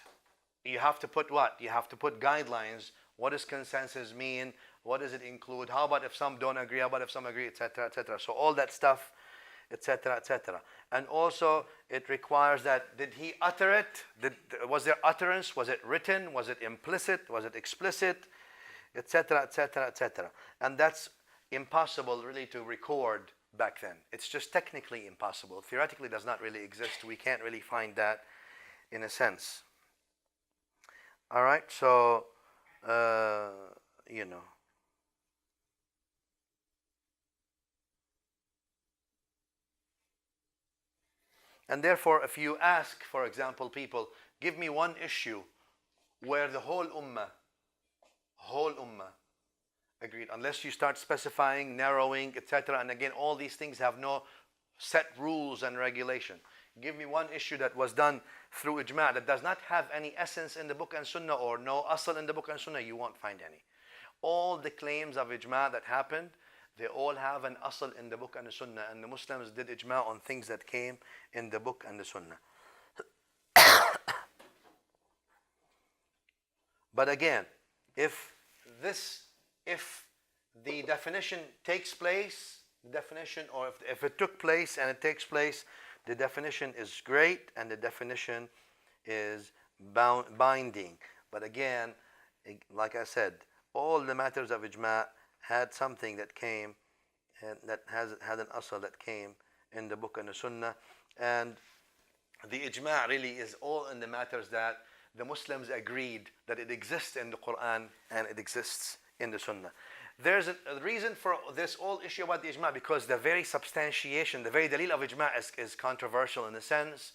you have to put what? You have to put guidelines. What does consensus mean? What does it include? How about if some don't agree? How about if some agree, etc., etc.? So all that stuff, etc., etc. And also, it requires that, did he utter it? Was there utterance? Was it written? Was it implicit? Was it explicit? Etc., etc., etc. And that's impossible really to record back then. It's just technically impossible. Theoretically, it does not really exist. We can't really find that in a sense. All right, so, And therefore, if you ask, for example, people, give me one issue where the whole ummah agreed, unless you start specifying, narrowing, etc. And again, all these things have no set rules and regulation. Give me one issue that was done through ijma' that does not have any essence in the book and sunnah or no asl in the book and sunnah, you won't find any. All the claims of ijma' that happened, they all have an asl in the book and the sunnah, and the Muslims did ijma' on things that came in the book and the sunnah. But again, if the definition takes place, or if it took place and it takes place, the definition is great and the definition is binding. But again, like I said, all the matters of ijma' had something that came and that had an asl that came in the book and the sunnah. And the ijma' really is all in the matters that the Muslims agreed that it exists in the Quran and it exists in the Sunnah. There's a reason for this whole issue about the ijma', because the very substantiation, the very dalil of ijma' is controversial in the sense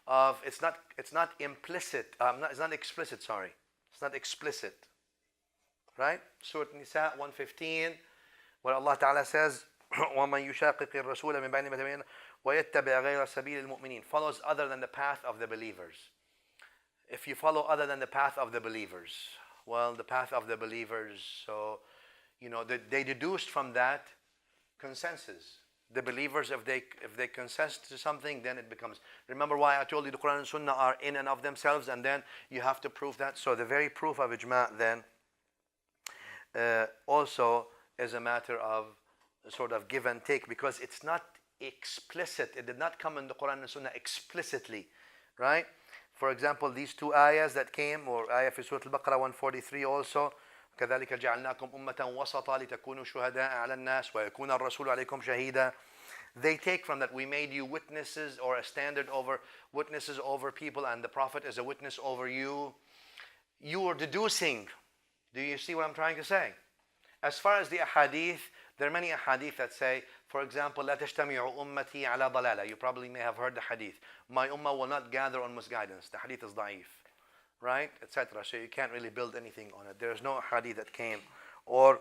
of it's not implicit, it's not explicit, sorry. It's not explicit. Right? Surah Nisa 115, where Allah Ta'ala says, وَمَنْ يُشَاقِقِ الرَّسُولَ مِنْ بَعْدِ مَا تَبَيَّنَ وَيَتَّبِعْ غَيْرَ سَبِيلِ الْمُؤْمِنِينَ, follows other than the path of the believers. If you follow other than the path of the believers, well, the path of the believers, so, they deduced from that consensus. The believers, if they consent to something, then it becomes. Remember why I told you the Quran and Sunnah are in and of themselves, and then you have to prove that. So the very proof of ijma' then also is a matter of sort of give and take, because it's not explicit. It did not come in the Quran and Sunnah explicitly, right? For example, these two ayahs that came, or ayah في Surah Al-Baqarah 143 also, كذلك جعلناكم أمة وسطا لتكونوا شهداء على الناس ويكون الرسول عليكم شهيدا. They take from that we made you witnesses, or a standard over witnesses over people, and the Prophet is a witness over you. You are deducing. Do you see what I'm trying to say? As far as the ahadith, there are many ahadith that say, for example, لا تجتمع أمتي على ضلالة. You probably may have heard the hadith. My ummah will not gather on misguidance. The hadith is da'if, right? Etc. So you can't really build anything on it. There is no hadith that came, or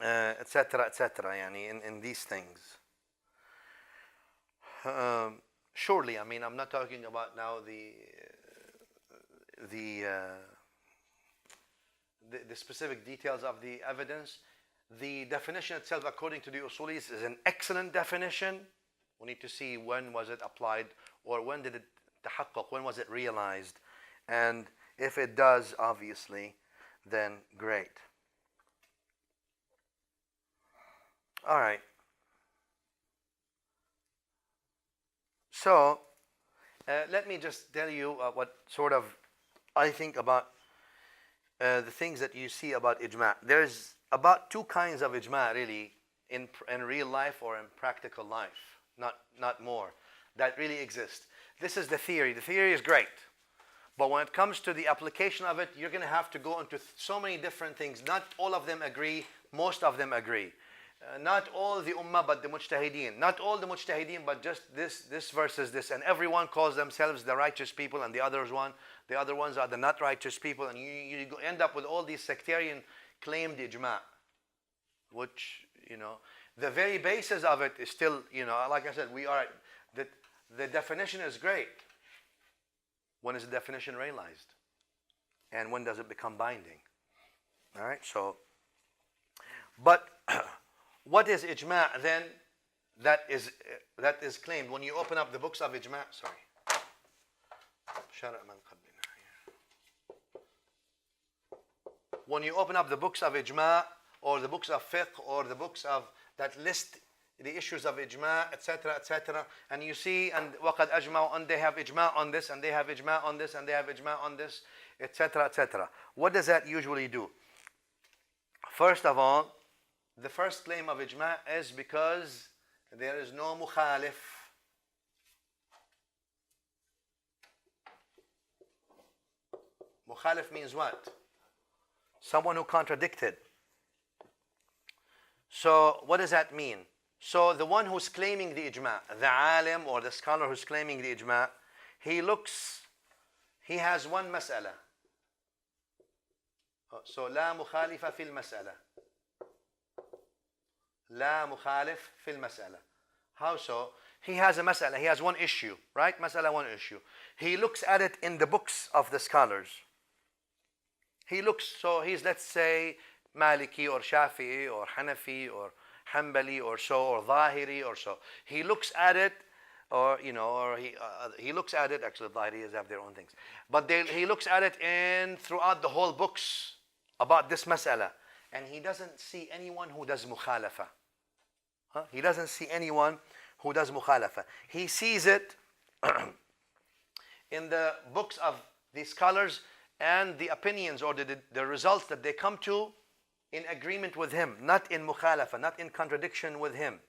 etc. etc. Yani in these things. Surely, I mean, I'm not talking about now the specific details of the evidence. The definition itself, according to the usulis, is an excellent definition. We need to see when was it applied, or when did it tahaqqaq, when was it realized. And if it does, obviously, then great. All right. So, let me just tell you what sort of I think about the things that you see about ijma'. There's about two kinds of ijma' really in real life or in practical life, not more, that really exist. This is the theory. The theory is great. But when it comes to the application of it, you're going to have to go into so many different things. Not all of them agree. Most of them agree. Not all the ummah, but the mujtahideen. Not all the mujtahideen, but just this versus this. And everyone calls themselves the righteous people, and the other ones are the not righteous people. And you end up with all these sectarian claimed ijma', which, the very basis of it is still, like I said, the definition is great. When is the definition realized? And when does it become binding? All right, so, but what is ijma' then that is claimed? When you open up the books of ijma', when you open up the books of ijma', or the books of fiqh, or the books of that list the issues of ijma', etc., etc., and you see, and وَقَدْ أَجْمَعُوا, and they have ijma' on this, and they have ijma' on this, and they have ijma' on this, etc., etc. What does that usually do? First of all, the first claim of ijma' is because there is no mukhalif. Mukhalif means what? Someone who contradicted. So what does that mean? So the one who's claiming the ijma', the alim or the scholar who's claiming the ijma', he has one mas'ala. So لا مخالف في المسألة. لا مخالف في المسألة. How so? He has a mas'ala, he has one issue, right? Mas'ala, one issue. He looks at it in the books of the scholars. So he's, let's say, Maliki or Shafi'i or Hanafi or Hanbali or so, or Zahiri or so. He looks at it, or he looks at it. Actually, Zahiris have their own things, but he looks at it throughout the whole books about this mas'ala, and he doesn't see anyone who does mukhalafa. He doesn't see anyone who does mukhalafa. He sees it in the books of the scholars and the opinions or the results that they come to in agreement with him, not in mukhalafa, not in contradiction with him.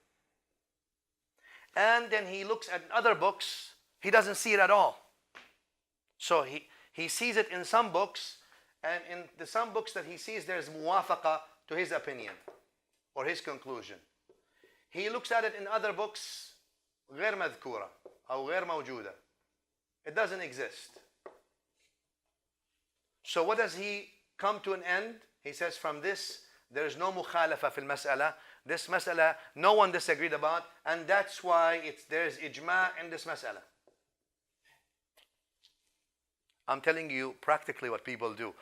And then he looks at other books, he doesn't see it at all. So he sees it in some books, and in some books that he sees, there's muwafaqa to his opinion or his conclusion. He looks at it in other books, غير مذكورة أو غير موجودة. It doesn't exist. So what does he come to an end? He says, from this, there is no mukhalafa fil mas'ala. This mas'ala, no one disagreed about, and that's why there is ijma' in this mas'ala. I'm telling you practically what people do.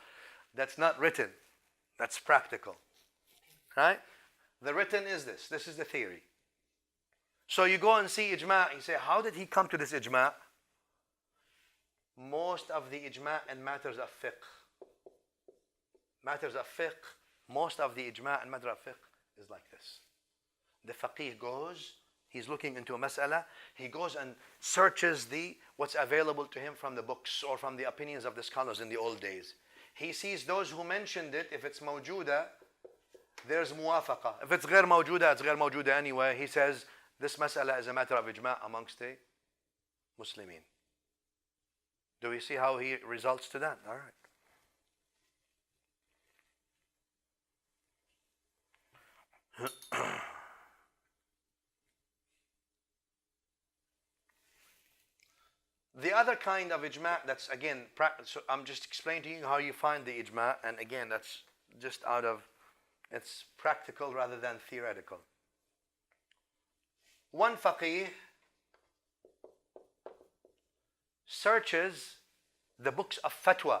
That's not written. That's practical. Right? The written is this. This is the theory. So you go and see ijma'. You say, how did he come to this ijma'? Most of the ijma' in matters of fiqh. Matters of fiqh, most of the ijma' and matter of fiqh is like this. The faqih goes, he's looking into a mas'ala, he goes and searches what's available to him from the books or from the opinions of the scholars in the old days. He sees those who mentioned it. If it's mawjuda, there's muwafaqa. If it's ghair mawjuda, it's ghair mawjuda anyway. He says this mas'ala is a matter of ijma' amongst the Muslimin. Do we see how he results to that? All right. The other kind of ijma', that's again, so I'm just explaining to you how you find the ijma', and again, that's just out of, it's practical rather than theoretical. One faqih searches the books of fatwa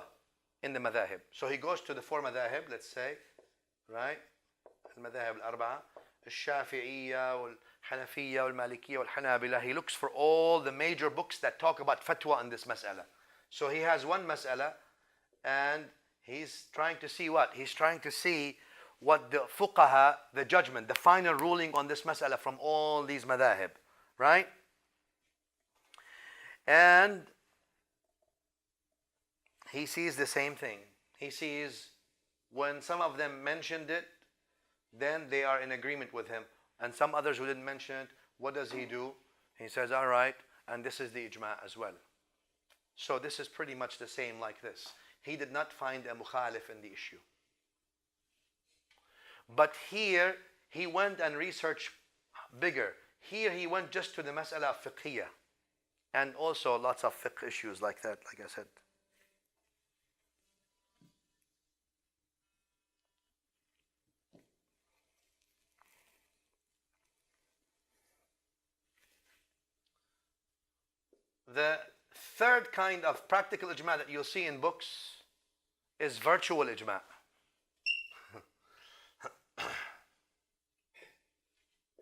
in the madhahib. So he goes to the four madhahib, let's say, right? المذاهب الأربعة الشافعية والحنفية والمالكية والحنابلة. He looks for all the major books that talk about fatwa on this mas'ala. So he has one mas'ala and he's trying to see what? He's trying to see what the fuqaha, the judgment, the final ruling on this mas'ala from all these madhahib, right? And he sees the same thing. He sees when some of them mentioned it, then they are in agreement with him. And some others who didn't mention it, what does he do? He says, all right, and this is the ijma' as well. So this is pretty much the same like this. He did not find a mukhalif in the issue. But here, he went and researched bigger. Here he went just to the mas'ala of fiqhiyah. And also lots of fiqh issues like that, like I said. The third kind of practical ijma' that you'll see in books is virtual ijma'.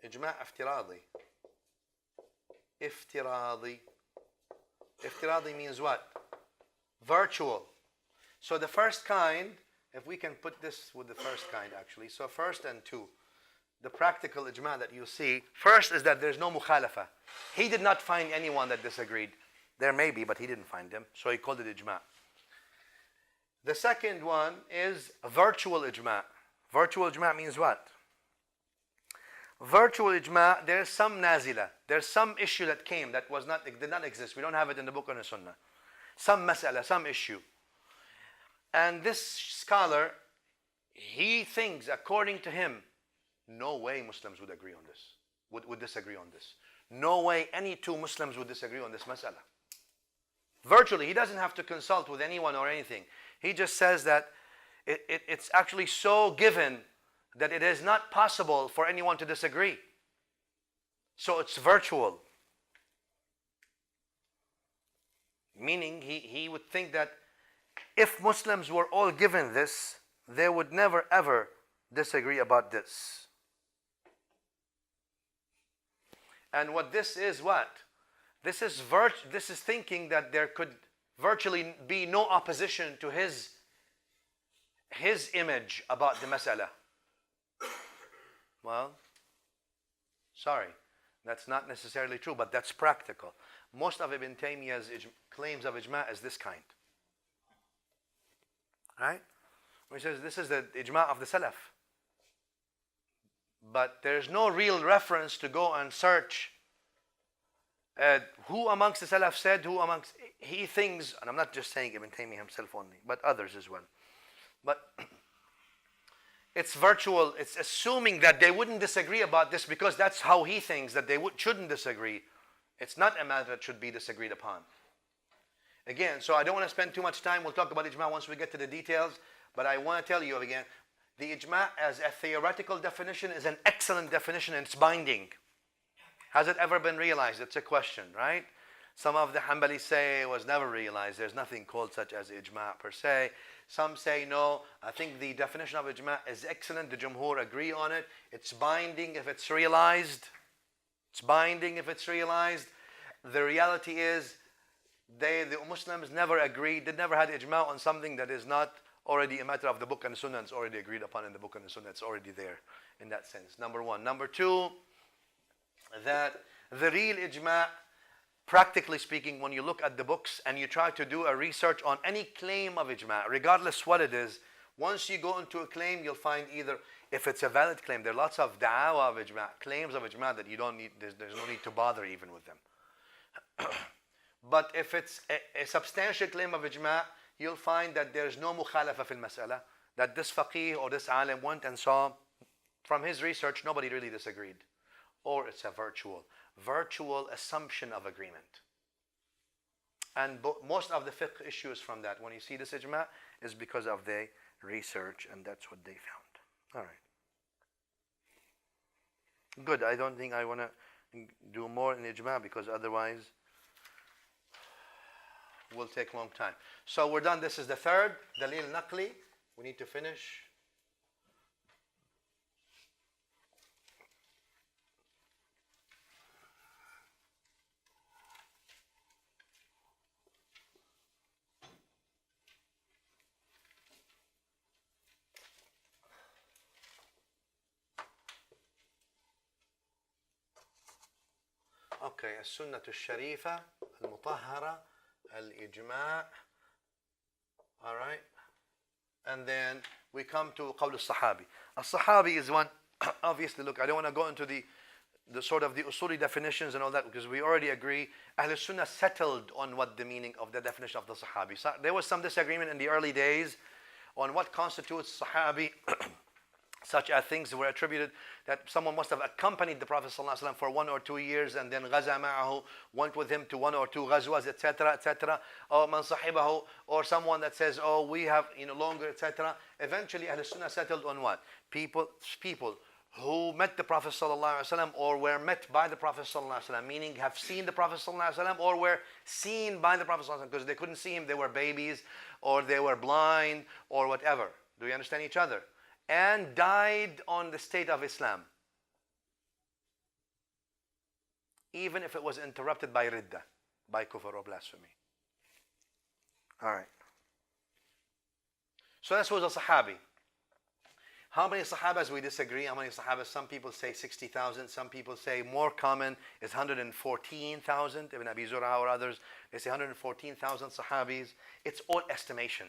Ijma' iftiradi. Iftiradi. Iftiradi means what? Virtual. So the first kind, if we can put this with the first kind actually. So first and two. The practical ijma' that you see, first is that there's no mukhalafa. He did not find anyone that disagreed. There may be, but he didn't find them, so he called it ijma'. The second one is virtual ijma'. Virtual ijma' means what? Virtual ijma', there's some nazila. There's some issue that came that did not exist. We don't have it in the book or the sunnah. Some mas'ala, some issue. And this scholar, he thinks, according to him, no way Muslims would agree on this, would disagree on this. No way any two Muslims would disagree on this mas'ala. Virtually, he doesn't have to consult with anyone or anything. He just says that it's actually so given that it is not possible for anyone to disagree. So it's virtual. Meaning he would think that if Muslims were all given this, they would never ever disagree about this. And what this is what? This is thinking that there could virtually be no opposition to his image about the mas'ala. Well, sorry, that's not necessarily true, but that's practical. Most of Ibn Taymiyyah's claims of ijma' is this kind. Right? He says this is the ijma' of the Salaf. But there's no real reference to go and search who amongst the Salaf said, he thinks, and I'm not just saying Ibn Taymiyyah himself only, but others as well. But it's virtual, it's assuming that they wouldn't disagree about this because that's how he thinks, that they shouldn't disagree. It's not a matter that should be disagreed upon. Again, so I don't want to spend too much time, we'll talk about ijma' once we get to the details, but I want to tell you again, the ijma' as a theoretical definition is an excellent definition and it's binding. Has it ever been realized? It's a question, right? Some of the Hanbalis say it was never realized. There's nothing called such as ijma' per se. Some say no. I think the definition of ijma' is excellent. The Jumhur agree on it. It's binding if it's realized. It's binding if it's realized. The reality is the Muslims never agreed, they never had ijma' on something that is not already a matter of the book and sunnah. It's already agreed upon in the book and the sunnah. It's already there in that sense. Number one. Number two, that the real ijma', practically speaking, when you look at the books and you try to do a research on any claim of ijma', regardless what it is, once you go into a claim, you'll find either, if it's a valid claim, there are lots of da'wah of ijma', claims of ijma' that you don't need, there's no need to bother even with them. But if it's a substantial claim of ijma', you'll find that there's no mukhalafa fil mas'ala, that this faqih or this alim went and saw from his research, nobody really disagreed. Or it's a virtual assumption of agreement. And most of the fiqh issues from that, when you see this ijma, is because of the research, and that's what they found. All right. Good. I don't think I want to do more in ijma, because otherwise will take a long time. So we're done. This is the third, dalil naqli. We need to finish. Okay, السنة الشريفة المطهرة الإجماع. All right. And then we come to قول الصحابي. الصحابي is one, obviously, look, I don't want to go into the sort of the usuli definitions and all that, because we already agree. Ahl Sunnah settled on what the meaning of the definition of the Sahabi. So there was some disagreement in the early days on what constitutes Sahabi, such as things were attributed that someone must have accompanied the Prophet ﷺ for 1 or 2 years, and then غزا معه, went with him to 1 or 2 ghazwas, etc., etc. Or man sahibahu, or someone that says, oh, we have longer, etc. Eventually, Ahl Sunnah settled on what? People who met the Prophet ﷺ or were met by the Prophet ﷺ, meaning have seen the Prophet ﷺ or were seen by the Prophet ﷺ, because they couldn't see him, they were babies or they were blind or whatever. Do we understand each other? And died on the state of Islam, even if it was interrupted by ridda, by kufr or blasphemy. All right. So that's what the Sahabi. How many Sahabas we disagree? How many Sahabas? Some people say 60,000. Some people say more common is 114,000. Ibn Abi Zur'a or others, they say 114,000 Sahabis. It's all estimation.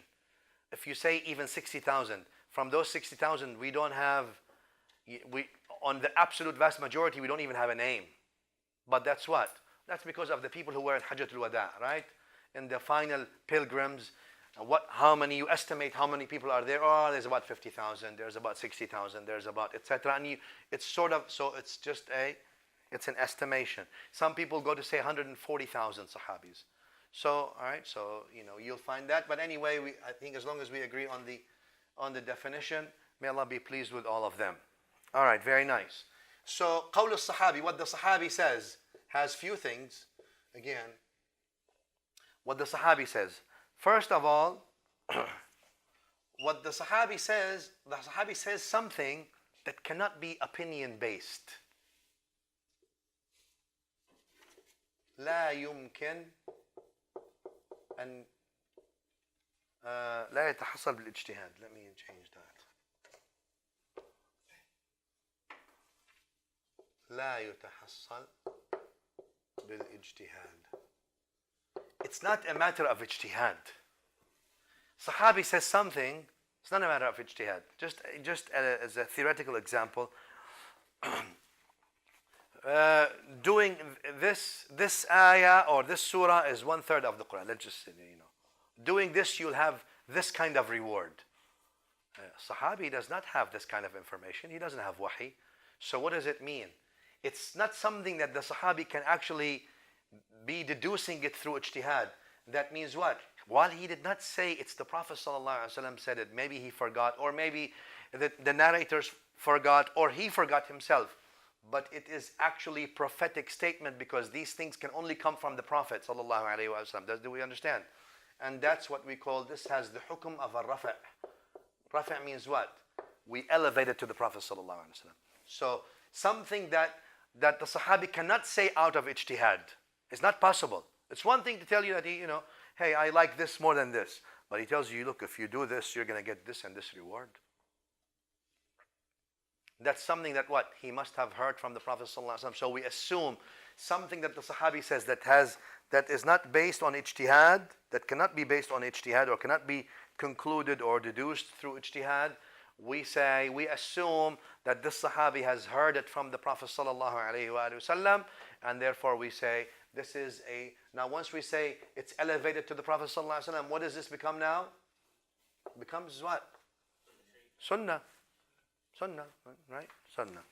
If you say even 60,000, from those 60,000, we don't have, on the absolute vast majority, we don't even have a name. But that's what? That's because of the people who were in Hajjatul Wada, right? In the final pilgrims, how many, you estimate how many people are there? Oh, there's about 50,000, there's about 60,000, there's about, etc. And it's sort of, so it's just it's an estimation. Some people go to say 140,000 Sahabis. So, all right, so, you'll find that. But anyway, I think as long as we agree on the definition, may Allah be pleased with all of them. All right, very nice. So, qawl al-sahabi, what the sahabi says, has few things. Again, what the sahabi says. First of all, what the sahabi says something that cannot be opinion-based. لا يمكن أن لا يتحصل بالاجتهاد. Let me change that. لا يتحصل بالاجتهاد. It's not a matter of ijtihad. Sahabi says something, it's not a matter of ijtihad. Just as a theoretical example, doing this ayah or this surah is 1/3 of the Quran. Let's just say, doing this, you'll have this kind of reward. Sahabi does not have this kind of information. He doesn't have wahi. So what does it mean? It's not something that the Sahabi can actually be deducing it through ijtihad. That means what? While he did not say it's the Prophet ﷺ said it, maybe he forgot, or maybe the narrators forgot, or he forgot himself. But it is actually prophetic statement, because these things can only come from the Prophet ﷺ. Do we understand? And that's what we call, this has the hukum of a rafa'. Rafa' means what? We elevate it to the Prophet ﷺ. So something that the Sahabi cannot say out of ijtihad. It's not possible. It's one thing to tell you that he, hey, I like this more than this. But he tells you, look, if you do this, you're going to get this and this reward. That's something that what? He must have heard from the Prophet ﷺ. So we assume something that the Sahabi says that is not based on ijtihad, that cannot be based on ijtihad or cannot be concluded or deduced through ijtihad. We assume that this Sahabi has heard it from the Prophet ﷺ, and therefore we say this is now once we say it's elevated to the Prophet ﷺ, what does this become now? It becomes what? Sunnah. Sunnah, right? Sunnah.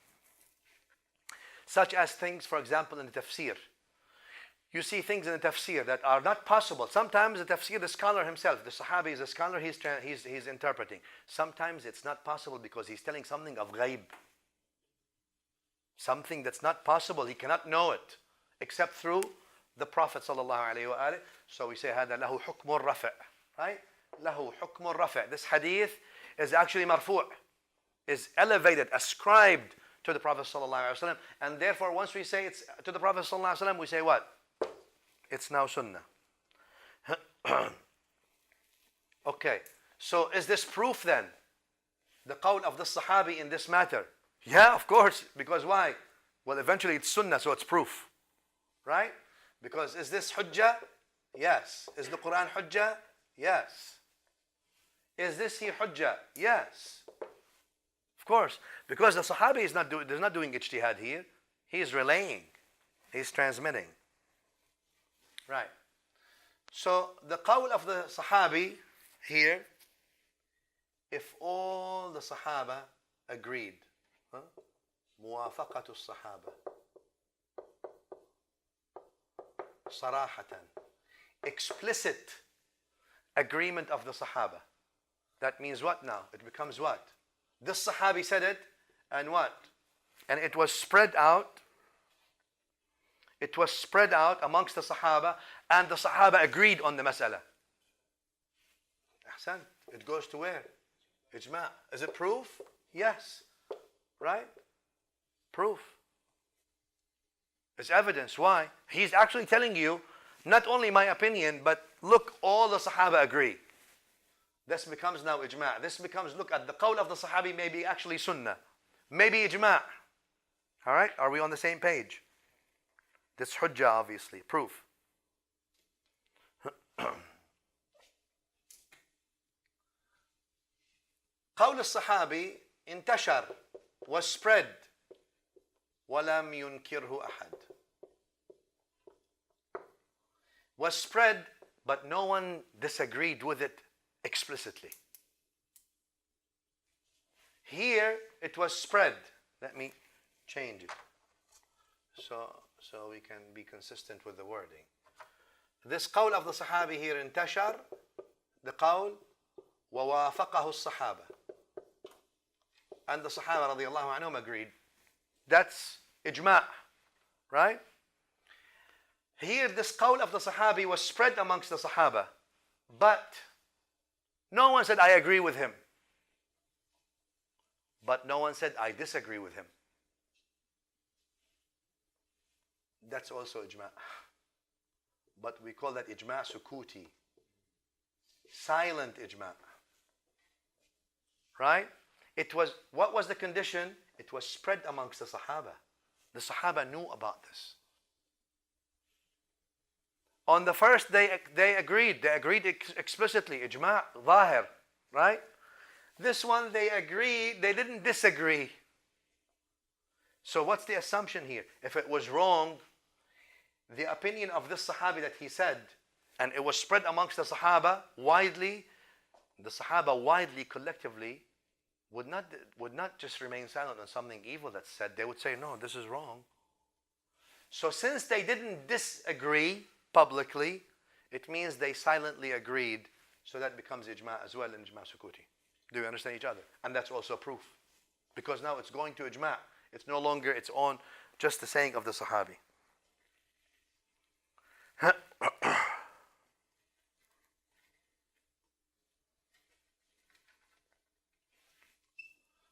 Such as things, for example, in the tafsir. You see things in the tafsir that are not possible. Sometimes the tafsir, the scholar himself, the Sahabi is a scholar, he's interpreting. Sometimes it's not possible because he's telling something of ghaib. Something that's not possible. He cannot know it except through the Prophet sallallahu alaihi wasallam. So we say هذا له حكم الرفع, right? له حكم الرفع. This hadith is actually marfu', is elevated, ascribed to the Prophet sallallahu alaihi wasallam, and therefore once we say it's to the Prophet sallallahu alaihi wasallam, we say what? It's now sunnah. Okay, so is this proof then? The qawl of the Sahabi in this matter? Yeah, of course. Because why? Well, eventually it's sunnah, so it's proof. Right? Because is this hujjah? Yes. Is the Quran hujjah? Yes. Is this here hujjah? Yes. Of course. Because the Sahabi is not doing ijtihad here. He is relaying. He's transmitting. Right. So the qawl of the Sahabi here, if all the Sahaba agreed, موافقة الصحابة صراحة, explicit agreement of the Sahaba. That means what now? It becomes what? This Sahabi said it, and what? And it was spread out. It was spread out amongst the Sahaba, and the Sahaba agreed on the mas'ala. Ahsan. It goes to where? Ijma'. Is it proof? Yes. Right? Proof. It's evidence. Why? He's actually telling you, not only my opinion, but look, all the Sahaba agree. This becomes now ijma'. This becomes, look at the qawl of the Sahabi, maybe actually sunnah. Maybe ijma'. Alright? Are we on the same page? This hujjah, obviously. Proof. قول الصحابي انتشر, was spread, ولم ينكره أحد. Was spread, but no one disagreed with it explicitly. Here it was spread. Let me change it so we can be consistent with the wording. This qawl of the Sahabi here, انتشر, the qawl, ووافقه الصحابة, and the Sahaba radiallahu anhum agreed. That's ijma', right? Here this qawl of the Sahabi was spread amongst the Sahaba, but no one said I agree with him, but no one said I disagree with him. That's also ijma', but we call that ijma' sukuti, silent ijma', right? It was, what was the condition? It was spread amongst the Sahaba. The Sahaba knew about this. On the first day, they agreed. They agreed explicitly. Ijma', zahir, right? This one, they agreed. They didn't disagree. So what's the assumption here? If it was wrong, the opinion of this Sahabi that he said, and it was spread amongst the Sahaba widely, the Sahaba widely, collectively, would not just remain silent on something evil that's said. They would say, no, this is wrong. So since they didn't disagree publicly, it means they silently agreed. So that becomes ijma' as well, in ijma' sukuti. Do you understand each other? And that's also proof. Because now it's going to ijma'. It's no longer its own, just the saying of the Sahabi.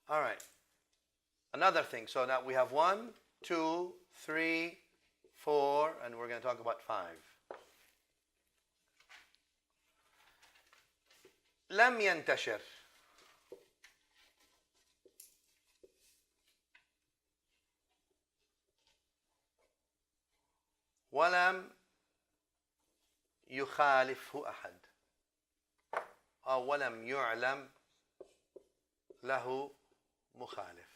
All right. Another thing. So now we have 1, 2, 3, 4, and we're going to talk about 5. لم ينتشر. ولم يخالفه أحد. أو ولم يعلم له مخالف.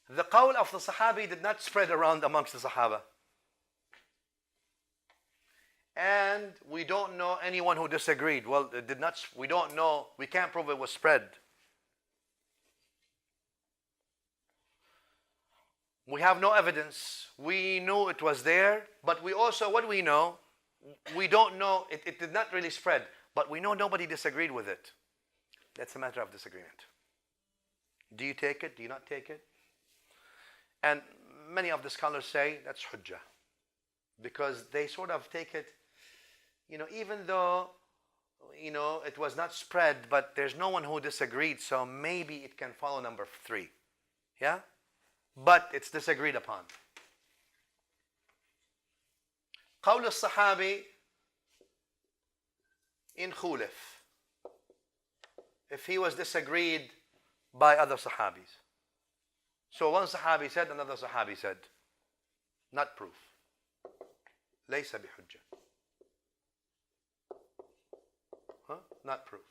The qawl of the Sahabi did not spread around amongst the Sahaba. and we don't know anyone who disagreed. Well, it did not. We don't know. We can't prove it was spread. We have no evidence. We knew it was there, but we also, what do we know? We don't know. It did not really spread, but we know nobody disagreed with it. That's a matter of disagreement. Do you take it? Do you not take it? And many of the scholars say that's hujjah, because they sort of take it, even though, it was not spread, but there's no one who disagreed, so maybe it can follow number 3. Yeah? But it's disagreed upon. قول الصحابي in khulif. If he was disagreed by other sahabis. So one sahabi said, another sahabi said. Not proof. ليس بحجة. Not proof.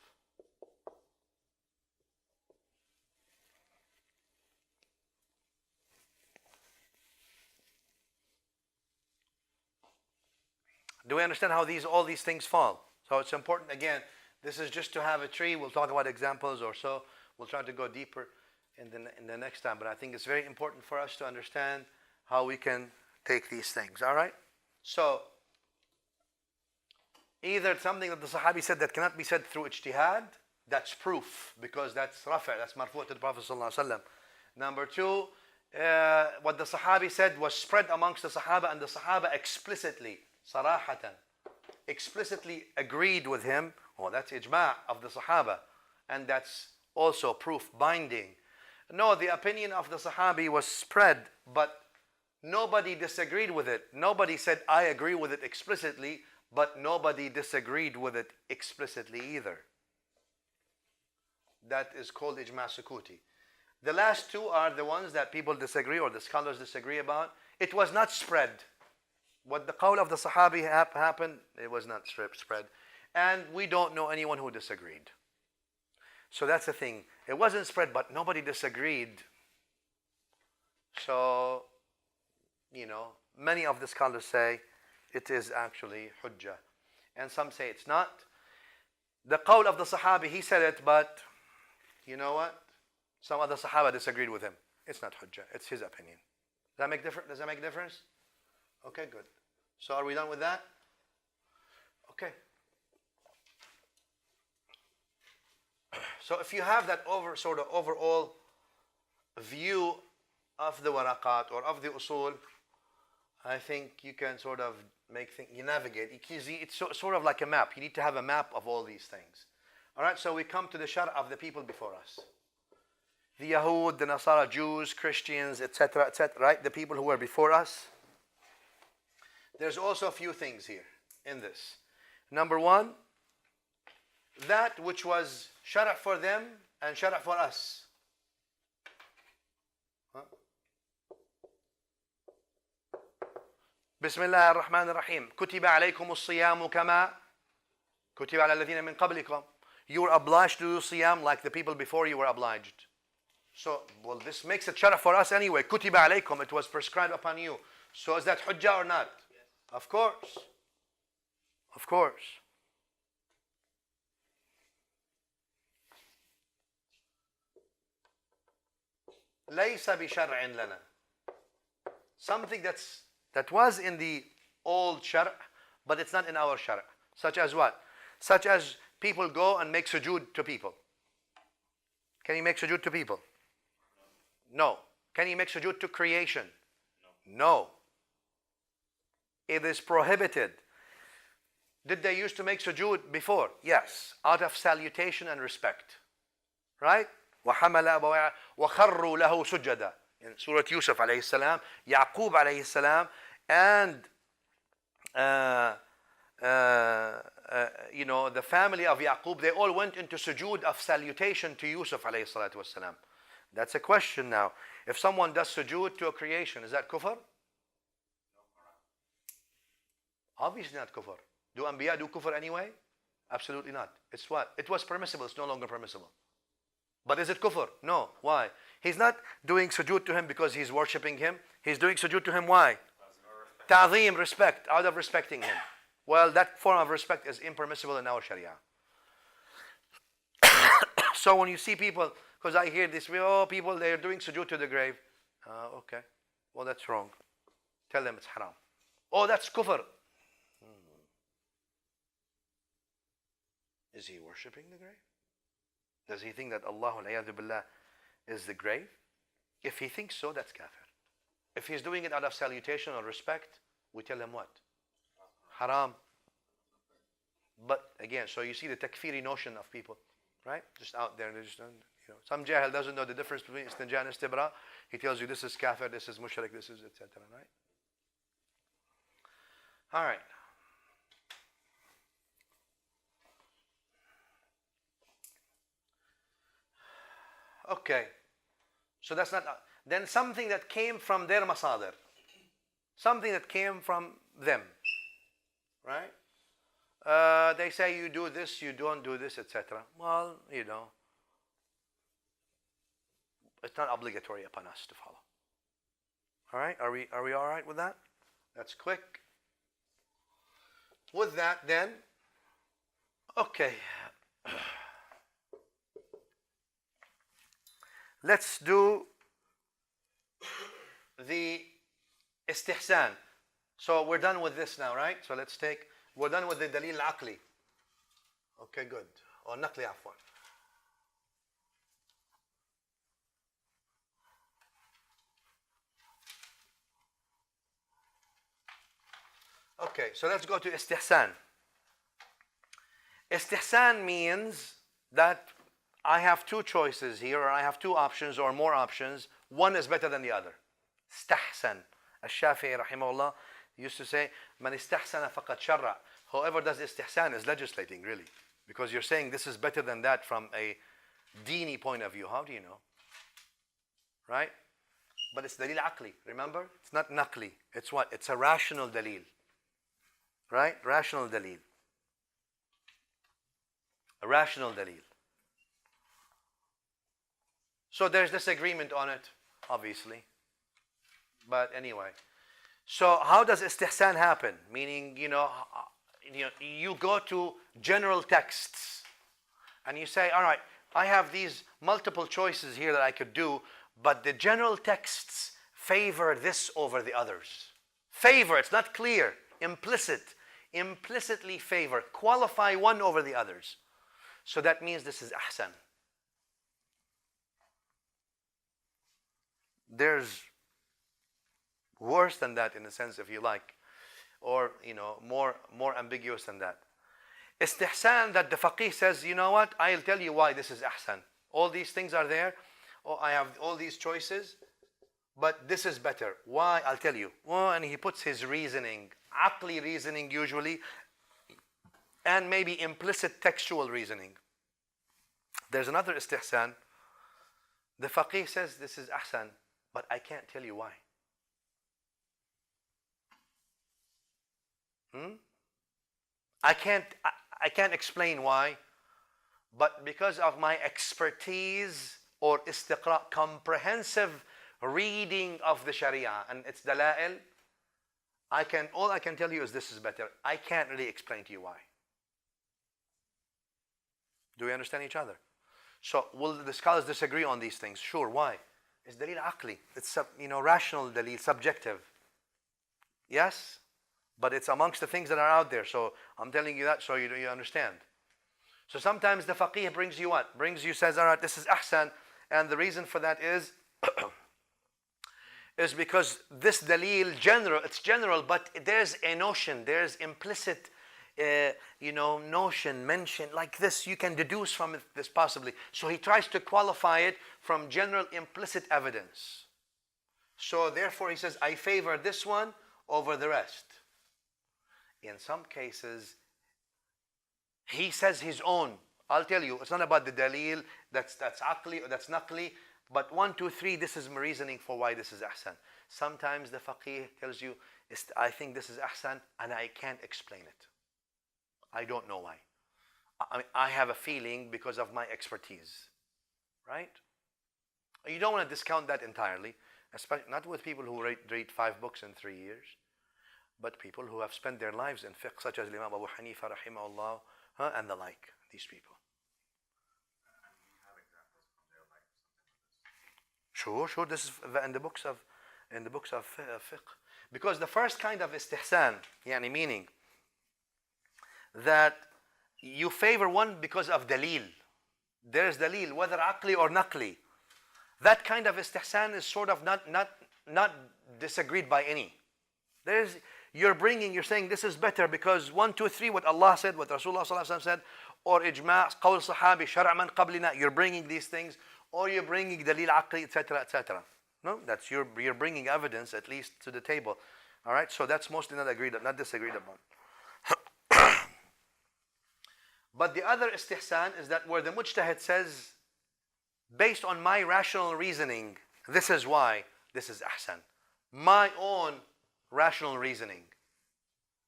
Do we understand how all these things fall? So it's important, again, this is just to have a tree. We'll talk about examples or so. We'll try to go deeper in the next time. But I think it's very important for us to understand how we can take these things. All right? So, either something that the Sahabi said that cannot be said through ijtihad, that's proof, because that's rafi', that's marfu' to the Prophet ﷺ. Number 2, what the Sahabi said was spread amongst the Sahaba, and the Sahaba explicitly, sarahatan, explicitly agreed with him. Oh, that's ijma' of the Sahaba, and that's also proof binding. No, the opinion of the Sahabi was spread, but nobody disagreed with it. Nobody said, I agree with it explicitly, but nobody disagreed with it explicitly either. That is called ijma' sukuti. The last 2 are the ones that people disagree, or the scholars disagree about. It was not spread. What the qawl of the Sahabi happened, it was not spread. And we don't know anyone who disagreed. So that's the thing. It wasn't spread, but nobody disagreed. So, many of the scholars say it is actually hujjah. And some say it's not. The qawl of the Sahabi, he said it, but you know what? Some other Sahaba disagreed with him. It's not hujjah. It's his opinion. Does that make a difference? Okay, good. So are we done with that? Okay. So if you have that overall view of the waraqat or of the usul, I think you can sort of you navigate. It's sort of like a map. You need to have a map of all these things. All right, so we come to the Sharh of the people before us. The Yahud, the Nasara, Jews, Christians, etc., right? The people who were before us. There's also a few things here in this. Number 1, that which was Sharh for them and Sharh for us. بسم الله الرحمن الرحيم كتب عليكم الصيام كما كتب على الذين من قبلكم. You were obliged to do siyam like the people before you were obliged. So, well, this makes it Sharh for us anyway. كتب عليكم, it was prescribed upon you. So is that hujjah or not? Yes. Of course. Of course. ليس بشرع لنا. Something that was in the old Sharh, but it's not in our Sharh. Such as what? Such as people go and make sujood to people. Can you make sujood to people? No. Can you make sujood to creation? No. It is prohibited. Did they used to make sujood before? Yes. Out of salutation and respect. Right? وَحَمَلَ أَبَوَيْهِ وَخَرُّوا لَهُ سُجَّدًا. In Surah Yusuf alayhi salam, Yaqub alayhi salam, and the family of Yaqub, they all went into sujood of salutation to Yusuf alayhi salatu wasalam. That's a question now. If someone does sujood to a creation, is that kufr? Obviously not kufr. Do Anbiya do kufr anyway? Absolutely not. It's what? It was permissible, it's no longer permissible. But is it kufr? No. Why? He's not doing sujood to him because he's worshipping him. He's doing sujood to him why? Ta'zeem, respect, out of respecting him. Well, that form of respect is impermissible in our Sharia. So when you see people, because I hear this, oh, people, they're doing sujood to the grave. Okay, well, that's wrong. Tell them it's haram. Oh, that's kufr. Is he worshipping the grave? Does he think that Allah billah is the grave? If he thinks so, that's kafir. If he's doing it out of salutation or respect, we tell him what? Haram. But again, so you see the takfiri notion of people, right? Just out there, they just don't, some jahil doesn't know the difference between istinja and istibra. He tells you this is kafir, this is mushrik, this is etc. Right? All right. Okay. So that's not. Then something that came from their masadir. Something that came from them. Right? They say you do this, you don't do this, etc. Well, it's not obligatory upon us to follow. All right? Are we all right with that? That's quick. With that, then, okay. Let's do the istihsan. So we're done with this now, right? So we're done with the dalil aqli. Okay, good. Or naqli afwan. Okay, so let's go to istihsan. Istihsan means that I have two choices here, or I have two options or more options. One is better than the other. Istahsan. Al-Shafi'i rahimahullah used to say, Man istahsana faqad sharra. Whoever does istihsan is legislating, really. Because you're saying this is better than that from a dini point of view. How do you know? Right? But it's dalil aqli. Remember? It's not naqli. It's what? It's a rational dalil. Right? Rational dalil. A rational dalil. So there's disagreement on it, obviously. But anyway. So how does istihsan happen? Meaning, you go to general texts and you say, all right, I have these multiple choices here that I could do, but the general texts favor this over the others. Favor, it's not clear. Implicitly favor. Qualify one over the others. So that means this is ahsan. There's worse than that in a sense, if you like, or more ambiguous than that. Istihsan, that the faqih says, you know what, I'll tell you why this is ahsan. All these things are there. Oh, I have all these choices, but this is better. Why? I'll tell you. Well, and he puts his reasoning, aqli reasoning usually, and maybe implicit textual reasoning. There's another istihsan. The faqih says this is ahsan, but I can't tell you why. I can't explain why, but because of my expertise or istiqra, comprehensive reading of the Sharia and its dala'il, all I can tell you is this is better. I can't really explain to you why. Do we understand each other? So will the scholars disagree on these things? Sure. Why? It's dalil aqli. It's rational dalil, subjective. Yes, but it's amongst the things that are out there. So I'm telling you that so you understand. So sometimes the faqih brings you what? Says, all right, this is ahsan, and the reason for that is because this dalil it's general, but there's a notion, there's implicit notion mentioned like this, you can deduce from this possibly. So he tries to qualify it from general implicit evidence. So therefore he says, I favor this one over the rest. In some cases, he says his own. I'll tell you, it's not about the dalil that's aqli or that's naqli, but 1, 2, 3, this is my reasoning for why this is ahsan. Sometimes the faqih tells you, I think this is ahsan and I can't explain it. I don't know why. I have a feeling because of my expertise. Right? You don't want to discount that entirely, especially not with people who read 5 books in 3 years. but people who have spent their lives in fiqh, such as Imam Abu Hanifa rahimahullah, and the like, these people. Sure, sure. This is in the books of fiqh. Because the first kind of istihsan, yani meaning that you favor one because of dalil. There is dalil, whether aqli or naqli. That kind of istihsan is sort of not disagreed by any. You're saying this is better because 1, 2, 3, what Allah said, what Rasulullah sallallahu alaihi wasallam said, or ijma', qawl sahabi, shar'a man qablina. You're bringing these things, or you're bringing dalil aqli, etc., etc. No, that's you're bringing evidence at least to the table. All right, so that's mostly not disagreed upon. But the other istihsan is that where the mujtahid says, based on my rational reasoning, this is why this is ahsan. My own rational reasoning.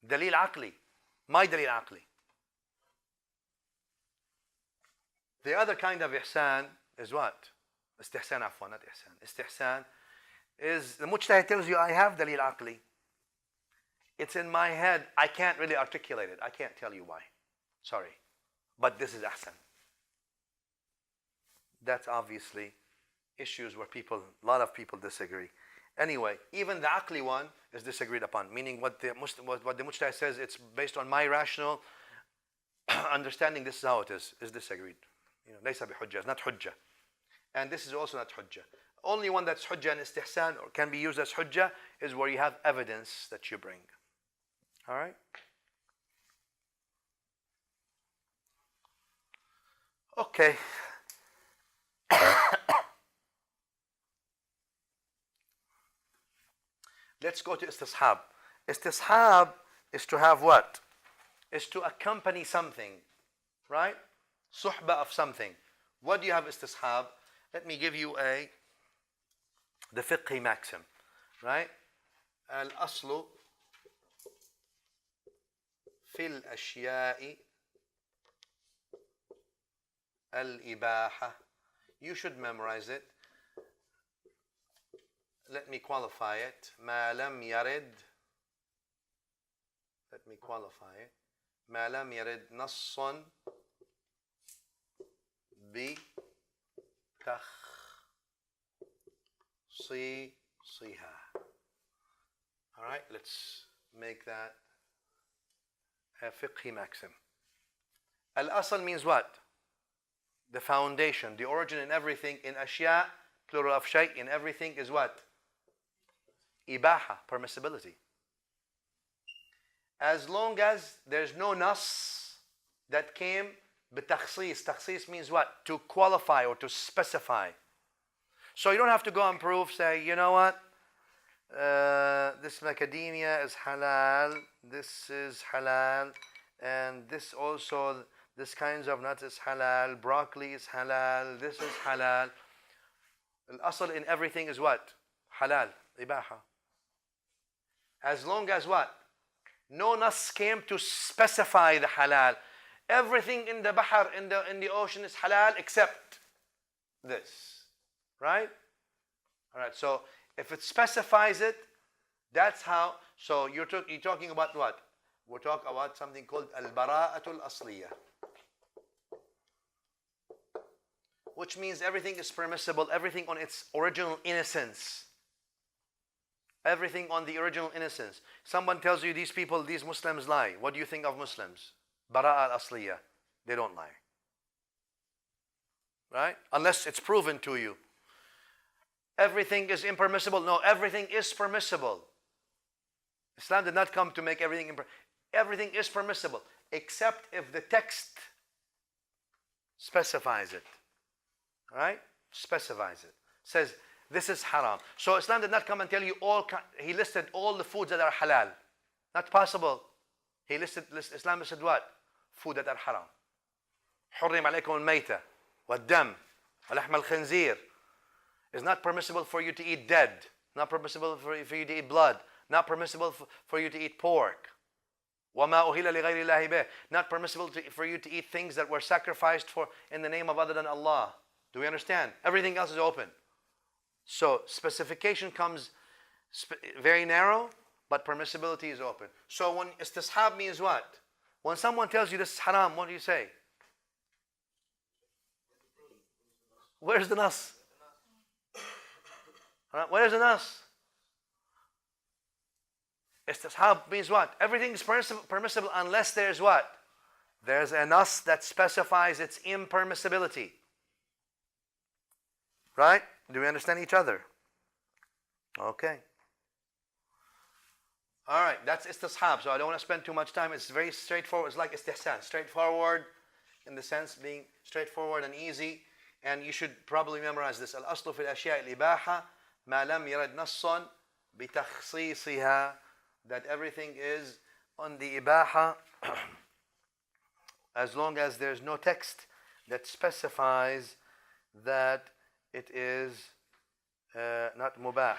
Dalil aqli. My dalil aqli. The other kind of ihsan is what? Istihsan, afwan, not ihsan. Istihsan is the mujtahid tells you, I have dalil aqli. It's in my head. I can't really articulate it. I can't tell you why. Sorry. But this is ahsan. That's obviously issues where a lot of people disagree. Anyway, even the aqli one is disagreed upon, meaning what the mujtahid says, it's based on my rational understanding, this is how it is disagreed. Laysa bihujjah, it's not hujjah. And this is also not hujjah. Only one that's hujjah and istihsan or can be used as hujjah is where you have evidence that you bring. All right? Okay. Let's go to istishab. Istishab is to have what? Is to accompany something, right? Suhba of something. What do you have istishab? Let me give you the fiqhi maxim, right? Al-aslu fil ashya'i al-ibaha. You should memorize it. Let me qualify it. ما لم يرد. Let me qualify it. ما لم يرد نص بتخصيصها. All right, let's make that a fiqhi maxim. Al-asl means what? The foundation, the origin in everything, in ashya, plural of shay, in everything is what? Ibaha, permissibility. As long as there's no nas that came bitakhsis. Takhsis means what? To qualify or to specify. So you don't have to go and prove, say, you know what? This macadamia is halal, this is halal, and this also, this kinds of nuts is halal, broccoli is halal, this is halal. Al-asl in everything is what? Halal, ibaha. As long as what? No nas came to specify the halal. Everything in the bahar, in the ocean is halal except this. Right? Alright, so if it specifies it, that's how. So you're talking about what? We're talking about something called Al-Bara'atul Asliyah, which means everything is permissible, everything on its original innocence. Everything on the original innocence. Someone tells you these people, these Muslims lie. What do you think of Muslims? Bara'a al-Asliyah. They don't lie. Right? Unless it's proven to you. Everything is impermissible. No, everything is permissible. Islam did not come to make everything everything is permissible, except if the text specifies it. Right? Specifies it. Says, this is haram. So Islam did not come and tell you he listed all the foods that are halal. Not possible. Islam said what? Food that are haram. حرم عليكم الميتة والدم ولحم الخنزير. It's not permissible for you to eat dead. Not permissible for you to eat blood. Not permissible for you to eat pork. وما أهل لغير الله به. Not permissible for you to eat things that were sacrificed for in the name of other than Allah. Do we understand? Everything else is open. So specification comes very narrow, but permissibility is open. So when istishab means what? When someone tells you this is haram, what do you say? Where's the nas? Where's the nas? Istishab means what? Everything is permissible unless there's what? There's a nas that specifies its impermissibility. Right? Do we understand each other? Okay. All right, that's istishab. So I don't want to spend too much time. It's very straightforward. It's like istihsan, straightforward in the sense being straightforward and easy. And you should probably memorize this. Al-aslu fil ashya' al-ibaha ma lam yarad nassan bi takhsisiha. That everything is on the ibaha as long as there's no text that specifies that it is not mubah.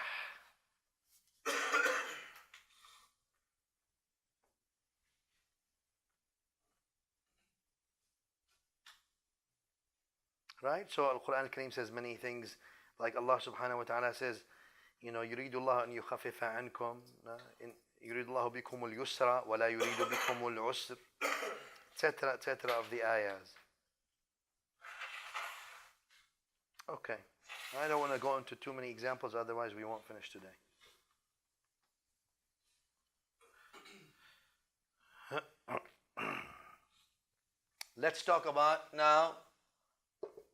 Right? So Al-Quran Al-Kareem says many things, like Allah subhanahu wa ta'ala says, you know, يريد الله أن يخفف عنكم يريد الله بكم اليسر ولا يريد بكم العسر, etc. of the ayahs. Okay. I don't want to go into too many examples, otherwise we won't finish today. Let's talk about now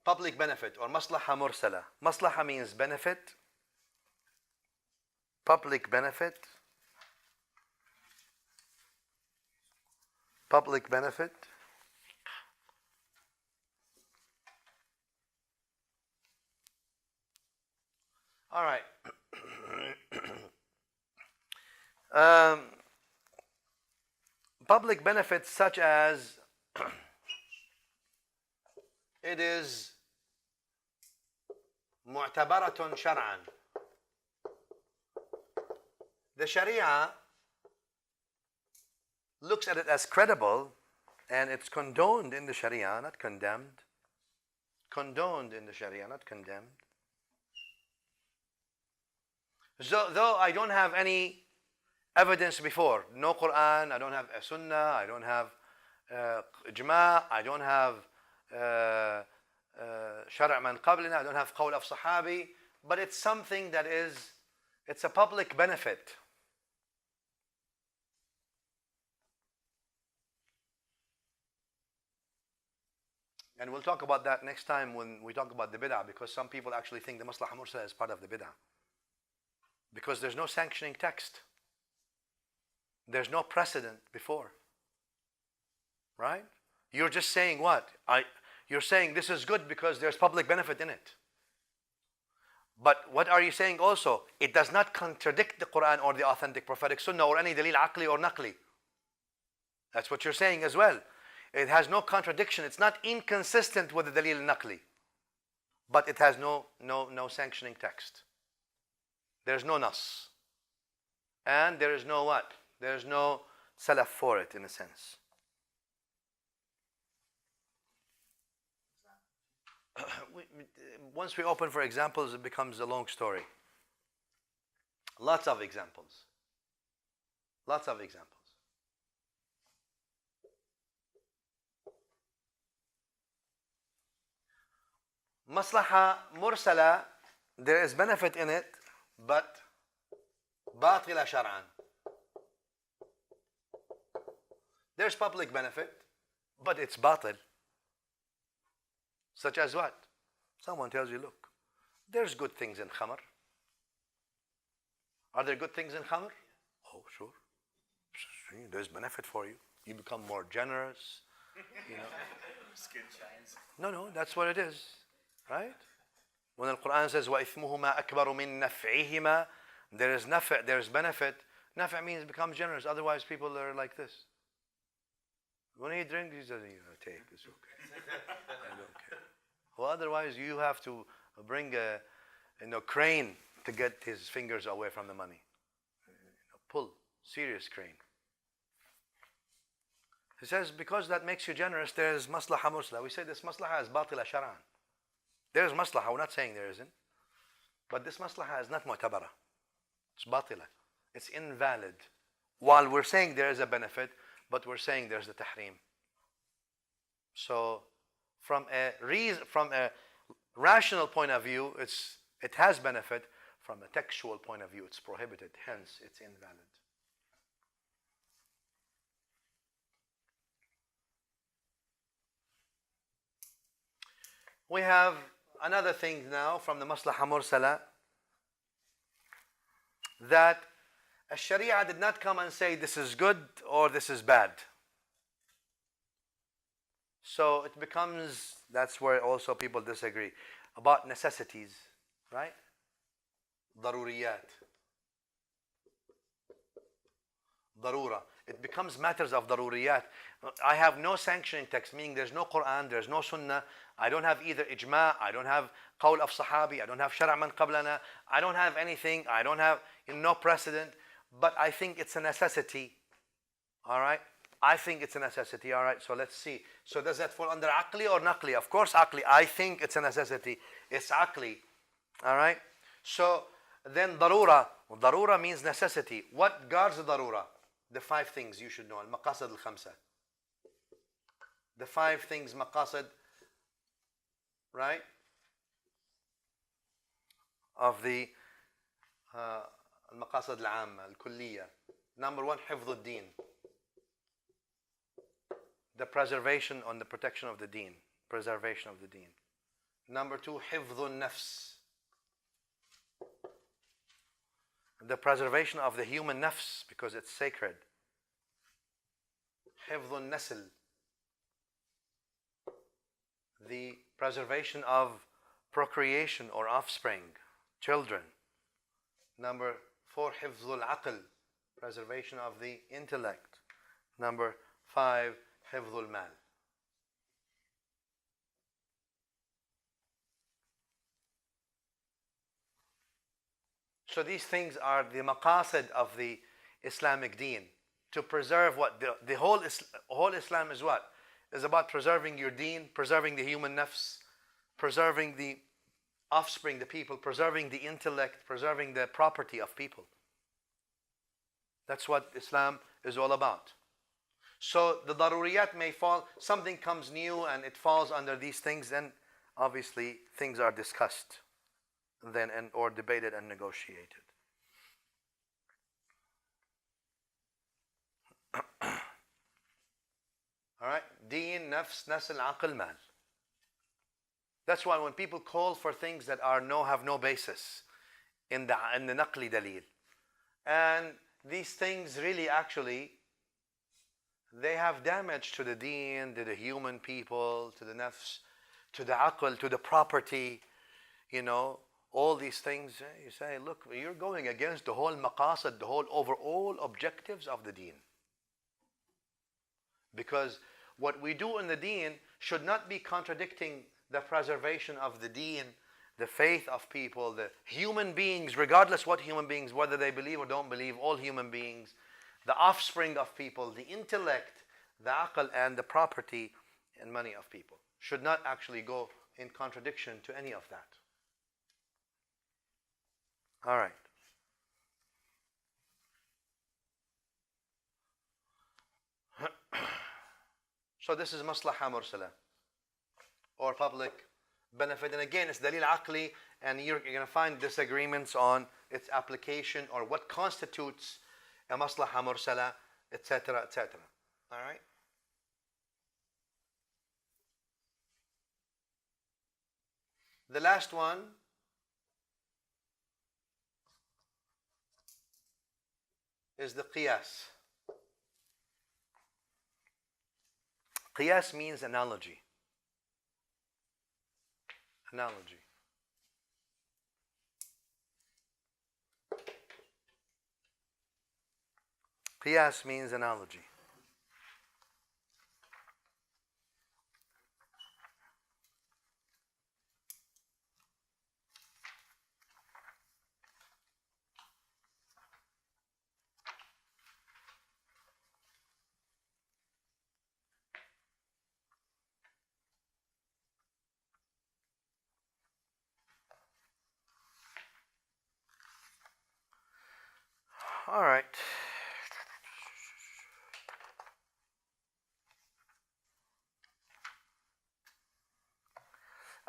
public benefit or maslaha mursala. Maslaha means benefit, public benefit, public benefit. All right. Public benefits such as it is mu'tabaratun shar'an. The Sharia looks at it as credible, and it's condoned in the Sharia, not condemned. Condoned in the Sharia, not condemned. So, though I don't have any evidence before, no Quran, I don't have a Sunnah, I don't have Ijma', I don't have Sharh man qablina, I don't have Qawl of Sahabi, but it's something that is, it's a public benefit. And we'll talk about that next time when we talk about the bid'ah, because some people actually think the maslaha mursala is part of the bid'ah. Because there's no sanctioning text. There's no precedent before. Right? You're just saying what? You're saying this is good because there's public benefit in it. But what are you saying also? It does not contradict the Quran or the authentic prophetic sunnah or any dalil aqli or naqli. That's what you're saying as well. It has no contradiction. It's not inconsistent with the dalil naqli. But it has no sanctioning text. There's no nas. And there is no what? There's no salaf for it in a sense. Once we open for examples, it becomes a long story. Lots of examples. Lots of examples. Maslaha mursala, there is benefit in it, but batila shar'an. There's public benefit, but it's batil. Such as what? Someone tells you, look, there's good things in khamr. Are there good things in khamr? Oh, sure. There's benefit for you. You become more generous. You know. Skin shines. No, that's what it is. Right? When the Quran says, وَإِثْمُهُمَا أَكْبَرُ مِن نَفْعِهِمَا, there is nafi', there's benefit. Nafi' means become generous. Otherwise, people are like this. When he drinks, he says, take, it's okay. I don't care. Well, otherwise, you have to bring a crane to get his fingers away from the money. Pull, serious crane. He says, because that makes you generous, there's maslaha mursala. We say this maslaha is batila shar'an. There's maslaha, we're not saying there isn't. But this maslaha is not mu'tabara. It's batila. It's invalid. While we're saying there is a benefit, but we're saying there's a tahrim. So from a rational point of view, it has benefit. From a textual point of view, it's prohibited. Hence, it's invalid. We have another thing now from the Maslaha Mursala, that a Sharia did not come and say this is good or this is bad. So it becomes, that's where also people disagree about necessities, right? Daruriyat. Darura. It becomes matters of daruriyat. I have no sanctioning text, meaning there's no Quran, there's no Sunnah. I don't have either ijma', I don't have qawl of Sahabi, I don't have Sharh man qablana, I don't have anything, I don't have no precedent, but I think it's a necessity. All right? I think it's a necessity. All right, so let's see. So does that fall under aqli or naqli? Of course aqli. I think it's a necessity. It's aqli. All right? So then darura. Darura means necessity. What guards the darura? The 5 things you should know. Al-maqasid al-khamsa. The 5 things maqasid, right? Of the al-maqasid al-amma, al-kulliya. Number 1, Hifdh-ud-Din. The preservation on the protection of the deen. Preservation of the deen. Number 2, Hifdh-un-nafs. The preservation of the human nafs, because it's sacred. Hifdh-un-nasl. The preservation of procreation or offspring, children. Number 4, Hifdh-ul-aql. Preservation of the intellect. Number 5, Hifdh-ul-mal. So these things are the maqasid of the Islamic deen. To preserve what? The whole Islam is what? Is about preserving your deen, preserving the human nafs, preserving the offspring, the people, preserving the intellect, preserving the property of people. That's what Islam is all about. So the daruriyat may fall, something comes new and it falls under these things, then obviously things are discussed then or debated and negotiated. All right, deen, nafs, nasl, aql, mal. That's why when people call for things that have no basis in the naqli dalil, and these things really actually they have damage to the deen, to the human people, to the nafs, to the aql, to the property, all these things. You say, look, you're going against the whole maqasid, the whole overall objectives of the deen. Because what we do in the deen should not be contradicting the preservation of the deen, the faith of people, the human beings, regardless what human beings, whether they believe or don't believe, all human beings, the offspring of people, the intellect, the aql, and the property and money of people should not actually go in contradiction to any of that. All right. So this is maslaha mursala, or public benefit. And again, it's dalil aqli, and you're going to find disagreements on its application or what constitutes a maslaha mursala, etc., etc. All right? The last one is the qiyas. Qiyas means analogy. Analogy. Qiyas means analogy. All right.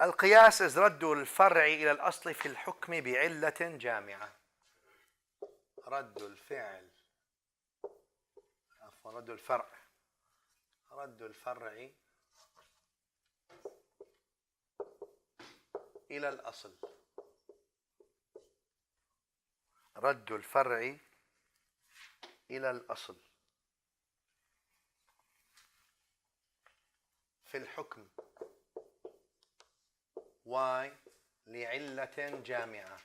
القياس is رد الفرع إلى الأصل في الحكم بعلة جامعة. رد الفعل عفوا رد الفرع إلى الأصل. رد الفرع إلى الأصل في الحكم. Why؟ لعلة جامعة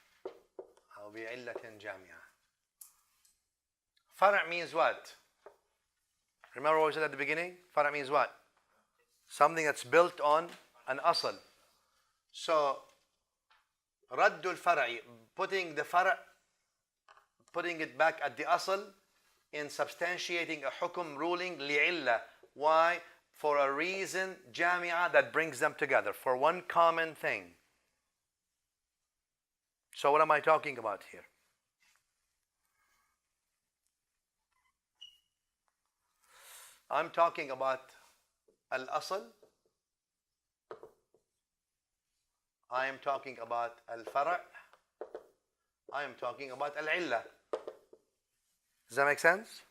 أو بعلة جامعة. فرع means what? Remember what we said at the beginning? فرع means what? Something that's built on an asl. So رد الفرع, putting the فرع, putting it back at the asl in substantiating a hukum ruling لعلة. Why? For a reason جامعة that brings them together, for one common thing. So what am I talking about here? I'm talking about al-asl. I am talking about al-fara'. I am talking about al-illa. Does that make sense?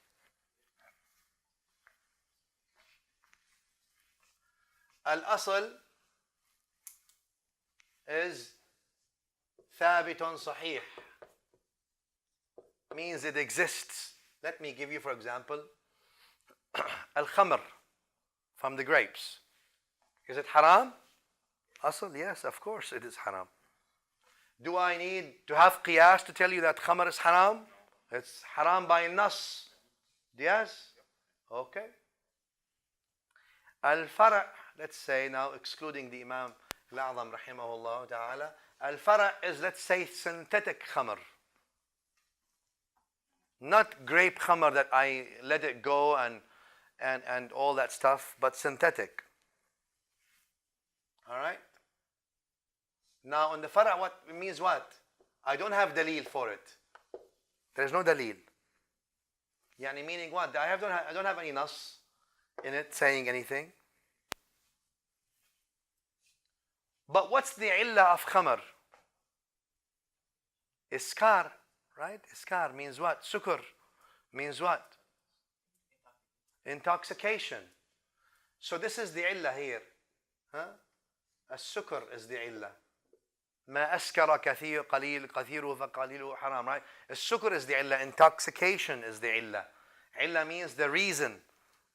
Al-asl is ثابت صحيح. Means it exists. Let me give you, for example, al-khamr from the grapes. Is it haram? Asl, yes, of course it is haram. Do I need to have qiyas to tell you that khamr is haram? It's haram by nas. Yes? Okay. Al-fara', let's say now, excluding the Imam Al-A'zam rahimahullah ta'ala, al-fara' is, let's say, synthetic khamr. Not grape khamr that I let it go and all that stuff, but synthetic. All right? Now on the fara', what it means what? I don't have dalil for it. There is no dalil. Yani meaning what? I don't have any nas in it saying anything. But what's the illah of khamr? Iskar, right? Iskar means what? Sukur means what? Intoxication. So this is the illah here. Huh? As-sukur is the illah. ما أسكر كثير قليل كثيره فقليله حرام, right? As-sukur is the illah. Intoxication is the illah. Illah means the reason,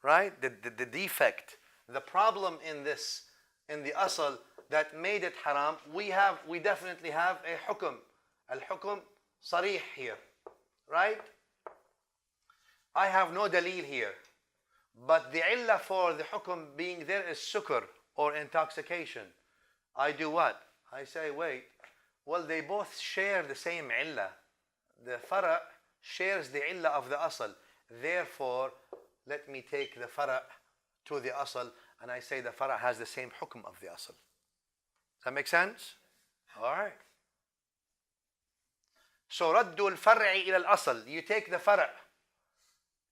right? The defect, the problem in the asl that made it haram. We definitely have a hukum. Al-hukum sarih here, right? I have no dalil here, but the illah for the hukum being there is sukur or intoxication. I do what? I say, wait, well, they both share the same illah. The fara' shares the illah of the asl. Therefore, let me take the fara' to the asl, and I say the fara' has the same hukum of the asl. Does that make sense? All right. So, رد الفرع إلى الأصل. You take the fara'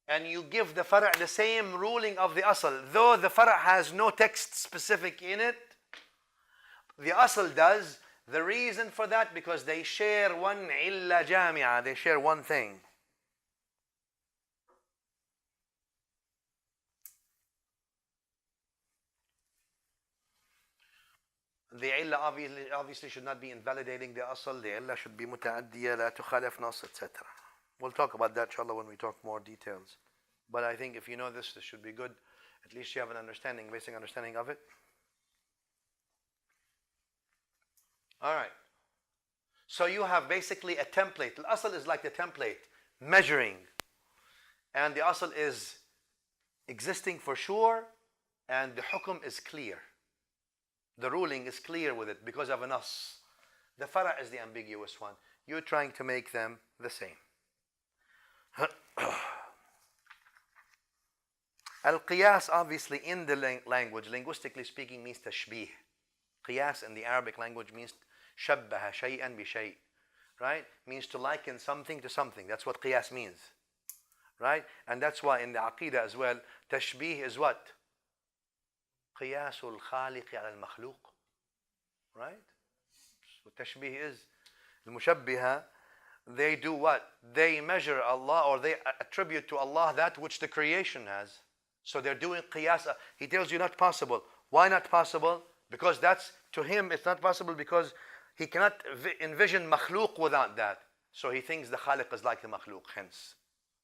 and you give the fara' the same ruling of the asl. Though the fara' has no text specific in it, the asl does. The reason for that, because they share one illa jami'a, they share one thing. The illa obviously should not be invalidating the asl. The illa should be muta'addiya, la tukhalif nas, etc. We'll talk about that inshallah when we talk more details. But I think if you know this should be good. At least you have an understanding, basic understanding of it. All right. So you have basically a template. The asl is like the template, measuring. And the asl is existing for sure, and the hukum is clear. The ruling is clear with it because of a nas. The fara' is the ambiguous one. You're trying to make them the same. Al-qiyas, obviously, in the language, linguistically speaking, means tashbih. Qiyas in the Arabic language means shabbaha shay'an bi shay'. right? Means to liken something to something. That's what qiyas means, right? And that's why in the aqidah as well, tashbih is what? Qiyasul khaliq ala al-makhluq, right? What tashbih is. Al-mushabbiha, they do what? They measure Allah, or they attribute to Allah that which the creation has. So they're doing qiyas. He tells you not possible. Why not possible? Because that's, to him, it's not possible because he cannot envision makhluk without that. So he thinks the khaliq is like the makhluk, hence.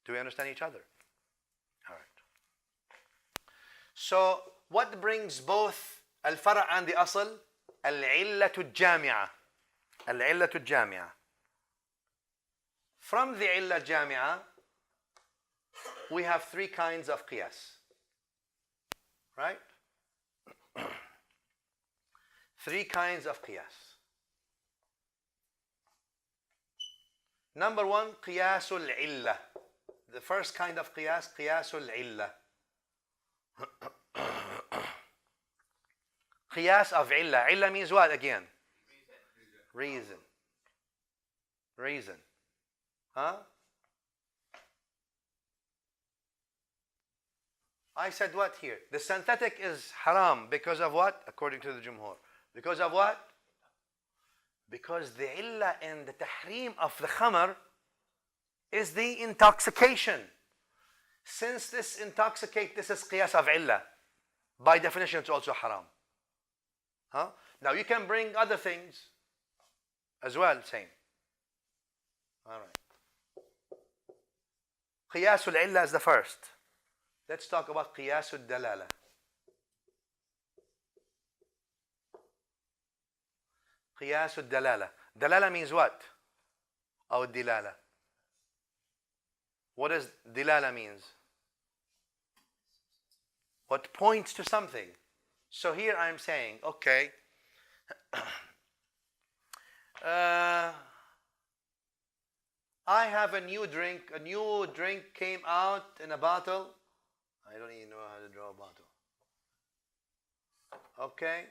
Do we understand each other? All right. So what brings both al-fara' and the asl? Al-illatu al-jami'ah. Al-illatu al-jami'ah. From the illah jami'ah, we have three kinds of qiyas. Right? Three kinds of qiyas. Number one, qiyasul illah. The first kind of qiyas, qiyasul illah. Qiyas of illah. Illah means what again? Reason. Reason. Huh? I said what here? The synthetic is haram because of what? According to the Jumhur. Because of what? Because the illah in the tahrim of the khamr is the intoxication. Since this is qiyas of illah. By definition, it's also haram. Huh? Now you can bring other things as well, same. All right. Qiyasul illah is the first. Let's talk about qiyasul dalala. Qiyasul dalala. Dalala means what? Or dilala. What does dilala means? What points to something. So here I'm saying, okay, I have a new drink. A new drink came out in a bottle. I don't even know how to draw a bottle. Okay.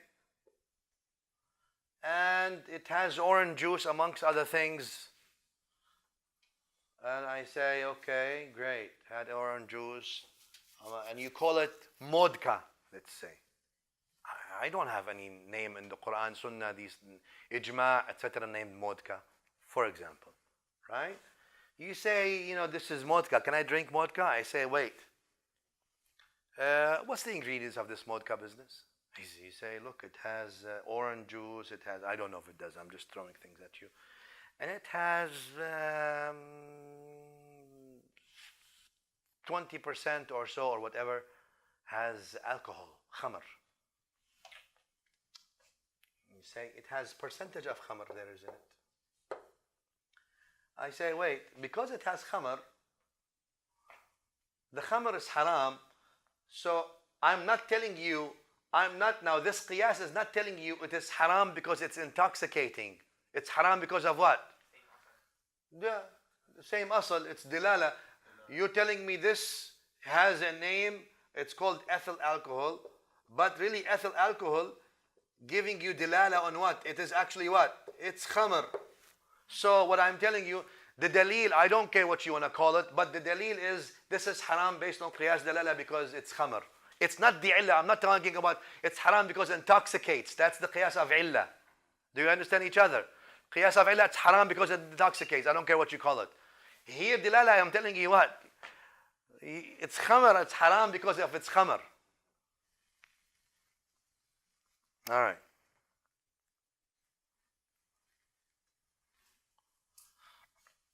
And it has orange juice amongst other things. And I say, okay, great. Had orange juice. And you call it modka, let's say. I don't have any name in the Quran, Sunnah, these ijma, etc. named modka, for example. Right? You say, you know, this is modka. Can I drink modka? I say, wait. What's the ingredients of this modka business? You say, look, it has orange juice. It has, I don't know if it does. I'm just throwing things at you. And it has 20% or so, or whatever, has alcohol, khamr. You say, it has percentage of khamr there is in it. I say, wait, because it has khamr, the khamr is haram, so I'm not telling you, now this qiyas is not telling you it is haram because it's intoxicating. It's haram because of what? Yeah, the same asl, it's dilala. You're telling me this has a name, it's called ethyl alcohol, but really ethyl alcohol giving you dilala on what? It is actually what? It's khamr. So what I'm telling you, the dalil, I don't care what you want to call it, but the dalil is this is haram based on qiyas dalala because it's khamr. It's not the illah. I'm not talking about it's haram because it intoxicates. That's the qiyas of illah. Do you understand each other? Qiyas of illah, it's haram because it intoxicates. I don't care what you call it. Here, dilala, I'm telling you what? It's khamr, it's haram because of its khamr. All right.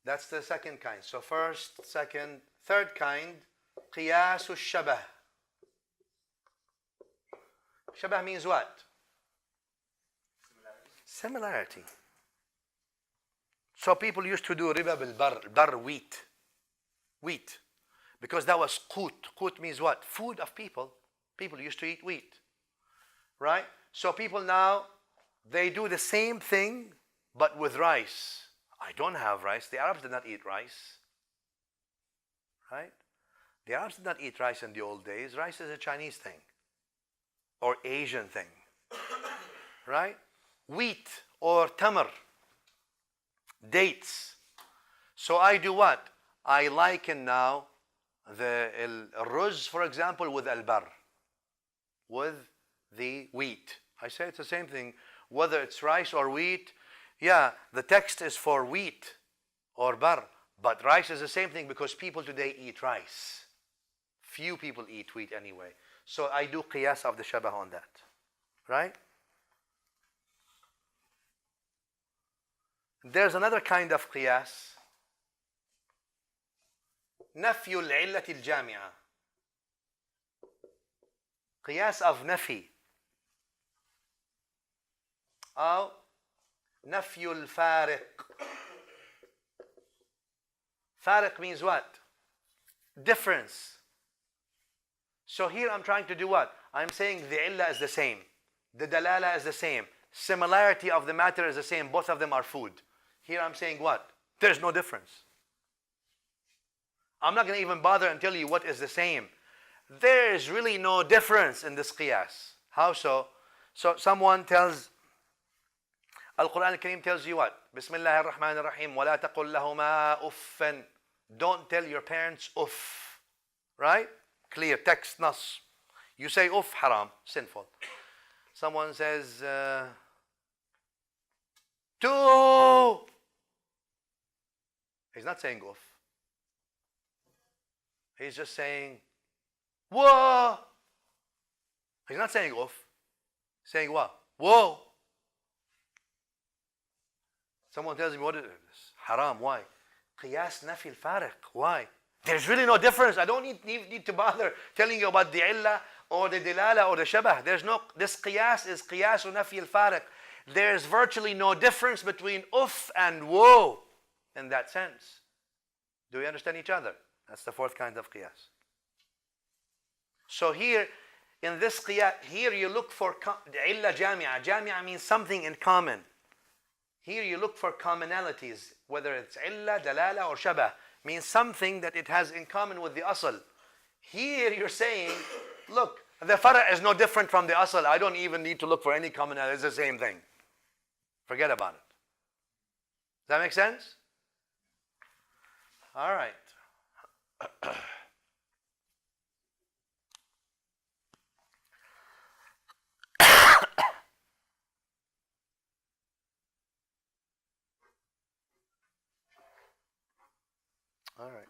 That's the second kind. So first, second, third kind, qiyas al-shabah. Shabah means what? Similarity. So people used to do riba bil-bar, wheat. Wheat. Because that was qut. Qut means what? Food of people. People used to eat wheat. Right? So people now, they do the same thing, but with rice. I don't have rice. The Arabs did not eat rice. Right? The Arabs did not eat rice in the old days. Rice is a Chinese thing. Or Asian thing. Right? Wheat or tamar. dates. So I do what? I liken now the ruz, for example, with al-bar, with the wheat. I say it's the same thing, whether it's rice or wheat. Yeah, the text is for wheat or bar, but rice is the same thing because people today eat rice. Few people eat wheat anyway. So I do qiyas of the shabah on that. Right? There's another kind of qiyas. نفي العلة الجامعة. قياس of نفي أو نفي الفارق. فارق means what? Difference. So here I'm trying to do what? I'm saying the illah is the same. The dalala is the same. Similarity of the matter is the same. Both of them are food. Here I'm saying what? There's no difference. I'm not going to even bother and tell you what is the same. There is really no difference in this qiyas. How so? So someone tells, Al-Quran Al-Kareem tells you what? Bismillah ar-Rahman ar-Rahim. وَلَا تَقُلْ لَهُمَا أُفًّا. Don't tell your parents uff. Right? Clear, text, nas. You say uff, haram, sinful. Someone says, two. He's not saying uff. He's just saying, whoa. He's not saying uff. He's saying what? Whoa. Someone tells me, what is this? Haram, why? Qiyas nafi al-fariq, why? There's really no difference. I don't need to bother telling you about the illah or the dilala or the shabah. There's no, this qiyas is qiyas nafi al-fariq. There's virtually no difference between uff and whoa in that sense. Do we understand each other? That's the fourth kind of qiyas. So here, in this qiyas, here you look for illa jami'a. Jami'a means something in common. Here you look for commonalities, whether it's illa, dalala, or shabah. Means something that it has in common with the asl. Here you're saying, look, the fara' is no different from the asl. I don't even need to look for any commonality. It's the same thing. Forget about it. Does that make sense? All right. All right.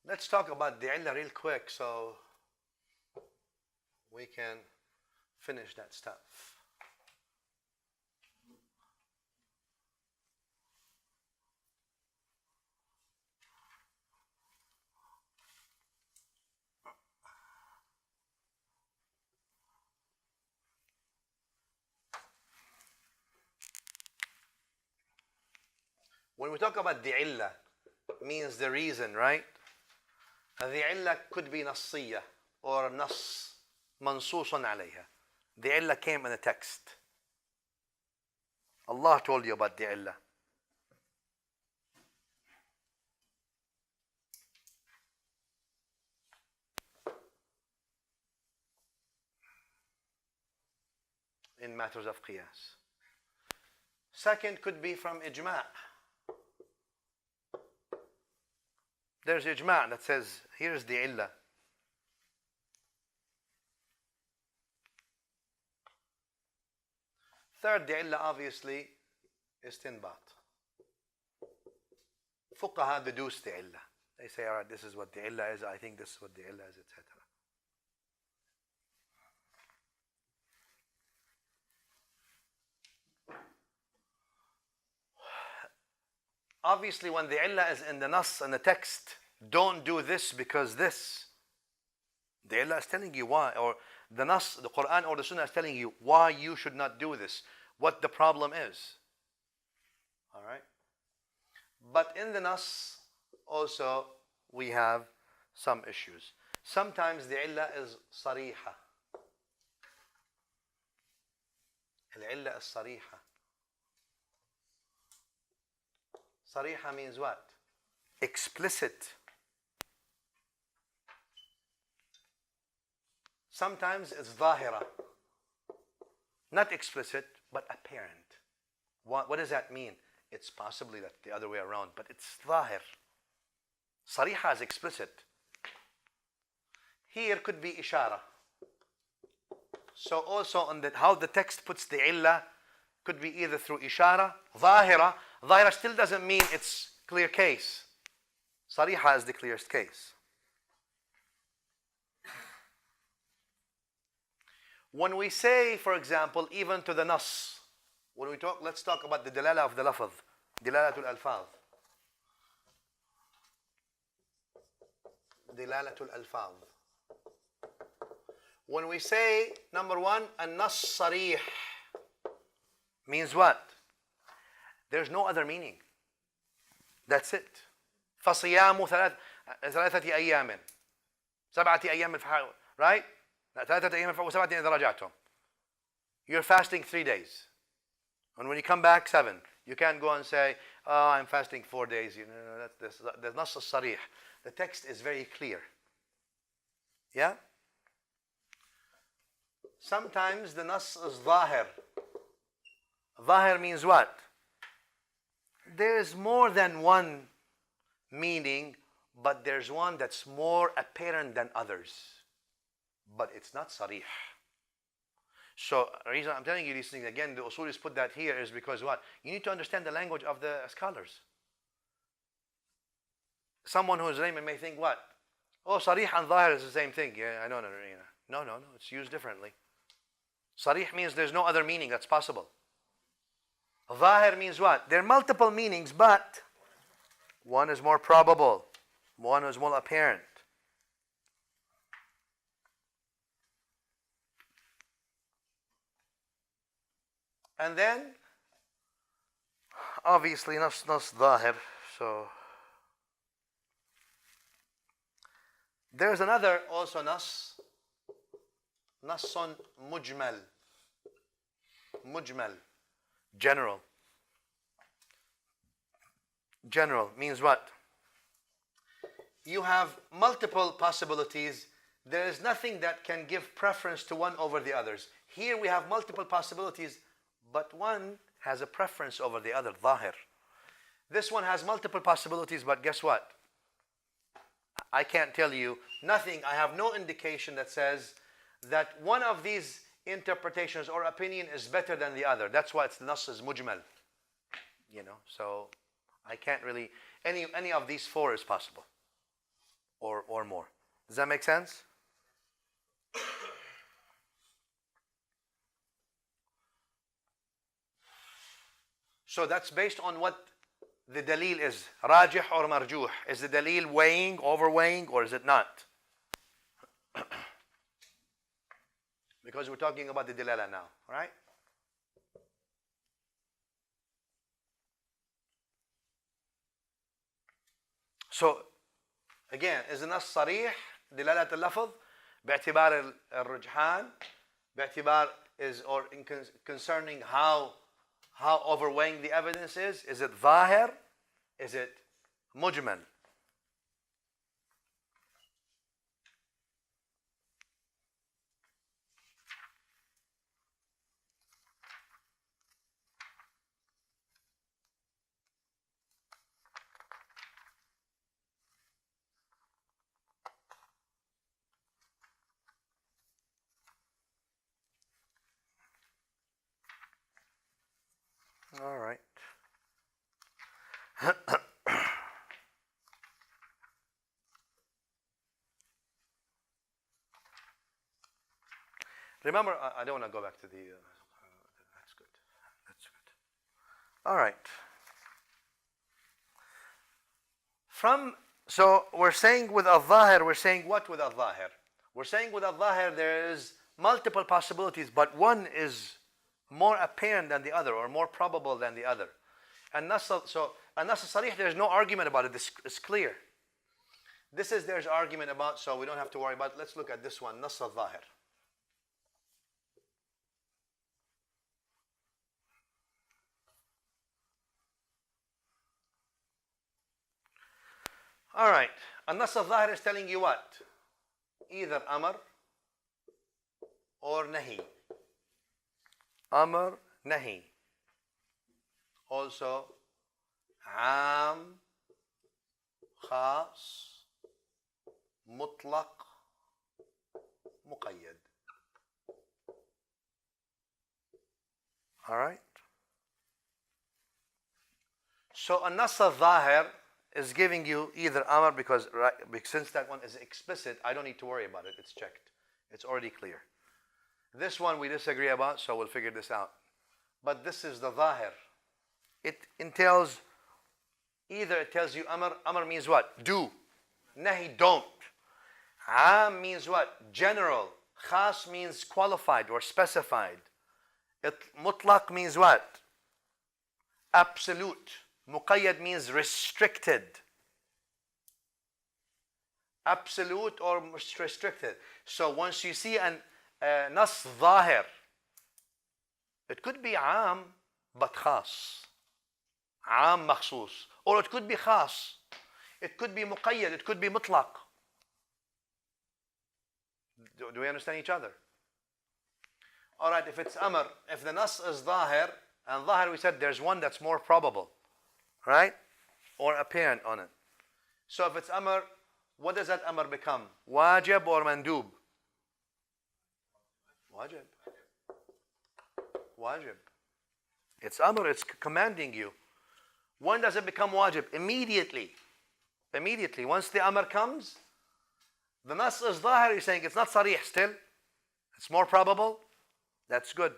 Let's talk about the illah real quick so we can finish that stuff. When we talk about the illah, means the reason, right? The illah could be nassiyah or nas mansusun alayha. The illah came in a text. Allah told you about the illah. In matters of qiyas. Second could be from ijma'. There's ijma' that says, here's the illah. Third, the illah obviously is istinbat. Fuqaha deduce the illah. They say, all right, this is what the illah is, I think this is what the illah is, etc. Obviously, when the illah is in the nas and the text, don't do this because this. The illah is telling you why, or the nas, the Quran or the Sunnah is telling you why you should not do this, what the problem is. All right? But in the nas, also, we have some issues. Sometimes the illah is sariha. Al-illah is sariha. Sariha means what? Explicit. Sometimes it's ظاهرة, not explicit, but apparent. What does that mean? It's possibly that the other way around, but it's ظاهر. صريحة is explicit. Here could be إشارة. So also on how the text puts the illah could be either through إشارة, ظاهرة. ظاهرة still doesn't mean it's clear case. صريحة is the clearest case. When we say, for example, even to the nas, when we talk, let's talk about the dalala of the lafaz, dilalatul alfaz. Dilalatul alfaz. When we say, number one, an-nas sarih, means what? There's no other meaning. That's it. فصيام ثلاثة أيام سبعة أيام right? ثلاثة أيام وسبعة إذا رجعتم. You're fasting 3 days. And when you come back, 7. You can't go and say, oh, I'm fasting 4 days. You know, that's the nas al-sarih. The text is very clear. Yeah? Sometimes the nas is ظاهر. ظاهر means what? There's more than one meaning, but there's one that's more apparent than others. But it's not sarih. So the reason I'm telling you these things, again, the usulis put that here is because what? You need to understand the language of the scholars. Someone who's layman may think what? Oh, sarih and zahir is the same thing. Yeah, I know. No, it's used differently. Sarih means there's no other meaning that's possible. Zahir means what? There are multiple meanings, but one is more probable, one is more apparent. And then, obviously, nas zahir. So there's another also nasun mujmal. Mujmal, general. General means what? You have multiple possibilities. There is nothing that can give preference to one over the others. Here we have multiple possibilities, but one has a preference over the other, ظاهر. This one has multiple possibilities, but guess what? I can't tell you nothing. I have no indication that says that one of these interpretations or opinion is better than the other. That's why the nas is mujmal. You know, so I can't really, any of these 4 is possible, or more. Does that make sense? So that's based on what the dalil is, rajih or marjuh. Is the dalil weighing, overweighing, or is it not? Because we're talking about the dilala now, right? So again, is the nas sarih, dilalat al-lafz, باعتبار الرجحان, باعتبار is or concerning how overweighing the evidence is. Is it ظاهر? Is it mujmal? All right. Remember, I don't want to go back to the. That's good. That's good. All right. So we're saying with al-zahir, we're saying what with al-zahir? We're saying with al-zahir there is multiple possibilities, but one is more apparent than the other, or more probable than the other. And nas sarih, there's no argument about it. It's clear. This is there's argument about, so we don't have to worry about it. Let's look at this one, nas al-zahir. All right. An-nas al-zahir is telling you what? Either amr, or nahi. Amr, nahi. Also, am, khas, mutlaq, muqayyad. All right? So, an-nas al-zahir is giving you either amr because since that one is explicit, I don't need to worry about it. It's checked. It's already clear. This one we disagree about, so we'll figure this out. But this is the zahir. It entails, either it tells you amr. Amr means what? Do. Nahi, don't. Am means what? General. Khas means qualified or specified. Mutlaq means what? Absolute. Muqayyad means restricted. Absolute or restricted. So once you see an nas zahir, it could be am but khas. Am makhsus. Or it could be khas. It could be muqayyad. It could be mutlaq. Do we understand each other? Alright, if it's amr, if the nas is zahir, and zahir we said there's one that's more probable, right? Or apparent on it. So if it's amr, what does that amr become? Wajib or mandub? Wajib. Wajib. It's amr, it's commanding you. When does it become wajib? Immediately. Immediately. Once the amr comes, the nas is zahir, you're saying it's not sarih still. It's more probable. That's good.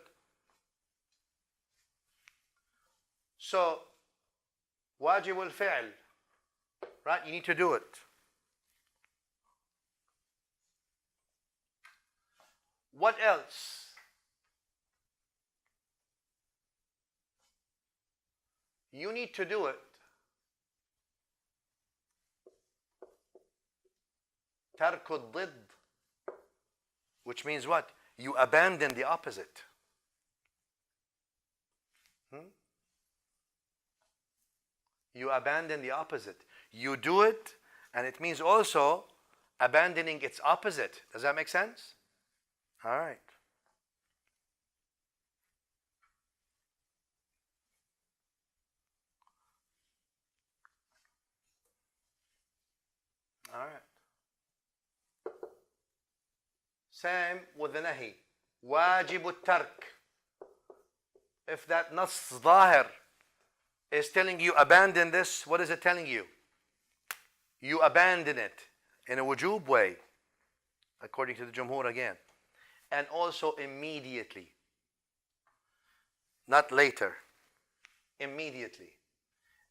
So, wajib al-fi'l. Right? You need to do it. What else? You need to do it. Tark al-didd, which means what? You abandon the opposite. You abandon the opposite. You do it, and it means also abandoning its opposite. Does that make sense? All right. All right. Same with the nahi. Wajib al-tark. If that nas zahir is telling you abandon this, what is it telling you? You abandon it in a wujub way, according to the Jumhur again. And also immediately. Not later. Immediately.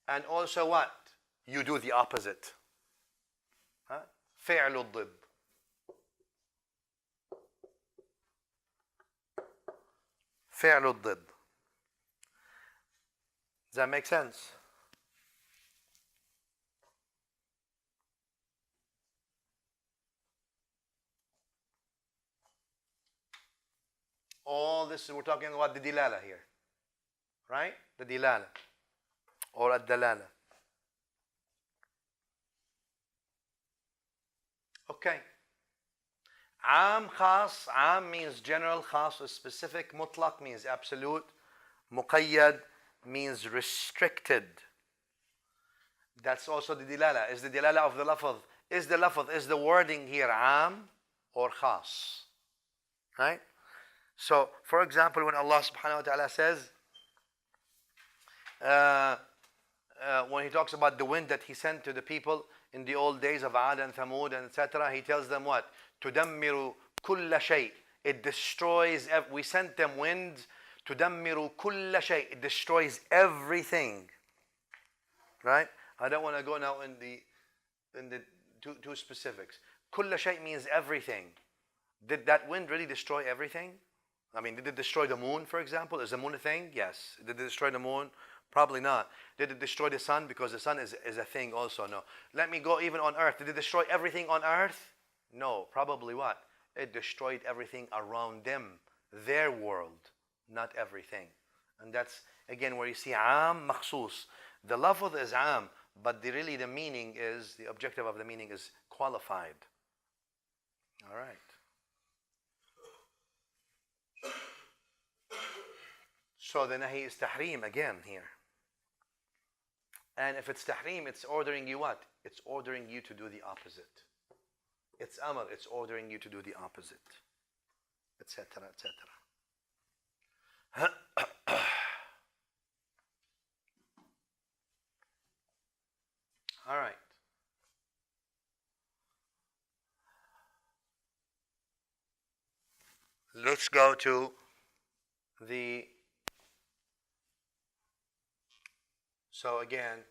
And also what? You do the opposite. فعل الضد. فعل الضد. Does that make sense? All this, we're talking about the dilala here. Right? The dilala. Or ad-dalala. Okay. Am khas. Am means general. Khas is specific. Mutlaq means absolute. Muqayyad means restricted. That's also the dilala. Is the dilala of the lafaz. Is the wording here am or khas? Right? So, for example, when Allah subhanahu wa ta'ala says, when he talks about the wind that he sent to the people in the old days of Ad and Thamud and etc., he tells them what? تُدَمِّرُ كُلَّ شَيْءٍ. It destroys, we sent them wind, تُدَمِّرُ كُلَّ شَيْءٍ. It destroys everything. Right? I don't want to go now in the two specifics. كُلَّ شَيْء means everything. Did that wind really destroy everything? I mean, did it destroy the moon, for example? Is the moon a thing? Yes. Did it destroy the moon? Probably not. Did it destroy the sun? Because the sun is a thing also. No. Let me go even on earth. Did it destroy everything on earth? No. Probably what? It destroyed everything around them. Their world. Not everything. And that's, again, where you see am makhsus. The lafz is am, but really the meaning is, the objective of the meaning is qualified. All right. So the nahi is tahrim again here. And if it's tahrim, it's ordering you what? It's ordering you to do the opposite. It's amr, it's ordering you to do the opposite, etc., etc. All right. Let's go to the. So again,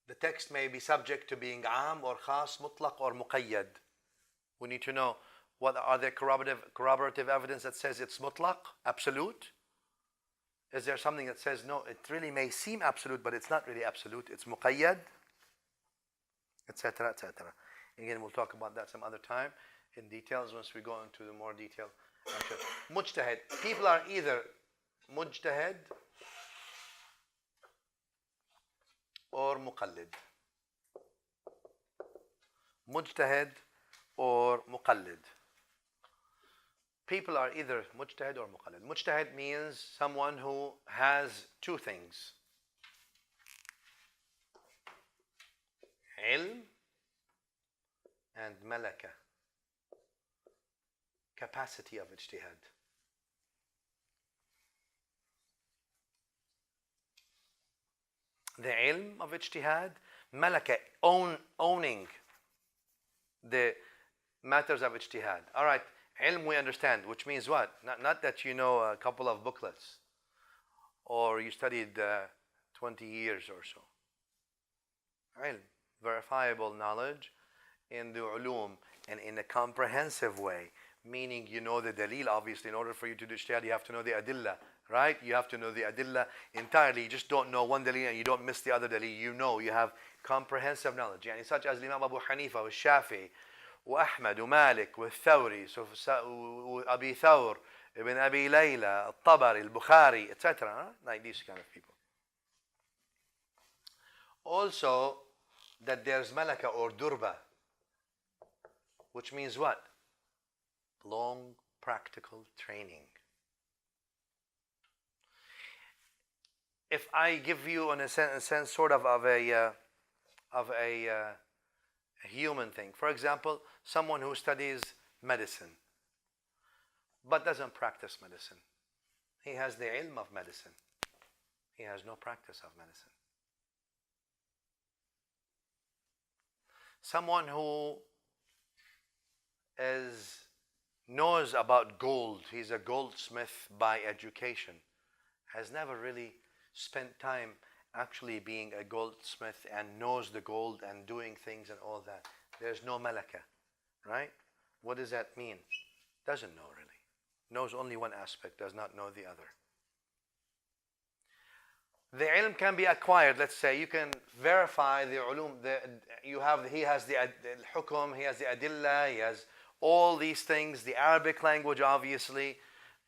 the text may be subject to being am or khas, mutlaq or muqayyad. We need to know what are there corroborative evidence that says it's mutlaq, absolute? Is there something that says no, it really may seem absolute, but it's not really absolute, it's muqayyad, etc., etc. Again, we'll talk about that some other time in details once we go into the more detail. Mujtahid. People are either mujtahid or muqallid. Mujtahid or muqallid. People are either mujtahid or muqallid. Mujtahid means someone who has two things: ilm and malaka, capacity of ijtihad. The ilm of ijtihad, malaka, owning the matters of ijtihad. All right, ilm we understand, which means what? Not that you know a couple of booklets or you studied 20 years or so. Ilm, verifiable knowledge in the ulum and in a comprehensive way, meaning you know the dalil. Obviously, in order for you to do ijtihad, you have to know the adillah, right? You have to know the adillah entirely. You just don't know one dalil and you don't miss the other dalil. You know, you have comprehensive knowledge. Yani such as Imam Abu Hanifa, Shafi'i, وأحمد ومالك والثوري وأبي ثور ابن أبي ليلى الطبري البخاري etc. Like these kind of people. Also, that there's malaka or durba, which means what? Long practical training. If I give you in a sense sort of a human thing. For example, someone who studies medicine but doesn't practice medicine. He has the ilm of medicine. He has no practice of medicine. Someone who knows about gold, he's a goldsmith by education, has never really spent time actually being a goldsmith and knows the gold and doing things and all that. There's no malaka, right? What does that mean? Doesn't know really. Knows only one aspect, does not know the other. The ilm can be acquired. Let's say you can verify the ulum. He has the hukum, he has the adillah, he has all these things, the Arabic language obviously,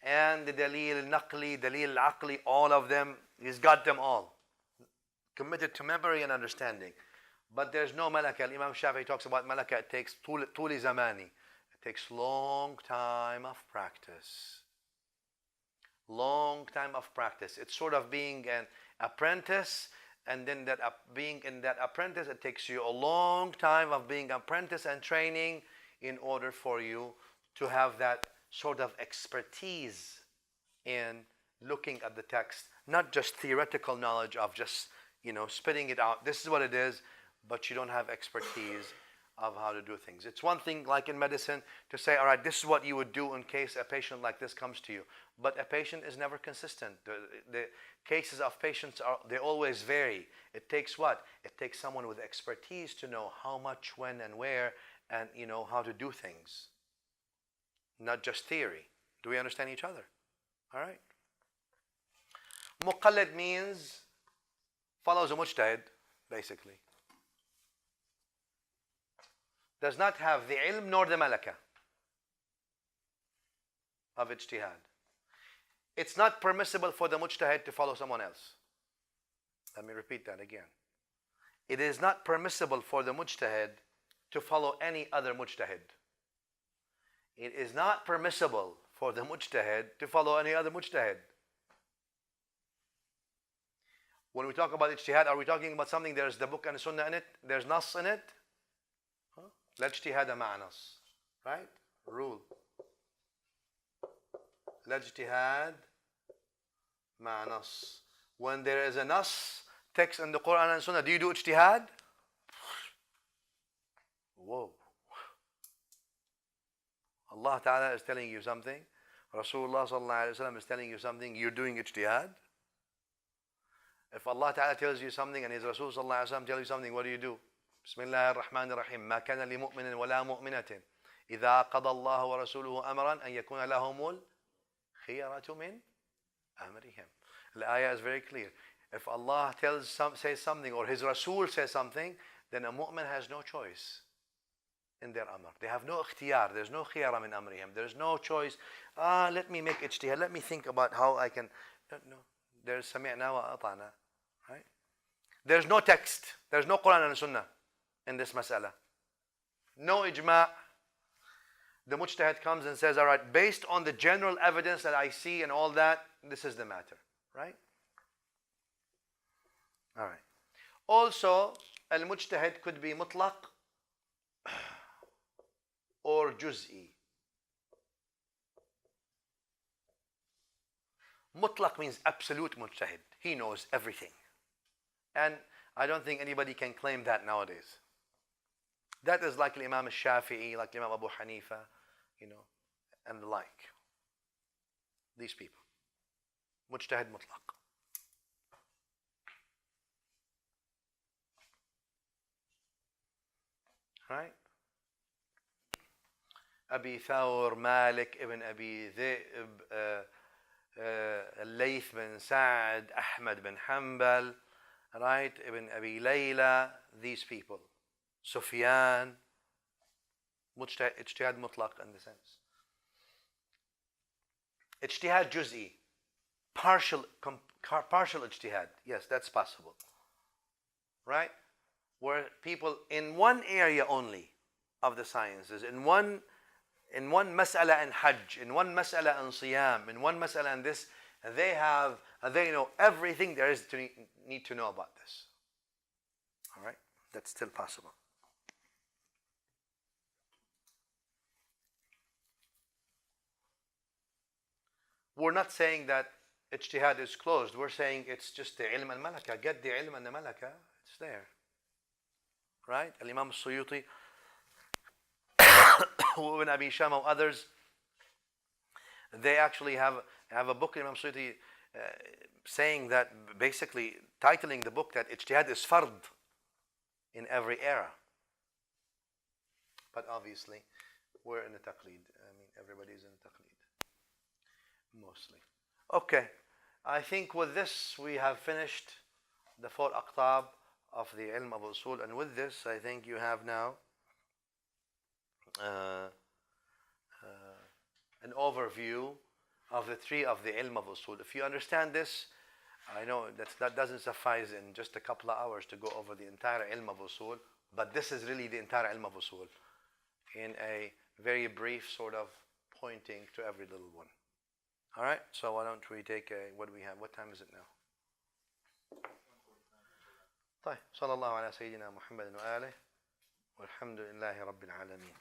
and the dalil al-naqli, dalil al-aqli, all of them. He's got them all. Committed to memory and understanding. But there's no malaka. Imam Shafi'i talks about malaka. It takes tuli zamani. It takes long time of practice. Long time of practice. It's sort of being an apprentice, and then being in that apprentice, it takes you a long time of being apprentice and training in order for you to have that sort of expertise in looking at the text. Not just theoretical knowledge of just spitting it out. This is what it is, but you don't have expertise of how to do things. It's one thing, like in medicine, to say, all right, this is what you would do in case a patient like this comes to you. But a patient is never consistent. The cases of patients they always vary. It takes what? It takes someone with expertise to know how much, when, and where, and how to do things. Not just theory. Do we understand each other? All right. Muqallid means follows a mujtahid, basically. Does not have the ilm nor the malaka of ijtihad. It's not permissible for the mujtahid to follow someone else. Let me repeat that again. It is not permissible for the mujtahid to follow any other mujtahid. It is not permissible for the mujtahid to follow any other mujtahid. When we talk about ijtihad, are we talking about something there's the book and the sunnah in it? There's nas in it? Huh? لا اجتهاد مع نص. Right? Rule. لا اجتهاد مع نص. When there is a nas, text in the Quran and Sunnah, do you do ijtihad? Whoa. Allah Ta'ala is telling you something. Rasulullah Sallallahu Alaihi Wasallam is telling you something. You're doing ijtihad. If Allah Ta'ala tells you something and His Rasul Sallallahu Alaihi Wasallam tells you something, what do? Bismillah ar-Rahman ar-Rahim. ما كان لمؤمن ولا مؤمنة إذا قضى الله ورسوله أمرا أن يكون لهم الخيرة من أمرهم. The ayah is very clear. If Allah says something or His Rasul says something, then a mu'min has no choice in their amr. They have no ikhtiyar. There's no khiyara min amrihim. There's no choice. Let me make ijtihad. Let me think about how I can. No. There's sami'na wa ata'na. Right? There's no text. There's no Quran and Sunnah in this mas'ala. No ijma'. The mujtahid comes and says, all right, based on the general evidence that I see and all that, this is the matter. Right? All right. Also, al-mujtahid could be mutlaq or juz'i. Mutlaq means absolute mujtahid. He knows everything. And I don't think anybody can claim that nowadays. That is like Imam al-Shafi'i, like Imam Abu Hanifa, and the like. These people. Mujtahid mutlaq. Right? Abi Thawr, Malik ibn Abi Dhi'b, Al-Layth bin Sa'd, Ahmad bin Hanbal, right? Ibn Abi Layla, these people. Sufyan, ijtihad mutlaq in the sense. Ijtihad juz'i, partial ijtihad. Yes, that's possible. Right? Where people in one area only of the sciences, in one mas'ala in hajj, in one mas'ala in siyam, in one mas'ala in this, they know everything there is to need to know about this. All right? That's still possible. We're not saying that ijtihad is closed. We're saying it's just the ilm al-malaka. Get the ilm and the malaka. It's there. Right? Al-Imam al-Suyuti, Ibn Abi Shama, others, they actually have a book, Imam Suyuti, saying that, basically titling the book that ijtihad is fard in every era. But obviously, we're in the taqleed. I mean, everybody's in the taqleed. Mostly. Okay. I think with this, we have finished the 4 aqtab of the ilm of usul. And with this, I think you have now an overview of the 3 of the ilm of usul. If you understand this, I know that doesn't suffice in just a couple of hours to go over the entire ilm of usul, but this is really the entire ilm of usul in a very brief sort of pointing to every little one. All right, so why don't we take what do we have? What time is it now? طيب صلى الله على سيدنا محمد وآله والحمد لله رب العالمين.